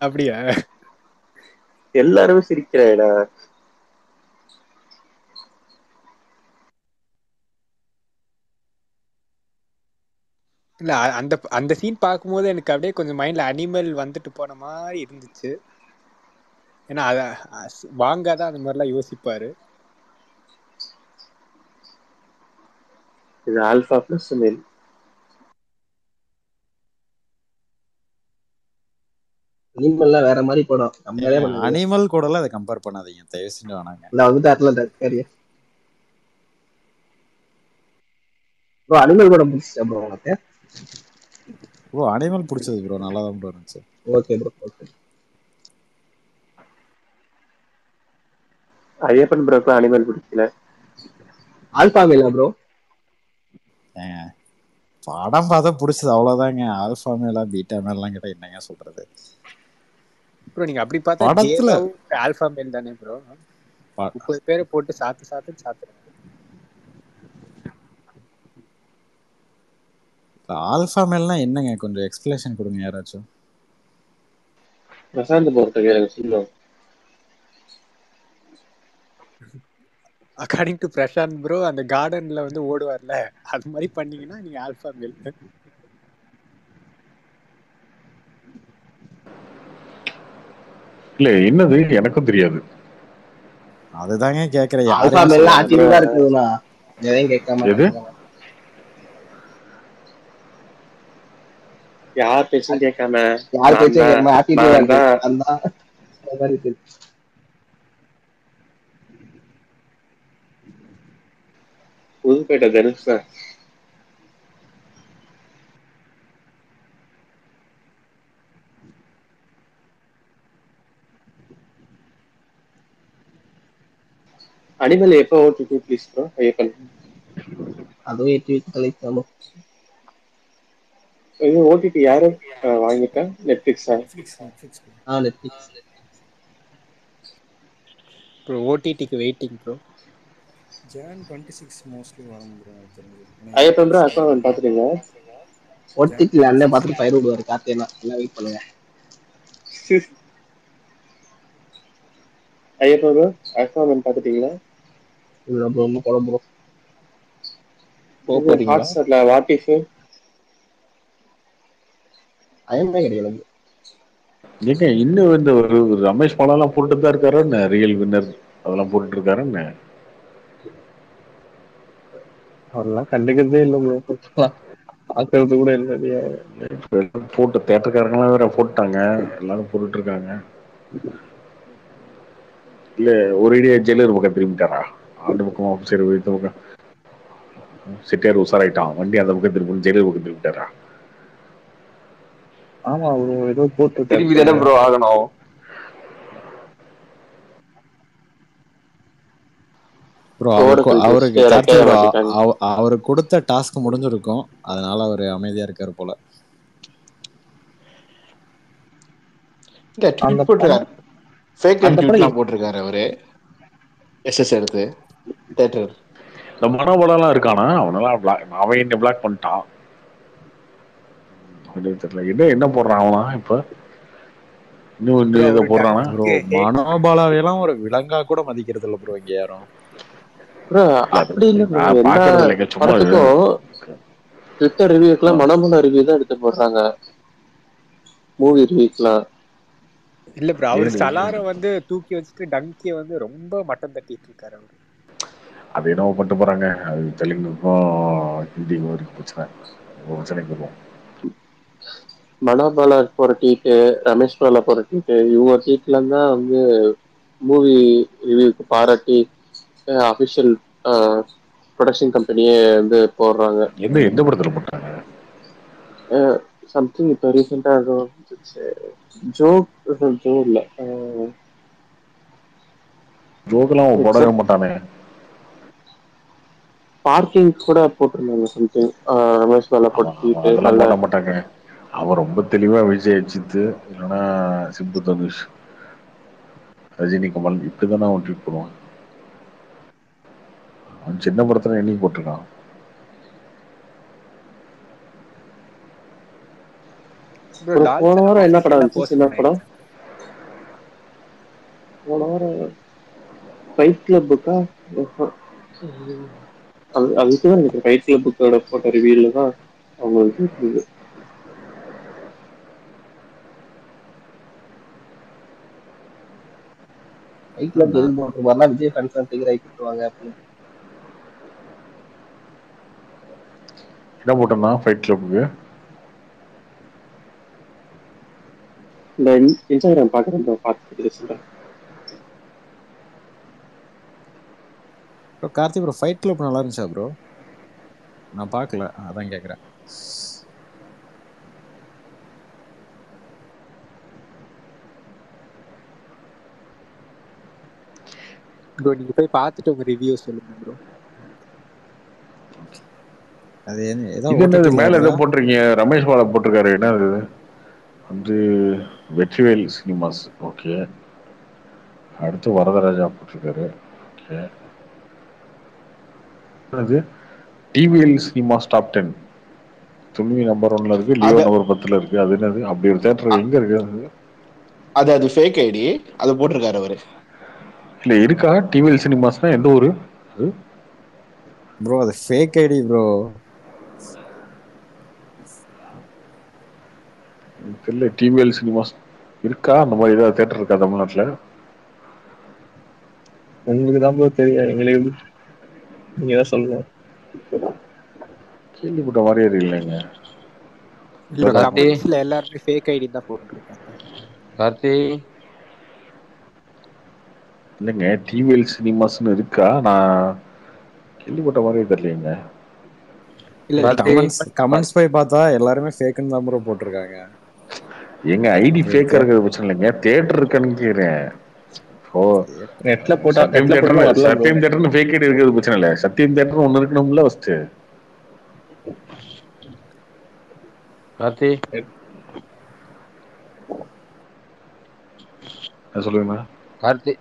அப்படியா? எல்லாருமே சிரிக்கிறேடா. இல்ல, அந்த சீன் பார்க்கும்போது எனக்கு அப்படியே கொஞ்சம் மைண்ட்ல அனிமல் வந்துட்டு போன மாதிரி இருந்துச்சு. ஏன்னா அத வாங்காதான் அந்த மாதிரிலாம் யோசிப்பாரு. இது ஆல்பா பிளஸ் மேல். அனிமல்லாம் வேற மாதிரி படம். அனிமல் கூட அதை கம்பேர் பண்ணாதீங்க தயவு செஞ்சு வேணாங்க. நான் வந்து அட்லாண்டிக் ப்ரோ அனிமல் படம் பிடிச்சா ப்ரோ உனக்கு? ப்ரோ அனிமல் பிடிச்சது ப்ரோ, நல்லா தான் ப்ரோ இருந்துச்சு. Okay bro, okay. ஐயப்பன் ப்ரோக்கு அனிமல் பிடிக்கல. ஆல்பா மேலா ப்ரோ? படம் பார்த்தா பிடிச்சது அவ்வளவுதாங்க. ஆல்பா மேலா பீட்டா மேலாம் கிட்ட என்னங்க சொல்றது ப்ரோ? நீங்க அப்படி பார்த்தா படத்துல ஆல்பா மேல் தானே ப்ரோ. 30 பேரை போட்டு சாத்துறாங்க. ஆல்ஃபா மேல்னா என்னங்க, கொஞ்சம் எக்ஸ்பிளேஷன் கொடுங்க யாராச்சும். பிரசாந்த் போறதுக்கு எனக்கு சொல்லுவோம். அக்கார்டிங் டு பிரசாந்த் ப்ரோ அந்த கார்டன்ல வந்து ஓடுவார்ல, அது மாதிரி பண்ணீங்கன்னா நீங்க ஆல்பா மேல். இல்ல என்னது எனக்கும் தெரியாது. அதுதாங்க கேக்குறேன், ஆல்பா யாரையும் மேல சொல்லுங்க. ஆட்டிட்டு தான் இருக்குதுண்ணா, எதையும் கேட்காம. எது யார் பேச்சும் கேட்காம யார் பேச்சும் நான் கேட்காம ஆட்டிட்டு தான் நான் இருக்கு. தான் அதுதான் அந்த மாதிரி இருக்கு. புதுப்பேட்டை தனுஷ் தான். அனிமல் எப்போ ஓடிடி ப்ளீஸ் ப்ரோ ஐயப்பன்? அதுவும் 8 வீக் கழிச்சாலும் இது ஓடிடி யாரு வாங்கிட்டா? நெட்ஃபிளிக்ஸா? Netflix Netflix. ப்ரோ ஓடிடிக்கு வெயிட்டிங் ப்ரோ. Jan 26 மோஸ்ட்லி வரும் ப்ரோ எனக்கு தெரிஞ்சு. ஐயப்பன் ப்ரோ அக்கௌண்ட் பாத்துட்டீங்களா? ஓடிடில அண்ணன் பார்த்துட்டு பயிர் விடுவாரு கார்த்தியனா, எல்லாம் வெயிட் பண்ணுங்க. ஐயப்பன் ப்ரோ அக்கௌண்ட் பாத்துட்டீங்களா? இல்ல ப்ரோ, இன்னும் போல ப்ரோ. இது ஹாட்ஸ்டார்ல வாட் இஃப் ஐயமே கிடையாது. ஏங்க இன்னும் இந்த ஒரு ரமேஷ் பாலாலாம் போட்டுட்டு தான் இருக்காரு, ரியல் வின்னர் அதெல்லாம் போட்டுட்டு இருக்காருன்னு. அவரெல்லாம் கண்டுக்கிறதே இல்லை ப்ரோ, பாக்குறது கூட இல்லையா? போட்டு தேட்டருக்காரங்களாம் வேற போட்டாங்க, எல்லாரும் போட்டுட்டு இருக்காங்க. இல்ல ஒரேடியா ஜெயிலர் பக்கம் திரும்பிட்டாரா? அந்த பக்கமா சரி இந்த பக்கம் செட்டியார் உசாராயிட்டான், வண்டி அந்த பக்கம் திரும்பி ஜெயிலர் பக்கம் திரும்பிட்டாரா? ஆமா ப்ரோ, ஏதோ போட்டு திரும்பி தானே ப்ரோ ஆகணும். ப்ரோ அவருக்கு கார்த்தி ப்ரோ அவருக்கு கொடுத்த டாஸ்க் முடிஞ்சிருக்கும், அதனால அவர் அமைதியா இருக்காரு போல. இந்த ட்வீட் போட்டிருக்காரு, ஃபேக் ட்வீட்லாம் போட்டிருக்காரு அவரு எஸ்எஸ் எடுத்து தேட்டர். இந்த மனோபலம் இருக்கானா, அவன் என்ன பிளாக் பண்ணிட்டான் தெரியல. என்ன போடுறான் அவனா இப்ப? இன்னும் இதை போடுறானா ப்ரோ? மனோபாலாவையெல்லாம் ஒரு விலங்கா கூட மதிக்கிறது இல்ல ப்ரோ இங்க யாரும். அப்படி இல்ல ப்ரோ, எல்லா படத்துக்கும் ட்விட்டர் ரிவ்யூக்கெல்லாம் மனோபல ரிவ்யூ தான் எடுத்து போடுறாங்க, மூவி ரிவ்யூக்கெல்லாம். இல்ல ப்ரோ, அவர் சலாரை வந்து தூக்கி வச்சுட்டு டங்கிய வந்து ரொம்ப மட்டம் தட்டிட்டு இருக்காரு அவரு. அது என்னவோ பண்ணிட்டு போறாங்க, அது தெலுங்குக்கும் ஹிந்திக்கும் வரைக்கும் பிரச்சனைக்கு வருவோம். மனோபாலா போற ட்வீட்டு, ரமேஷ் பாலா போற ட்வீட்டு, இவங்க ட்வீட்ல தான் வந்து மூவி ரிவ்யூக்கு பாராட்டி அபிஷியல் ப்ரொடக்ஷன் கம்பெனியே வந்து போடுறாங்க. எந்த படத்துல போட்டாங்க? சம்திங் இப்போ ரீசெண்டா ஜோக் இல்ல, ஜோக்கெல்லாம் போடவே மாட்டானே. பார்க்கிங் கூட போட்டிருந்தாங்க சம்திங், ரமேஷ் பாலா போட்ட ட்வீட். அதெல்லாம் போட மாட்டாங்க, அவன் ரொம்ப தெளிவா விஜய் அஜித் இல்லைன்னா சிம்பு தனுஷ் ரஜினி கமல் இப்படிதானே அவன் ட்வீட் பண்ணுவான். அவன் சின்ன படத்துல என்னைக்கு போட்டிருக்கான்? போன வாரம் என்ன படம் வந்துச்சு? சின்ன படம் போன வாரம் ஃபைட் கிளப்புக்கா? அதுக்குதான் எனக்கு ஃபைட் கிளப்புக்கோட போட்ட ரிவ்யூல தான் அவங்களுக்கு இருக்குது. ஃபைட் கிளப் எதுக்கு போட்டுருப்பாருன்னா விஜய் ஃபேன்ஸ் டிகர் ஆகி போட்டுருவாங்க அப்படின்னு. என்ன போட்டோம்னா ஃபைட் கிளப்புக்கு இந்த இன்ஸ்டாகிராம் பாக்குறேன் பார்த்துட்டு சொல்றேன். Bro Karthi bro fight club நல்லா இருந்துச்சா ப்ரோ? நான் பார்க்கல, அதான் கேட்குறேன். ப்ரோ நீங்க போய் பார்த்துட்டு உங்க ரிவ்யூ சொல்லுங்க ப்ரோ. அது இது என்னது மேல ஏதோ போட்டிருக்கீங்க? ரமேஷ் பாலா போட்டிருக்காரு, என்ன அது வந்து வெற்றிவேல் சினிமாஸ். ஓகே, அடுத்து வரதராஜா போட்டிருக்காரு. ஓகே, அது டிவிஎல் சினிமாஸ் டாப் 10. துணிவி நம்பர் 1ல இருக்கு, லியோ நம்பர் 10ல இருக்கு. அது என்னது? அப்படி ஒரு தியேட்டர் எங்க இருக்கு? அது ஃபேக் ஐடி, அது போட்டிருக்காரு அவரு. இல்ல இருக்கா? டிவிஎல் சினிமாஸ்னா எந்த ஊரு அது? ப்ரோ அது ஃபேக் ஐடி ப்ரோ. தெரியல. டிவிஎல் சினிமாஸ் இருக்கா? அந்த மாதிரி ஏதாவது தியேட்டர் இருக்கா தமிழ்நாட்டுல? உங்களுக்கு தான் ப்ரோ தெரியும், எங்களுக்கு நீங்க தான் சொல்லணும். கேள்விப்பட்ட மாதிரியே இல்லைங்க. இல்ல கமெண்ட்ஸ்ல எல்லாருமே ஃபேக் ஐடி தான் போட்டுருக்காங்க. கார்த்தி இல்லைங்க, டிவிஎல் சினிமாஸ்னு இருக்கா? நான் கேள்விப்பட்ட மாதிரியே தெரியலங்க. இல்ல கமெண்ட்ஸ் போய் பார்த்தா எல்லாருமே ஃபேக்னு தான் ப்ரோ போட்டிருக்காங்க. எங்க ஐடி ஃபேக்கா இருக்கிறது பிரச்சனை இல்லைங்க, தியேட்டர் இருக்கான்னு கேக்குறேன். ஓ நெட்ல போட்டா சத்தியம் தியேட்டர்னு ஃபேக் ஐடி இருக்கிறது பிரச்சனை இல்லை. சத்தியம் தியேட்டர் ஒன்னு இருக்கணும்ல ஃபர்ஸ்ட். கார்த்தி சொல்லுங்க. கார்த்தி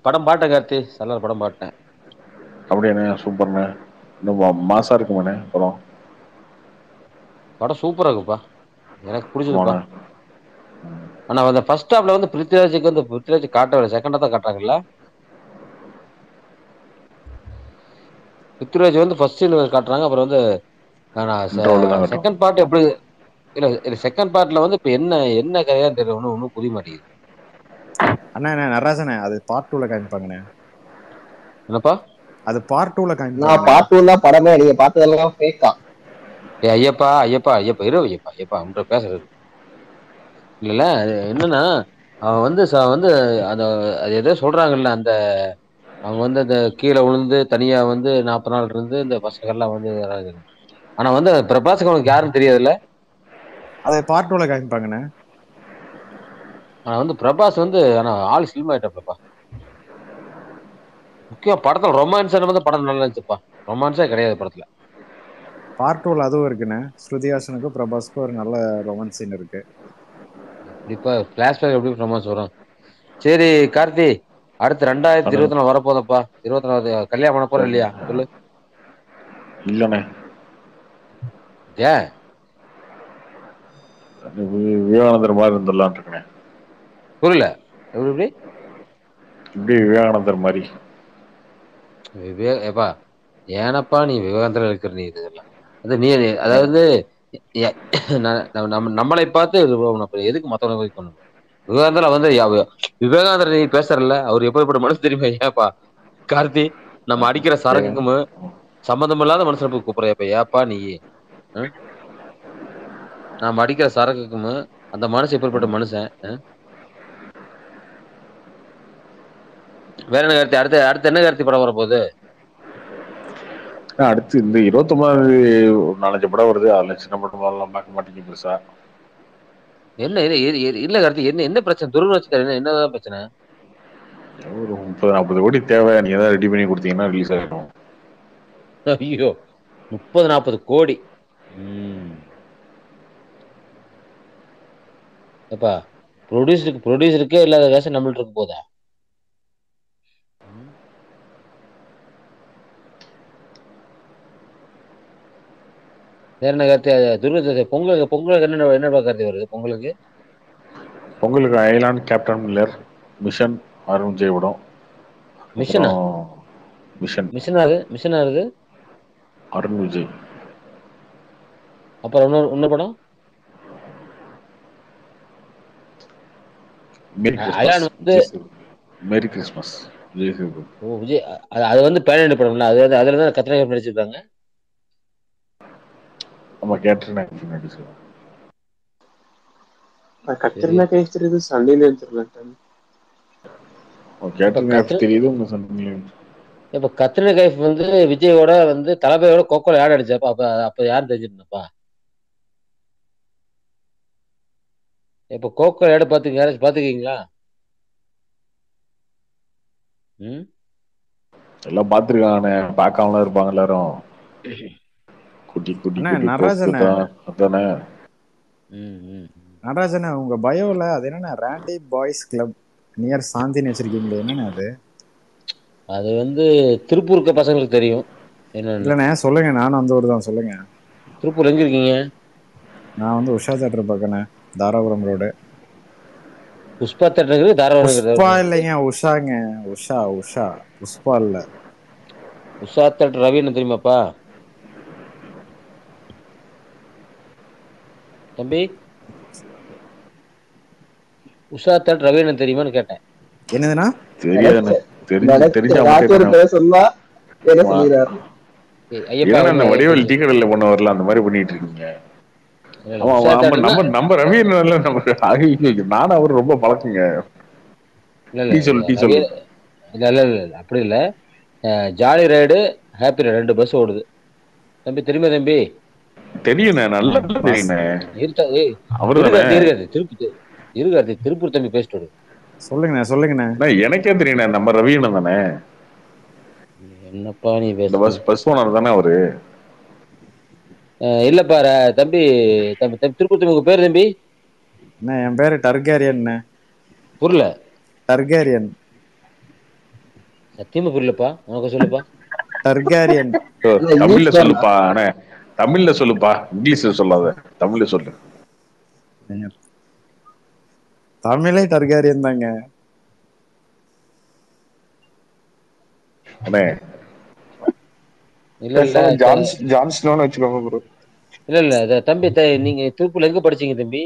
படம் பாட்டேன் கார்த்தி, சல்லார் படம் பாட்டேன். அப்படியாண்ணே? சூப்பர்ண்ணே. இன்னும் மாசா இருக்குமாண்ணே படம்? படம் சூப்பரா இருக்குப்பா, எனக்கு பிடிச்சதுப்பா. ஆனா அந்த ஃபர்ஸ்ட் ஹாப்ல வந்து பிருத்திவிராஜ் காட்டவில்லை, செகண்டா தான் காட்டுறாங்கல்ல. பிருத்திவிராஜ் வந்து ஃபர்ஸ்ட் சீன் காட்டுறாங்க, அப்புறம் வந்து செகண்ட் பார்ட் எப்படி இல்ல செகண்ட் பார்ட்ல வந்து இப்ப என்ன கதையா தெரியல, ஒன்னும் புரிய மாட்டேங்குது. அண்ணா நடராஜனே அது பார்ட் 2ல காமிப்பாங்கண்ணே. என்னப்பா? அது பார்ட் 2ல காமிப்பாங்க. பார்ட் 2 தான் படமே, நீங்க பார்த்ததெல்லாம் ஃபேக்கா. ஐயப்பா இரு ஐயப்பா உன்ற பேசுறது இல்ல. என்னன்னா அவன் வந்து அந்த அது ஏதோ சொல்றாங்கல்ல, அந்த அவங்க வந்து அந்த கீழே விழுந்து தனியா வந்து 40 நாள் இருந்து இந்த பசங்கள்லாம் வந்து. ஆனா வந்து பிரபாஸுக்கு அவனுக்கு யாருன்னு தெரியாதுல்ல. அதை பார்ட் 2ல காமிப்பாங்கண்ணே. ஆனா வந்து பிரபாஸ் வந்து ஆள் ஸ்லிம் ஆயிட்டப்பா. முக்கியம் படத்துல ரொமான்ஸ் வந்து படம் நல்லா இருந்துச்சுப்பா. ரொமான்ஸே கிடையாது படத்துல. பார்ட் 2ல அதுவும் இருக்குண்ணே. ஸ்ருதிஹாசனுக்கும் பிரபாஸ்க்கும் ஒரு நல்ல ரொமான்ஸ் சீன் இருக்கு. இப்ப பிளாஷ்பேக் எப்படி ரொமான்ஸ் வரும்? சரி கார்த்தி, அடுத்து 2024 வரப்போதப்பா. 24 கல்யாணம் பண்ண போற இல்லையா சொல்லு? இல்லண்ணே. ஏன்? விவேகானந்தர் மாதிரி இருந்துடலான் இருக்கேன். புரியல. எப்படி இப்படி விவேகானந்தர் மாதிரி? ஏப்பா ஏனப்பா நீ விவேகானந்தர் இருக்கிற நீ இதெல்லாம் அது நீ அதாவது நம்மளை பார்த்து எதுக்கு மத்தவனை போய் பண்ணணும்? விவேகானந்தர் வந்து விவேகானந்தர் நீ பேசுறல, அவர் எப்படிப்பட்ட மனசு தெரியுமா? ஏப்பா கார்த்தி, நம்ம அடிக்கிற சரக்குக்கும் சம்பந்தம் இல்லாத மனுஷனை போய் கூப்பிடுறப்ப ஏப்பா நீ? நாம அடிக்கிற சரக்குக்கும் அந்த மனுஷன் எப்படிப்பட்ட மனுஷன்? வேற என்ன கார்த்தி? அடுத்து என்ன கார்த்தி படம் வரப்போகுது? அடுத்து இந்த 29 4 படம் வருது. அதுல சின்ன படம் எல்லாம் பார்க்க மாட்டேங்குது பெருசா. என்ன இல்ல கார்த்தி, என்ன பிரச்சனை? துருவ என்னதான் பிரச்சனை? ஒரு 30-40 கோடி தேவை. நீங்க ஏதாவது ரெடி பண்ணி கொடுத்தீங்கன்னா ரிலீஸ் ஆகிடும். ஐயோ 30-40 கோடி. எப்பா ப்ரொடியூசருக்கே இல்லாத காசு நம்மள்ட்ட இருக்கு போதா? வேற என்ன கார்த்தி? துருவ பொங்கலுக்கு என்ன கார்த்தி வருது பொங்கலுக்கு Ayalaan captain Miller, mission Arun ஜெயவிடம். மிஷன் அருண் விஜய். அப்புறம் இன்னொரு படம் மேரி கிறிஸ்மஸ். ஓ விஜய், அது வந்து பேன் படம்ல, அதுலதான் கத்ரா நடிச்சிருக்காங்க. ஆமா, கேட்ரினா நடிச்சிருக்காங்க. கத்ரினா கைஃப் தெரியுது, சன்னில தெரியும். இப்ப கத்ரினா கைஃப் வந்து விஜயோட வந்து தளபதியோட கோக்கோல ஆட் அடிச்சப்ப அப்ப யாரும் தெரிஞ்சிருந்தப்பா? இப்ப கோக்கோ ஆட் பாத்துக்கீங்களா? எல்லாம் பாத்துருக்காங்க, பார்க்காமலாம் இருப்பாங்க எல்லாரும். குட்டி நடராஜன, உங்க பயோல அது என்னன்னா ராண்டி பாய்ஸ் கிளப் நியர் சாந்தின்னு வச்சிருக்கீங்களே, என்னன்னு அது? அது வந்து திருப்பூருக்கு பசங்களுக்கு தெரியும். என்னன்னு இல்லண்ணே சொல்லுங்க, நானும் அந்த ஊர் தான். சொல்லுங்க. திருப்பூர் எங்க இருக்கீங்க? நான் வந்து உஷா தேட்டர் பக்கண்ணே, தாராபுரம் ரோடு. புஷ்பா தேட்டர் தாராபுரம் புஷ்பா இல்லைங்க, உஷாங்க. உஷா உஷா, புஷ்பா இல்ல. உஷா தேட்டர் ரவி என்ன தெரியுமாப்பா தம்பி? உஷா தேட்டர் ரவி என்ன தெரியுமான்னு கேட்டேன். என்னதுண்ணா? தெரியாதுண்ணே. தெரிஞ்சா ஐயப்பா வடிவேல் டீ கடையில பண்ண வரல அந்த மாதிரி பண்ணிட்டு இருக்கீங்க. நம்ம ரவி நானும் அவரு ரொம்ப பழக்குங்க. இல்ல அப்படி இல்ல. Jolly ride happy ride 2 bus ஓடுது தம்பி, தெரியுமா தம்பி? தெரியுண்ணே, நல்லா தெரியுண்ணே. இருக்காது திருப்பூர் தம்பி பேசிட்டு சொல்லுங்கண்ணே சொல்லுங்கண்ணே. எனக்கே தெரியுண்ணே, நம்ம ரவியண்ணன் தானே. என்னப்பா நீ பஸ் ஓனர் தானே அவரு? இல்லப்பா தம்பி, திருப்பூர் தம்பி உங்க பேர் தம்பி? அண்ணா என் பேரு டர்கேரியன். புரியல. டர்கேரியன். சத்தியமா புரியலப்பா, உனக்கு சொல்லுப்பா. டர்கேரியன். தமிழ்ல சொல்லுப்பா. அண்ணே தமிழ்ல சொல்லுப்பா, இங்கிலீஷ்ல சொல்லாத, தமிழ்ல சொல்லு. தமிழே டர்கேரியன் தாங்க. அண்ணே இல்ல ஜான்ஸ்னோன்னு வச்சுக்கோங்க ப்ரோ. இல்ல தம்பி, நீங்க திருப்பூர்ல எங்க படிச்சீங்க தம்பி?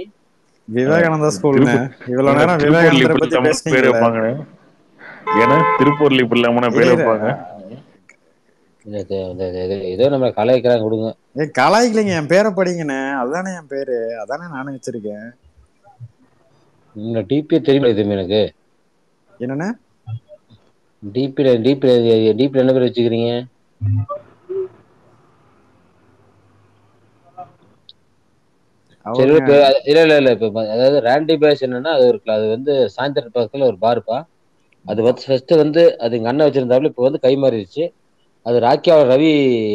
விவேகானந்தா ஸ்கூல்ல. இவ்வளவு நேரம் விவேகானந்தரை பத்தி பேசுனீங்க. ஏன்னா திருப்பூர்ல இப்படி இல்லாம பேர் வைப்பாங்க. ஏதோ நம்ம கலாய்க்கிறாங்க கொடுங்க. கலாய்க்கலைங்க, என் பேரை படிங்கண்ணே. அதுதானே என் பேரு, அதானே நானும் வச்சிருக்கேன். டிபி தெரியுமா தம்பி எனக்கு? என்னண்ணே? டிபில என்ன பேர் வச்சுக்கிறீங்க? சரி இல்ல இப்ப அதாவது ராண்டி பேஸ் என்னன்னா அது வந்து சாயந்தரம் பக்கத்துல ஒரு பாருப்பா. அது ஃபர்ஸ்ட் வந்து அது எங்க அண்ணன் வச்சிருந்தாப்புல, இப்ப வந்து கை மாறிடுச்சு. அது ராக்கியாவ ரவி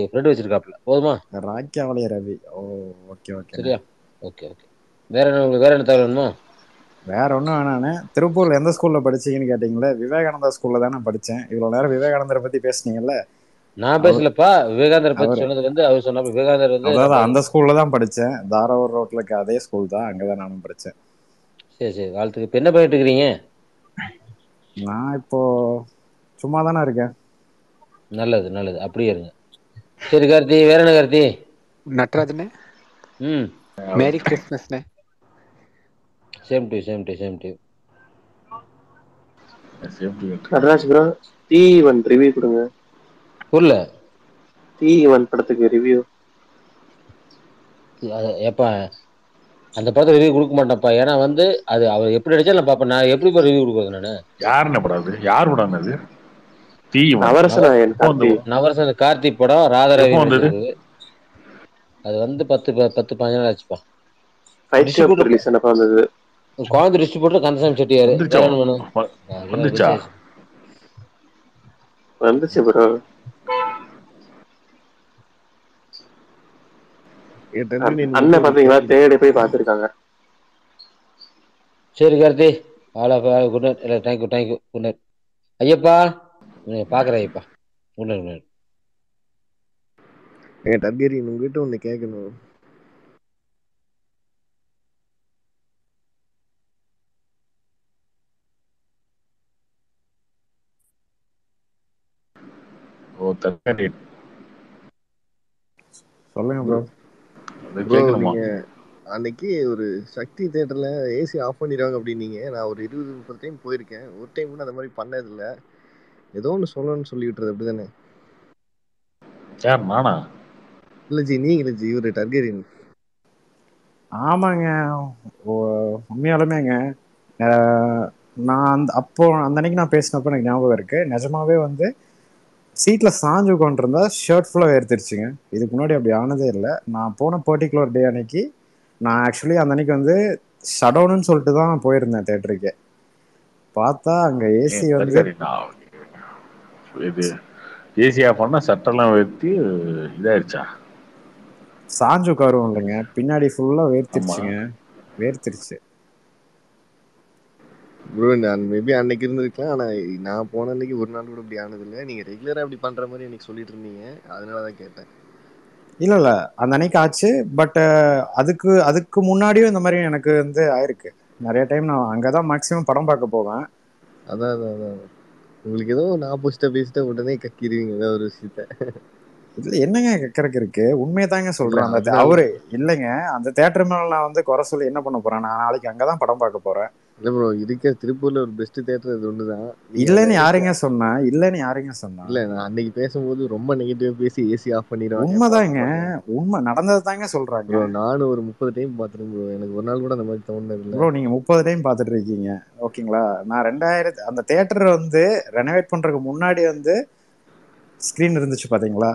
ஃப்ரெண்ட் வச்சிருக்காப்ல. போதுமா? ராக்கியாவளைய ரவி. Okay okay. சரியா? ஓகே. வேற என்ன தகவல் வேணுமா? வேற ஒன்றும் வேணாண்ணே. திருப்பூர்ல எந்த ஸ்கூல்ல படிச்சீங்கன்னு கேட்டீங்களே, விவேகானந்தா ஸ்கூல்ல தானே படிச்சேன். இவ்வளவு நேரம் விவேகானந்தரை பத்தி பேசுனீங்கல்ல. நான் பேசலப்பா, விவேகானந்தரை பத்தி சொன்னது வந்து அவர் சொன்ன விவேகானந்தர் வந்து அதாவது அந்த ஸ்கூல்ல தான் படிச்சேன். தாராவூர் ரோட்ல இருக்க அதே ஸ்கூல் தான், அங்கதான் நானும் படிச்சேன். சரி வாழ்த்துக்கு. இப்ப என்ன பண்ணிட்டு இருக்கிறீங்க? நான் இப்போ சும்மா தானே இருக்கேன். நல்லது அப்படியே இருங்க. சரி கார்த்தி, வேற என்ன கார்த்தி? நட்ராஜனே, மேரி கிறிஸ்மஸ்ண்ணே. Same to Nataraj bro, T1 review கொடுங்க. புரியல. T1 படத்துக்கு ரிவ்யூ. ஏப்பா அந்த படத்தை ரிவ்யூ கொடுக்க மாட்டேன்ப்பா. ஏன்னா வந்து அது அவர் எப்படி நடிச்சா நான் பாப்பேன். நான் எப்படி ரிவ்யூ கொடுக்குறது? நானு யாருன்னு படம் அது? யார் படம் அது? நவரசன் கார்த்திக் படம், ராதாரவி நடிச்சது. அது வந்து 10-15 நாள் ஆச்சுப்பா. குழந்தை டிஸ்ட்ரிபியூட்டர் கந்தசாமி செட்டியாரு. வந்துச்சு ப்ரோ. அண்ணன் பாத்தீங்களா, தேடி போய் பாத்துருக்காங்க. சரி கார்த்தி, குட் நைட். இல்ல தேங்க்யூ குட் நைட். ஐயப்பா பாக்குறேன் ஐயப்பா. Good night. டர்கேரியன் உங்ககிட்ட ஒண்ணு கேட்கணும். சொல்லுங்க ப்ரோ. நீங்க அன்னைக்கு ஒரு சக்தி தியேட்டர்ல ஏசி ஆஃப் பண்ணிடுவாங்க அப்படின்னீங்க. நான் ஒரு 20-30 டைம் போயிருக்கேன். ஒரு டைம் கூட அந்த மாதிரி பண்ணது இல்லை. ஏதோ ஒன்று சொல்லணும்னு சொல்லிவிட்டுறது, அப்படிதானே? நானா? இல்ல ஜி, நீங்க இல்ல ஜி, இவரு டர்கேரியன். ஆமாங்க, உண்மையாலுமேங்க. நான் அப்போ அந்த அன்னைக்கு நான் பேசினப்போ எனக்கு ஞாபகம் இருக்கு. நிஜமாவே வந்து சீட்ல சாஞ்சு உட்காந்துருந்தா ஷர்ட் ஃபுல்லாக வேர்த்திருச்சுங்க. இதுக்கு முன்னாடி அப்படி ஆனதே இல்லை. நான் போன பர்டிகுலர் டே அன்னைக்கு நான் ஆக்சுவலி அந்த அன்னைக்கு வந்து ஷடவுன்னு சொல்லிட்டு தான் போயிருந்தேன் தேட்டருக்கு. பார்த்தா அங்க ஏசி வந்து இது ஏசியா பண்ணா சட்டெல்லாம் வேர்த்தி இதாயிருச்சா? சாஞ்சு உட்காருவோம் இல்லைங்க, பின்னாடி ஃபுல்லா வேர்த்திருச்சுங்க. வேர்த்திருச்சு. ப்ரோ நான் மேபி அன்னைக்கு இருந்திருக்கலாம். ஆனா நான் போன அன்னைக்கு ஒரு நாள் கூட இப்படி ஆனது இல்லை. நீங்க ரெகுலரா இப்படி பண்ற மாதிரி எனக்கு சொல்லிட்டு இருந்தீங்க, அதனாலதான் கேட்டேன். இல்ல இல்ல அந்த அன்னைக்கு ஆச்சு. பட் அதுக்கு அதுக்கு முன்னாடியும் இந்த மாதிரி எனக்கு வந்து ஆயிருக்கு நிறைய டைம். நான் அங்கதான் மேக்சிமம் படம் பார்க்க போவேன். அதான் அதான் அதான் உங்களுக்கு ஏதோ நான் ஆப்போசிட்டா பேசிட்டா உடனே கக்கிடுவீங்க ஏதாவது ஒரு விஷயத்த. இதுல என்னங்க கேட்கறக்கு இருக்கு? உண்மையை தாங்க இல்ல சொல்றேன். அந்த அதனால அவரு இல்லைங்க, அந்த தேட்டர் மேல நான் வந்து குறை சொல்லி என்ன பண்ண போறேன்? நான் நாளைக்கு அங்கதான் படம் பார்க்க போறேன். இல்ல ப்ரோ, இருக்க திருப்பூர்ல ஒரு பெஸ்ட் தியேட்டர் அது ஒண்ணுதான். நீங்க அதை இல்லைன்னு ஏசி யாருங்க சொன்னா? இல்லைன்னு யாருங்க சொன்னா? இல்ல நான் அன்னைக்கு பேசும்போது ரொம்ப நெகட்டிவா பேசி ஏசி ஆஃப் பண்ணிடுவாங்க உண்மைதாங்க, உண்மை நடந்தது தாங்க சொல்றாங்க. ப்ரோ. நானும் ஒரு 30 டைம் பாத்துருக்கேன் ப்ரோ. எனக்கு ஒரு நாள் கூட அந்த மாதிரி தோணுனது இல்ல ப்ரோ. நீங்க 30 டைம் பார்த்துட்டு இருக்கீங்க, ஓகேங்களா? நான் 2000 அந்த தியேட்டர் வந்து ரெனோவேட் பண்றதுக்கு முன்னாடி வந்து ஸ்கிரீன் இருந்துச்சு பாத்தீங்களா?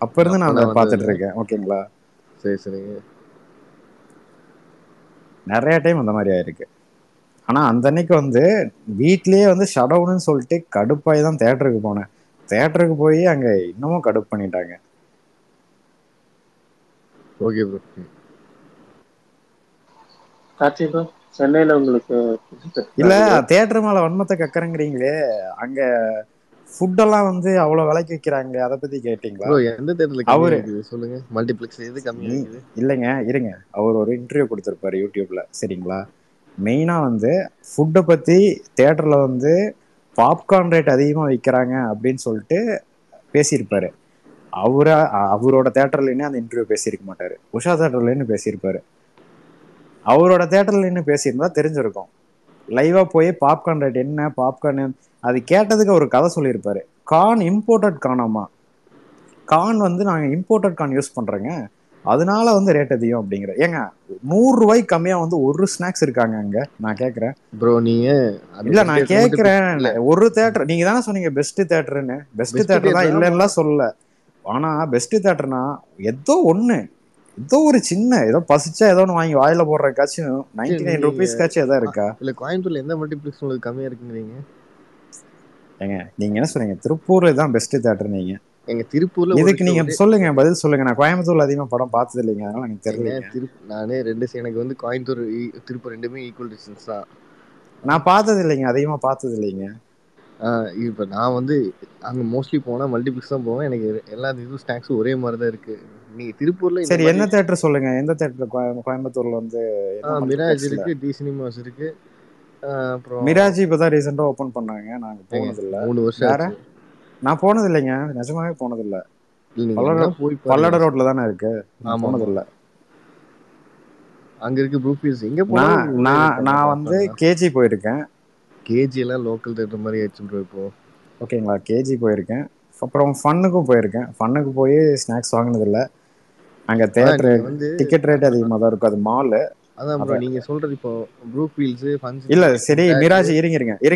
அப்ப இருந்து நான் அதை பார்த்துட்டு இருக்கேன், ஓகேங்களா? சரி சரிங்க. நிறைய டைம் அந்த மாதிரி ஆயிருக்கு. ஆனா அந்த அன்னைக்கு வந்து வீட்லயே வந்து ஷடவுன்னு சொல்லிட்டு கடுப்பாய் தான் தியேட்டருக்கு போனேன். தியேட்டருக்கு போய் அங்க இன்னமும் கடுப்பு பண்ணிட்டாங்க. Okay bro. கார்த்தி ப்ரோ, சென்னையில உங்களுக்கு இல்ல தியேட்டர் மேல வன்மத்தை கக்கறங்கிறீங்களே, அங்க ஃபுட்டெல்லாம் வந்து அவ்வளவு விலைக்கு விற்கிறாங்க, அதை பத்தி கேட்டீங்களா? ப்ரோ எந்த தியேட்டர்ல கம்மியா இருக்குது சொல்லுங்க? மல்டிப்ளெக்ஸ் எது கம்மியா இருக்குது? இல்லைங்க இருங்க, அவர் ஒரு இன்டர்வியூ கொடுத்திருப்பாரு யூடியூப்ல, சரிங்களா? மெயினா வந்து ஃபுட்டை பத்தி தியேட்டர்ல வந்து பாப்கார்ன் ரேட் அதிகமா விற்கிறாங்க அப்படின்னு சொல்லிட்டு பேசியிருப்பாரு. அவரோட தியேட்டர்லன்னு அந்த இன்டர்வியூ பேசியிருக்க மாட்டாரு, உஷா தியேட்டர்லன்னு பேசியிருப்பாரு. அவரோட தியேட்டர்ல நின்று பேசியிருந்தா தெரிஞ்சிருக்கும். லைவா போய் பாப்கார்ன் ரேட் என்ன, பாப்கார்ன் அது கேட்டதுக்கு ஒரு கதை சொல்லியிருப்பாரு. கார்ன் இம்போர்ட்டட் கார்னாமா, கார்ன் வந்து நாங்க இம்போர்ட்டட் கார்ன் யூஸ் பண்றோங்க, அதனால வந்து ரேட் அதிகம் அப்படிங்கிற. ஏங்க 100 ரூபாய்க்கு கம்மியா வந்து ஒரு ஸ்நாக்ஸ் இருக்காங்க அங்க? நான் கேக்குறேன் ப்ரோ. நீங்க இல்ல நான் கேக்குறேன், ஒரு தியேட்டர் நீங்க தானே சொன்னீங்க பெஸ்ட் தியேட்டர்னு. பெஸ்ட் தியேட்டர் தான் இல்லைன்னா சொல்லல, ஆனா பெஸ்ட் தியேட்டர்னா ஏதோ ஒண்ணு, ஏதோ ஒரு சின்ன ஏதோ பசிச்சா ஏதோ ஒன்று வாங்கி வாயில போடுறதுக்காச்சும் 99 ருபீஸ்க்காச்சும் எதாவது இருக்கா? இல்ல கோயம்புத்தூர்ல எந்த மல்டிப்ளெக்ஸ் உங்களுக்கு கம்மியா இருக்குங்கிறீங்க? ஏங்க நீங்க என்ன சொன்னீங்க? திருப்பூர்ல தான் பெஸ்ட் தியேட்டர் நீங்க. எங்க திருப்பூர்ல இதுக்கு நீங்க சொல்லுங்க, பதில் சொல்லுங்க. நான் கோயம்புத்தூர்ல அதிகமா படம் பார்த்தது இல்லைங்க, அதனால எனக்கு தெரியல. நானே ரெண்டு எனக்கு வந்து கோயம்புத்தூர் திருப்பூர் ரெண்டுமே ஈக்குவல் டிஸ்டன்ஸ் தான். நான் பார்த்தது இல்லைங்க, அதிகமா பார்த்தது இல்லைங்க. இப்போ நான் வந்து அங்கே மோஸ்ட்லி போனால் மல்டிப்ளெக்ஸ் தான் போவேன். எனக்கு எல்லா இதுவும் ஸ்நாக்ஸும் ஒரே மாதிரி தான் இருக்கு. நீங்க திருப்பூர்ல சரி என்ன தியேட்டர் சொல்லுங்க? எந்த தியேட்டர் கோயம்புத்தூர்ல வந்து? மிராஜ் இருக்கு, டி சினிமாஸ் இருக்கு. அப்புறம் மிராஜ் இப்பதான் ரீசெண்டா ஓபன் பண்ணாங்க, நாங்க போனது இல்ல. 3 வருஷம் வேற நான் போனது இல்லைங்க, நிஜமாவே போனது இல்ல. பல்லட ரோட்ல தானே இருக்கு, போனது இல்ல. அங்க இருக்கு ப்ரூஃபீல்ஸ். எங்க நான் வந்து கேஜி போயிருக்கேன். கேஜி எல்லாம் லோக்கல் தியேட்டர் மாதிரி ஆயிடுச்சு ப்ரோ இப்போ, ஓகேங்களா? கேஜி போயிருக்கேன். அப்புறம் ஃபன்னுக்கும் போயிருக்கேன். ஃபன்னுக்கு போய் ஸ்நாக்ஸ் வாங்கினது இல்ல. அங்க தியேட்டர் வந்து டிக்கெட் ரேட் அதிகமா தான் இருக்கும், அது மால். அதான் ப்ரோ நீங்க சொல்றது இப்போ ப்ரூஃபீல்ஸ் ஃபன்ஸ் இல்ல. சரி மிராஜ் இருங்க ஒரு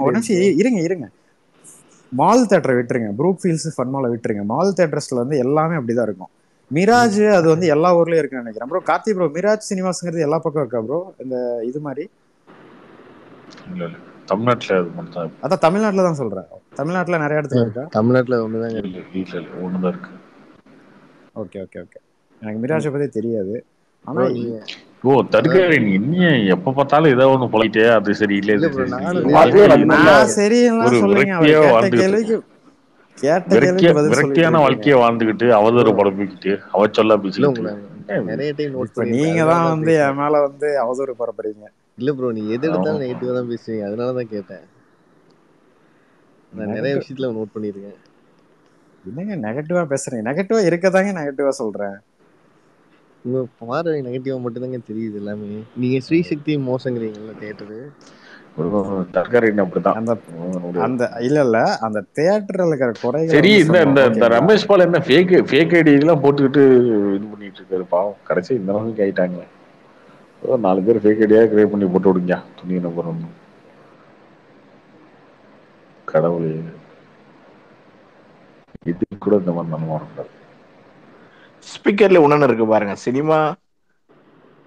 நிமிஷம் இருங்க. மால் தியேட்டரை விட்டுருங்க, ப்ரூஃபீல்ஸ் ஃபன் மாலை விட்டுருங்க. மால் தியேட்டர்ஸ்ல வந்து எல்லாமே அப்படிதான் இருக்கும். மிராஜ் அது வந்து எல்லா ஊர்லயும் இருக்குன்னு நினைக்கிறேன் ப்ரோ. கார்த்தி ப்ரோ, மிராஜ் சினிமாஸ்ங்கிறது எல்லா பக்கம் இருக்கா ப்ரோ? இந்த இது மாதிரி தமிழ்நாட்டுல அது மட்டும் தான். அதான் தமிழ்நாட்டுல தான் சொல்றேன். தமிழ்நாட்டுல நிறைய இடத்துல இருக்கா? தமிழ்நாட்டுல ஒண்ணுதான் இருக்கு. Okay okay okay. எனக்கு மிராஜை பத்தி தெரியாது. ஆனா தடுக்காரு நீ எப்ப பார்த்தாலும் ஏதோ ஒண்ணு போயிட்டே அது சரி இல்ல விரக்தியான வாழ்க்கையை வாழ்ந்துகிட்டு அவதூறு பரப்பிக்கிட்டு அவ சொல்ல பேசிட்டு நிறைய டைம் நோட் பண்ணி நீங்க தான் வந்து என் மேல வந்து அவதூறு பரப்புறீங்க. இல்ல ப்ரோ, நீ எது எடுத்தாலும் நெகட்டிவா தான் பேசுவீங்க, அதனாலதான் கேட்டேன். நான் நிறைய விஷயத்துல நோட் பண்ணிருக்கேன். என்னங்க நெகட்டிவா பேசுறீங்க? நெகட்டிவா இருக்கதாங்க நெகட்டிவா சொல்றேன். உங்க பார்வை நெகட்டிவா மட்டும் தாங்க தெரியுது எல்லாமே. நீங்க ஸ்ரீசக்தி மோசங்கிறீங்கல்ல தியேட்டரு, அந்த இல்ல அந்த தியேட்டர்ல இருக்கிற குறைகள். சரி இந்த ரமேஷ் பால் என்ன ஃபேக் ஐடி எல்லாம் போட்டுக்கிட்டு இது பண்ணிட்டு இருக்காரு பாவம். கடைசி இந்த அளவுக்கு ஆயிட்டாங்க. 4 பேர் ஃபேக் ஐடியா கிரியேட் பண்ணி போட்டு விடுங்க துணி நம்பர் ஒண்ணு. கடவுளே, இது கூட இந்த மாதிரி நம்ம வரக்கூடாது. ஸ்பீக்கர்ல ஒண்ணு இருக்கு பாருங்க, சினிமா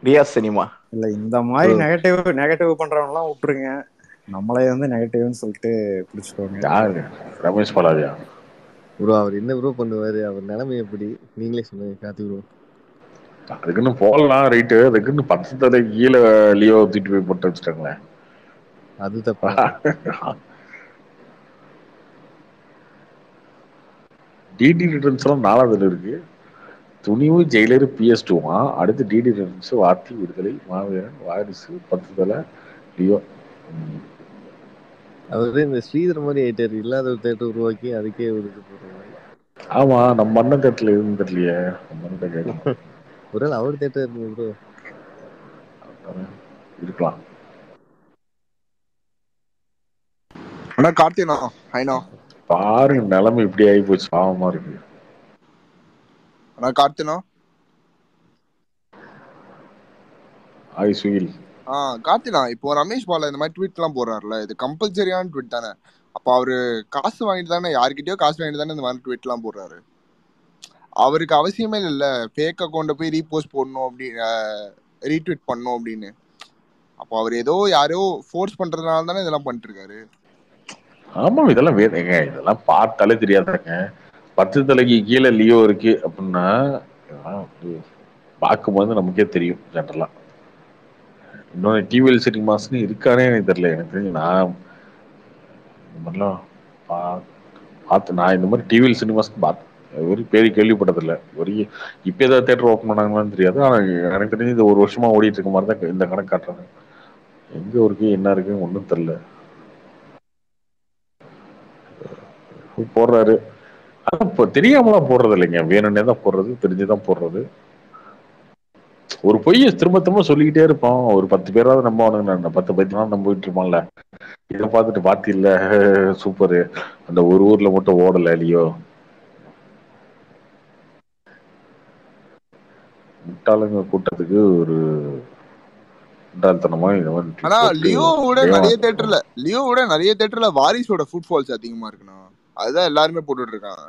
ரியா சினிமா. இல்ல இந்த மாதிரி நெகட்டிவ் பண்றவங்க எல்லாம் விட்டுருங்க, நம்மளே வந்து நெகட்டிவ்னு சொல்லிட்டு பிடிச்சுக்கோங்க. யாரு? ரமேஷ் பாலாஜியா ப்ரோ? அவர் என்ன ப்ரோ பண்ணுவாரு? அவர் நிலைமை எப்படி நீங்களே சொல்லுங்க கார்த்தி ப்ரோ. அதுக்குன்னு போடலாம் ரைட்டு, அதுக்குன்னு 10 தலை கீழே லியோ தூக்கிட்டு போய் போட்டு வச்சுட்டாங்களேன். அது தப்பா இருக்கு. டிடி ரிட்டர்ன்ஸ் எல்லாம் 4வது இருக்கு. துணிவு ஜெயிலர் PS2 அடுத்து டிடி ரிட்டர்ன்ஸ், வாத்தி, விடுதலை, மாவீரன், வாரிசு, 10 தலை, லியோ. அவரு இந்த ஸ்ரீதர் மாதிரி ஆயிட்டாரு, இல்லாத ஒரு தேட்டர் உருவாக்கி அதுக்கே ஒரு இது போடுற மாதிரி. ஆமா, நம்ம அண்ணன் தேட்டர்ல எதுவும் தெரியலையே. நம்ம அண்ணன் கேட்கணும். ஒருவேளை அவர் தேட்டர் இருக்கு ப்ரோ, இருக்கலாம். ஆனா கார்த்தினா ஐநோ பாருங்க நிலைமை இப்படி ஆகி போச்சு, பாவமா இருக்கு. ஆனா கார்த்தினா ஆயுசுயில் கார்த்தினா இப்போ ரமேஷ் பாலா இந்த மாதிரி ட்வீட் எல்லாம் போடுறாருல, இது கம்பல்சரியான ட்வீட் தானே? அப்ப அவரு காசு வாங்கிட்டு தானே, யாருக்கிட்டயோ காசு வாங்கிட்டு தானே இந்த மாதிரி ட்வீட் எல்லாம் போடுறாரு. அவருக்கு அவசியமே இல்ல ஃபேக் அக்கௌண்ட போய் ரீபோஸ்ட் போடணும், அப்படி ரீட்வீட் பண்ணணும் அப்படின்னு. அப்போ அவர் ஏதோ யாரோ ஃபோர்ஸ் பண்றதுனால தானே இதெல்லாம் பண்ணிட்டு இருக்காரு. ஆமா, இதெல்லாம் வேணுங்க, இதெல்லாம் பார்த்தாலே தெரியாதாங்க. 10 தலைக்கு கீழே லியோ இருக்கு அப்படின்னா பார்க்கும்போது நமக்கே தெரியும் ஜென்ரலா. இன்னொன்று டிவிஎல் சினிமாஸ்ன்னு இருக்கானே எனக்கு தெரியல. எனக்கு தெரிஞ்சு நான் இந்த மாதிரிலாம் பார்த்து நான் இந்த மாதிரி டிவிஎல் சினிமாஸ்க்கு பார்த்தேன், ஒரு பேரு கேள்விப்பட்டதில்லை. ஒரு இப்போ ஏதாவது தேட்டர் ஓப்பன் பண்ணாங்களான்னு தெரியாது. ஆனால் எனக்கு தெரிஞ்சு இந்த 1 வருஷமா ஓடிட்டு இருக்க மாதிரி தான் இந்த கணக்கு காட்டுறாங்க. எங்க இருக்கு என்ன இருக்கு ஒன்றும் தெரியல. போடுறாரு, ஆனா இப்போ தெரியாமலாம் போடுறது இல்லைங்க, வேணும்னே தான் போடுறது, தெரிஞ்சுதான் போடுறது. ஒரு பொய்யை திரும்ப திரும்ப சொல்லிக்கிட்டே இருப்போம். ஒரு 10 பேராவது நம்ம 10 பைத்தியம் நம்ம போயிட்டு இருப்போம்ல. இதை பார்த்துட்டு பார்த்து இல்ல சூப்பரு, அந்த ஒரு ஊர்ல மட்டும் ஓடல இல்லையோ. முட்டாளுங்க கூட்டத்துக்கு ஒரு முட்டாள்தனமா இந்த மாதிரி ஆனா போட்டு லியோவோட நிறைய தேட்டர்ல வாரிசோட ஃபுட்ஃபால்ஸ் அதிகமா இருக்குண்ணா. அதுதான் எல்லாருமே போட்டுட்டு இருக்காங்க.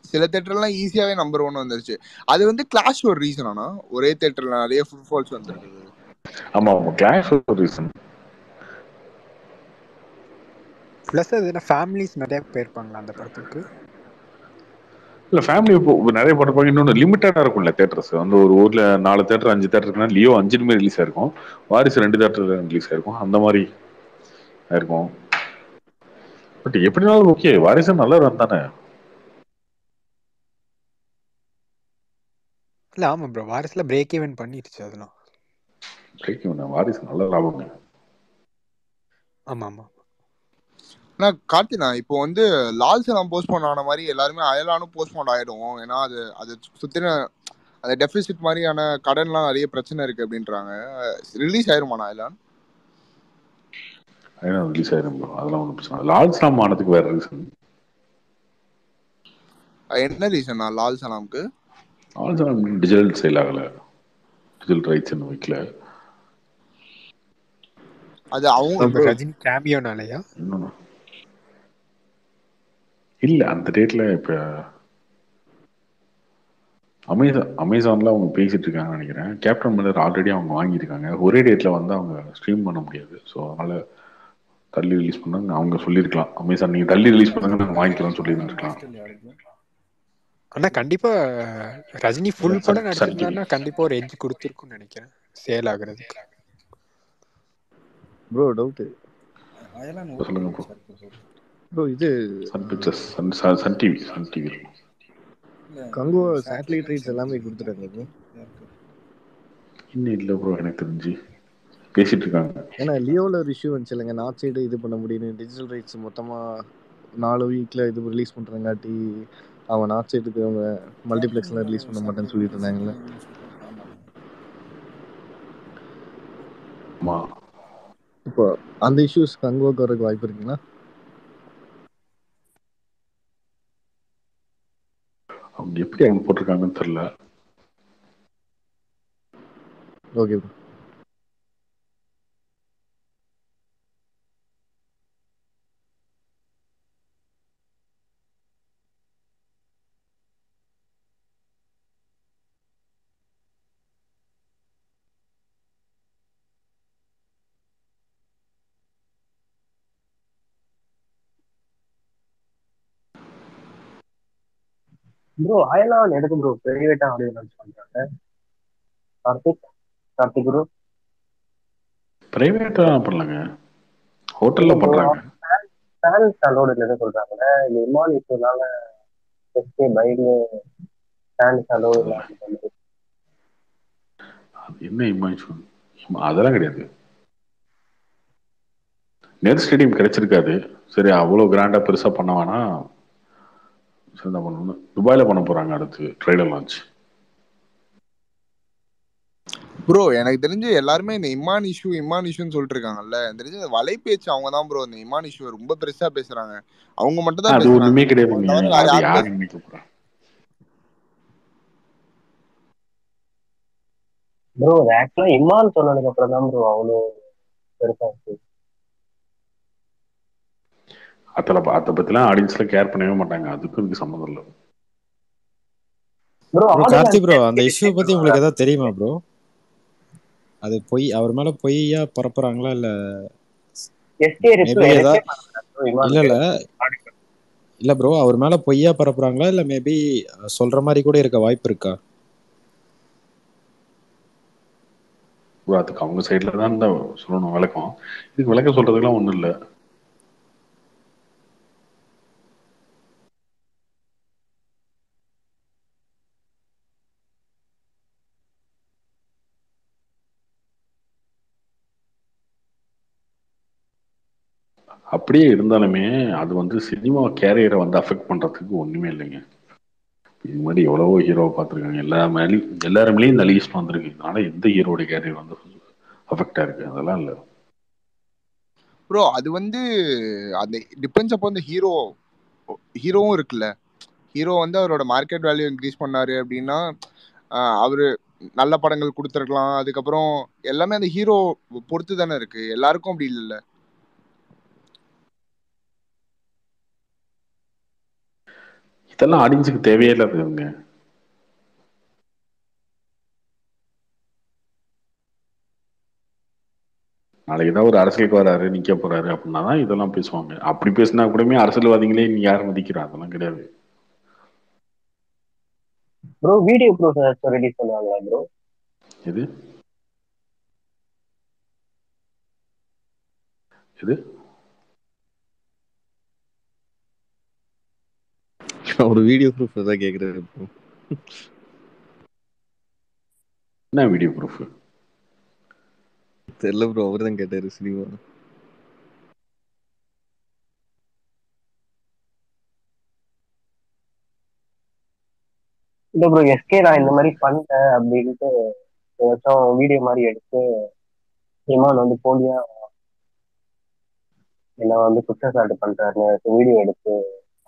சில தேட்டர்லாம் ஈஸியாவே நம்பர் 1 வந்துருச்சு. அது வந்து கிளாஷ் ஒரு ரீசன். ஆனா ஒரே தேட்டர்ல நிறைய ஃபுட்ஃபால்ஸ் வந்திருக்குது. ஆமா, கிளாஷ் ஒரு ரீசன். பிளஸ் அது ஃபேமிலிஸ் நிறைய போயிருப்பாங்களா அந்த படத்துக்கு? இல்ல ஃபேமிலி இப்போ நிறைய படம் இன்னொன்று லிமிட்டடா இருக்கும்ல தேட்டர்ஸ். வந்து ஒரு ஊர்ல 4 தேட்டர் 5 தேட்டர் இருக்குன்னா லியோ 5 ரிலீஸ் ஆயிருக்கும், வாரிசு 2 தேட்டர் ரிலீஸ் ஆயிருக்கும், அந்த மாதிரி ஆயிருக்கும். பட் எப்படினாலும் ஓகே, வாரிசு நல்லா ரன் தானே. இல்ல ஆமா ப்ரோ, வாரிசுல பிரேக் ஈவன் பண்ணிடுச்சு அதெல்லாம். பிரேக் ஈவன், வாரிசு நல்ல லாபம். ஆமா ஆமா. ஆனா கார்த்தினா இப்போ வந்து லால் சலாம் போஸ்ட்போன் ஆன மாதிரி எல்லாருமே அயலானும் போஸ்ட்போன் ஆயிடும். ஏன்னா அது சுத்தின அந்த டெபிசிட் மாதிரியான கடன்லாம் நிறைய பிரச்சனை இருக்கு அப்படின்றாங்க. ரிலீஸ் ஆயிருமாண்ணா அயலான்? ரிலீஸ் ஆயிரும் ப்ரோ, அதெல்லாம் ஒன்றும் பிரச்சனை இல்லை. லால் சலாம் ஆனதுக்கு வேற ரீசன். என்ன reason Lal சலாம்க்கு? Lal Salaam digital sale ஆகல, டிஜிட்டல் ரைட்ஸ் என்ன வைக்கல. அது அவங்க ரஜினி கேமியோனாலயா? இல்ல அந்த டேட்ல இப்ப அமேசான்ல அவங்க பேசிட்டு இருக்காங்கன்னு நினைக்கிறேன். கேப்டன் மில்லர் ஆல்ரெடி அவங்க வாங்கியிருக்காங்க. ஒரே டேட்ல வந்து அவங்க ஸ்ட்ரீம் பண்ண முடியாது. ஸோ அதனால தள்ளி ரிலீஸ் பண்ணாங்க. அவங்க சொல்லியிருக்கலாம் அமேசான் நீங்க தள்ளி ரிலீஸ் பண்ணாங்க நாங்கள் வாங்கிக்கிறோம்னு சொல்லியிருந்துருக்கலாம். ஆனா கண்டிப்பா ரஜினி ஃபுல் படம் நடிச்சிருந்தாருன்னா கண்டிப்பா ஒரு எட்ஜ் கொடுத்துருக்கும்னு நினைக்கிறேன் சேல் ஆகுறதுக்கு. ப்ரோ டவுட் சொல்லுங்க ப்ரோ. ப்ரோ இது சன் பிக்சர்ஸ், சன் டிவி கங்கோ சேட்டலைட் ரைட்ஸ் எல்லாமே கொடுத்துட்டாங்க ப்ரோ. இன்னும் இல்லை ப்ரோ, எனக்கு தெரிஞ்சு பேசிட்டு இருக்காங்க. ஏன்னா லியோவில் ஒரு இஷ்யூ வந்துச்சு இல்லைங்க, நார்த் சைடு இது பண்ண முடியும்னு டிஜிட்டல் ரைட்ஸ் மொத்தமாக 4 வீக்கில் இது ரிலீஸ் பண்ணுறங்காட்டி அவன் நார்த் சைடுக்கு அவங்க மல்டிப்ளெக்ஸ்லாம் ரிலீஸ் பண்ண மாட்டேன்னு சொல்லிட்டு இருந்தாங்கல்ல. இப்போ அந்த இஷ்யூஸ் கங்கோக்கு வரதுக்கு வாய்ப்பு இருக்குங்களா? அவங்க எப்படி அவங்க போட்டிருக்காங்கன்னு தெரியல. Okay bro. ப்ரோ அயலான் எதுக்கு ப்ரோ பிரைவேட்டா ஆடியோ லான்ச் பண்றாங்க? கார்த்திக் ப்ரோ பிரைவேட்டா பண்ணலாங்க, இல்ல ஹோட்டல்ல ப்ரோ, பண்றாங்க. ஃபேன்ஸ் அலோடு இல்லைன்னு சொல்றாங்கல்ல. இந்த இமான் இஷ்யூனால எஸ்கே பைக்னு ஃபேன்ஸ் அலோடு அதெல்லாம் இல்லாம அது என்ன இமேஜ், அதெல்லாம் கிடையாது. நேரு ஸ்டேடியம் கிடைச்சிருக்காது. சரி, அவ்வளோ கிராண்டா பெருசா பண்ண வேணா, என்ன பண்ணணும், துபாயில பண்ண போறாங்க அடுத்து ட்ரைலர் லான்ச். ப்ரோ எனக்கு தெரிஞ்சு எல்லாருமே இந்த இமான் இஷ்யூன்னு சொல்லிட்டு இருக்காங்கல்ல. எனக்கு தெரிஞ்சு இந்த வலை பேச்சு அவங்க தான் ப்ரோ இந்த இமான் இஷ்யூ ரொம்ப பெருசா பேசுறாங்க. அவங்க மட்டும் தான் அது பேசுறாங்க, ஒண்ணுமே அவங்கள கிடையாதுங்க. தவிர வேற அது யாரும் யாரு பேச. நினைக்க போறா? ப்ரோ ஆக்சுவலா இமான் சொன்னதுக்கு அப்புறம் தான் ப்ரோ அவ்வளோ பெருசா இருக்கு. அதை பத்திலாம் ஆடியன்ஸ்ல கேர் பண்ணவே மாட்டாங்க. அதுக்கும் இதுக்கு சம்மந்தம் இல்லை. ப்ரோ ப்ரோ கார்த்தி ப்ரோ, அந்த இஷ்யூ பத்தி ஆடியன்ஸ் உங்களுக்கு ஏதாவது தெரியுமா ப்ரோ? அது பொய், அவர் மேல பொய்யா பரப்புறாங்களா இல்ல எஸ்கே மேபி ஏதா இல்ல இல்ல இமான் இல்ல ப்ரோ, அவர் மேல பொய்யா பரப்புறாங்களா இல்ல மேபி சொல்ற மாதிரி கூட இருக்க வாய்ப்பு இருக்கா? ப்ரோ அதுக்கு அவங்க சைட்ல தான் இந்த சொல்லணும் விளக்கம். இதுக்கு விளக்கம் சொல்றதுக்குலாம் ஒண்ணும் இல்லை. அப்படியே இருந்தாலுமே அது வந்து சினிமா கேரியரை வந்து அஃபெக்ட் பண்றதுக்கு ஒண்ணுமே இல்லைங்க. இது மாதிரி எவ்வளவோ ஹீரோவை பார்த்துருக்காங்க. எல்லாருமேலேயும் இந்த லீஸ்ட் வந்திருக்கு. இதனால எந்த ஹீரோட கேரியர் வந்து அஃபெக்ட் ஆயிருக்கு அதெல்லாம் இல்லை. ப்ரோ அது வந்து அந்த டிபெண்ட்ஸ் அப்போ அந்த ஹீரோவும் இருக்குல்ல. ஹீரோ வந்து அவரோட மார்க்கெட் வேல்யூ இன்க்ரீஸ் பண்ணாரு அப்படின்னா அவரு நல்ல படங்கள் கொடுத்துருக்கலாம். அதுக்கப்புறம் எல்லாமே அந்த ஹீரோ பொறுத்து தானே இருக்கு, எல்லாருக்கும் அப்படி இல்லைல்ல. இதெல்லாம் ஆடியன்ஸுக்கு தேவையே இல்லாததுங்க. நாளைக்கு ஏதாவது ஒரு அரசியலுக்கு வராரு, நிக்க போறாரு அப்படின்னா தான் இதெல்லாம் பேசுவாங்க. அப்படி பேசினா கூடமே அரசியல்வாதிகளே நீ யாரும் மதிக்கிறா, அதெல்லாம் கிடையாது. ப்ரோ வீடியோ ப்ரூஃப் ஏதாச்சும் ரெடி பண்ணுவாங்களா ப்ரோ? எது எது ஒரு வீடியோ ப்ரூஃப் தான் கேக்குறாரு ப்ரோ. என்ன வீடியோ ப்ரூஃப்? தெரியல ப்ரோ, அவர் தான் கேட்டாரு சினிமா. இல்ல ப்ரோ, எஸ்கே நான் இந்த மாதிரி பண்ணிட்டேன் அப்படின்ட்டு ஏதாச்சும் வீடியோ மாதிரி எடுத்து இமான் வந்து போலியா என்ன வந்து குற்றச்சாட்டு பண்றாருன்னு வீடியோ எடுத்து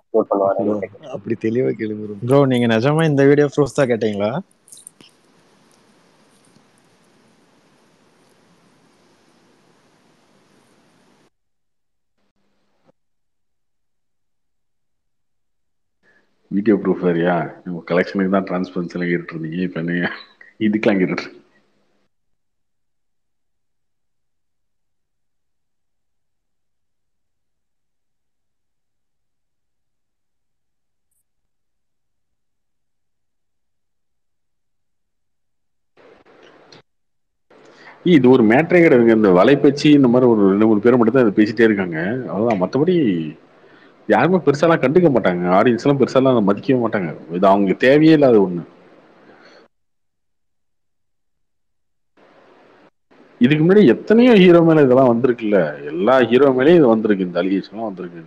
அப்லோட் ப்ரோ பண்ணுவாரு. அப்படி தெளிவா கேளுங்க ப்ரோ. ப்ரோ நீங்க நிஜமா இந்த வீடியோ ப்ரூஃப் தான் கேட்டீங்களா? வீடியோ ப்ரூஃப் வேறையா? உங்க கலெக்ஷனுக்கு தான் டிரான்ஸ்பரன்சி எல்லாம் கேட்டு இருந்தீங்க. இப்ப என்ன இதுக்கெல்லாம் கேட்டு இது ஒரு மேட்டரே கிடையாதுங்க. இந்த வலைப்பேச்சு இந்த மாதிரி ஒரு 2-3 பேர் மட்டும் தான் இதை பேசிட்டே இருக்காங்க. அவ்வளவுதான். மற்றபடி யாருமே பெருசாலாம் கண்டுக்க மாட்டாங்க. ஆடியன்ஸ் எல்லாம் பெருசாலாம் அதை மதிக்கவே மாட்டாங்க. இது அவங்க தேவையே இல்லாத ஒண்ணு. இதுக்கு முன்னாடி எத்தனையோ ஹீரோ மேல இதெல்லாம் வந்திருக்குல்ல. எல்லா ஹீரோ மேலேயும் இது வந்திருக்கு, இந்த அலிகேஷன் வந்திருக்கு.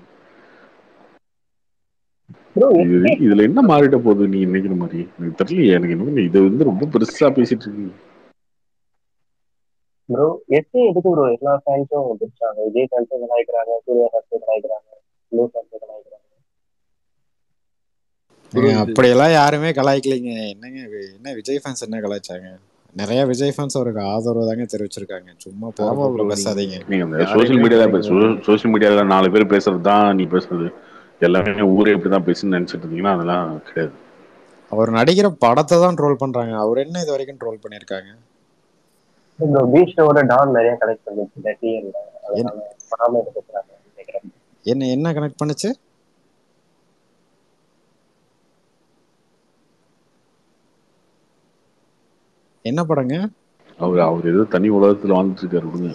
இதுல என்ன மாறிட்ட போகுது நீ நினைக்கிற மாதிரி? எனக்கு தெரியலையே. எனக்கு இன்னும் இது வந்து ரொம்ப பெருசா பேசிட்டு இருக்கீங்க ப்ரோ எஸ்கே எதுக்கு ப்ரோ எல்லா ஃபேன்ஸும் பிடிச்சாங்க? விஜய் ஃபேன்ஸும் கலாய்க்கிறாங்க, சூர்யா ஃபேன்ஸும் கலாய்க்கிறாங்க, ப்ளூ ஃபேன்ஸும் கலாய்க்கிறாங்க. அப்படியெல்லாம் யாருமே கலாய்க்கலைங்க. என்னங்க என்ன விஜய் ஃபேன்ஸ் என்ன கலாய்ச்சாங்க? நிறைய விஜய் ஃபேன்ஸ் அவருக்கு ஆதரவு தாங்க தெரிவிச்சிருக்காங்க. சும்மா போற போக்குல பேசாதீங்க. நீங்க அந்த சோசியல் மீடியால சோசியல் மீடியால 4 பேர் பேசுறது தான் நீ பேசுறது. எல்லாமே ஊரே இப்படிதான் பேசுன்னு நினைச்சிட்டு இருந்தீங்கன்னா அதெல்லாம் கிடையாது. அவர் நடிக்கிற படத்தை தான் ட்ரோல் பண்றாங்க. அவர் என்ன இது வரைக்கும் ட்ரோல் பண்ணிருக்காங்க? ப்ரோ பீச்சோட டான் நிறைய கலெக்ட் பண்ணிச்சு டிஎன்ல, அதனால படாம இருக்கிறாங்க நினைக்கிறேன். என்ன கனெக்ட் பண்ணுச்சு? என்ன படங்க? அவர் ஏதோ தனி உலகத்துல வாழ்ந்துட்டு இருக்காரு. விடுங்க.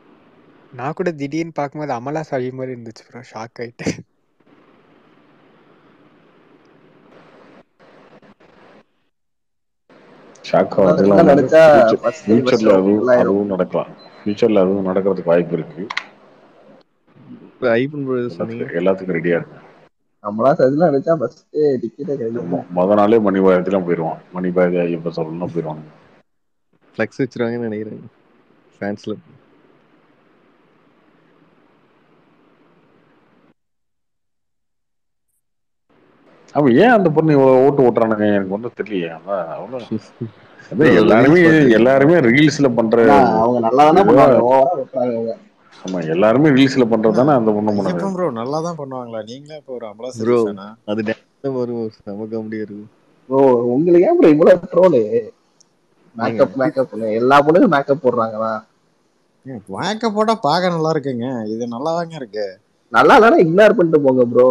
நான் கூட திடீர்னு பார்க்கும்போது அமலா சாவி மாதிரி இருந்துச்சு ப்ரோ, ஷாக் ஆயிட்டு. ஷாக் அமலா ஆகிறதுலாம் இதெல்லாம் ஒன்றும் இல்லை. நினைச்சா ஃபர்ஸ்ட் டே பஸ் ஃபியூச்சரில் ஃபுல்லாயிரும். அதுவும் நடக்கலாம். ஃபியூச்சரில் அதுவும் நடக்கிறதுக்கு வாய்ப்பு இருக்கு. ஐபன் ப்ரோ சொன்னீங்க எல்லாத்துக்கும் ரெடியா இருக்கு. அமலா இதெல்லாம் நினைச்சா ஃபர்ஸ்ட் டே டிக்கெட்டே கிடைக்கும். முத நாளே மணிபாயத்துலாம் போயிடுவான். மணிபாய் ஐயப்ப சொல்லணும் போயிடுவாங்க. ஃப்ளெக்ஸ் வச்சிருவாங்கன்னு நினைக்கிறேன் ஃபேன்ஸ்ல. அவன் ஏன் அந்த பொண்ணு இவ்வளவு ஓட்டு ஓட்டுறானுங்க எனக்கு ஒன்றும் தெரியலையே. அதான் எல்லாருமே ரீல்ஸ்ல பண்ற. அவங்க நல்லா தானே பண்ணுவாங்க, ஓவரா ஓட்டுறாங்க அவங்க. ஆமா, எல்லாருமே ரீல்ஸ்ல பண்றது தானே அந்த பொண்ணு பண்ணுது. ப்ரோ நல்லா தான் பண்ணுவாங்களா? நீங்களே இப்போ ஒரு அமலா ப்ரோ ஃபேனா? அது டான்ஸ் வரும், செம காமெடியா இருக்கும். ப்ரோ உங்களுக்கு ஏன் ப்ரோ இவ்வளவு ட்ரோல்? மேக்கப் எல்லா பொண்ணுக்கும் மேக்கப் போடுறாங்களா? மேக்கப் போட்டா பார்க்க நல்லா இருக்குங்க. இது நல்லா தாங்க இருக்கு. நல்லா இல்லனா இக்னோர் பண்ணிட்டு போங்க ப்ரோ.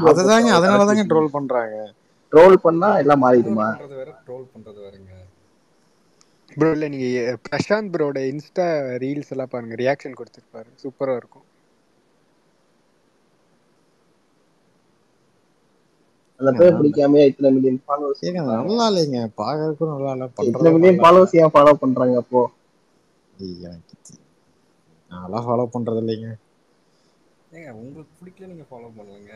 அதுதாங்க, அதனால தாங்க ட்ரோல் பண்றாங்க. ட்ரோல் பண்ணா எல்லாம் மாறிடுமா? பண்றது வேற, ட்ரோல் பண்றது வேறங்க ப்ரோ. இல்ல நீங்க பிரசாந்த் ப்ரோட இன்ஸ்டா ரீல்ஸ் எல்லாம் பாருங்க, ரியாக்ஷன் கொடுத்துருப்பாரு, சூப்பரா இருக்கும். அந்த பேர் பிடிக்காம இத்தனை மில்லியன் ஃபாலோவர்ஸ். நல்லா இல்லைங்க, பார்க்கறதுக்கும் நல்லா இல்ல, இத்தனை மில்லியன் ஃபாலோவர்ஸ் ஏன் ஃபாலோ பண்றாங்க அப்போ? நான்லாம் ஃபாலோ பண்றது இல்லைங்க. ஏங்க உங்களுக்கு பிடிக்கல நீங்க ஃபாலோ பண்ணுவீங்க.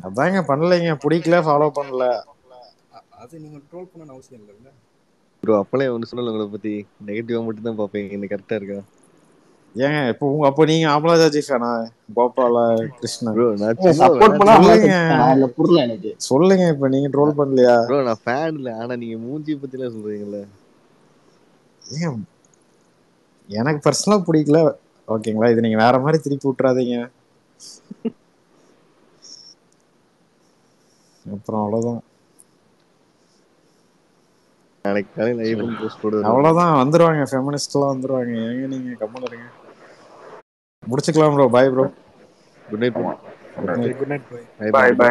அதாங்க பண்ணலைங்க, பிடிக்கல ஃபாலோ பண்ணல. அது நீங்க ட்ரோல் பண்ண அவசியம் இல்லைல்ல ப்ரோ. அப்பளே ஒன்று சொன்னல, உங்களை பத்தி நெகட்டிவா மட்டும் தான் பார்ப்பேன். என்ன கரெக்டா இருக்கா? ஏங்க இப்போ அப்போ நீங்க அமலாஜி ஃபேனா? கோபால கிருஷ்ணன் ப்ரோ நான் சப்போர்ட் பண்ணா இல்ல புரியல எனக்கு. சொல்லுங்க, இப்போ நீங்க ட்ரோல் பண்ணலையா? ப்ரோ நான் ஃபேன் இல்ல, ஆனா நீங்க மூஞ்சி பத்திலாம் சொல்றீங்கல்ல. ஏங்க எனக்கு பர்சனலா பிடிக்கல, ஓகேங்களா? இது நீங்க வேற மாதிரி திருப்பி விட்டுறாதீங்க. அப்புறம் அவ்வளவுதான். நாளைக்கு காலையில் ஐபன் போஸ்ட் போடுவாரு. அவ்வளவுதான், வந்துருவாங்க ஃபெமினிஸ்ட் எல்லாம் வந்துருவாங்க. ஏங்க நீங்க கம்மன் இருங்க. முடிச்சுக்கலாம் bro. Bye bro. Good night bro. Good night. Bye by.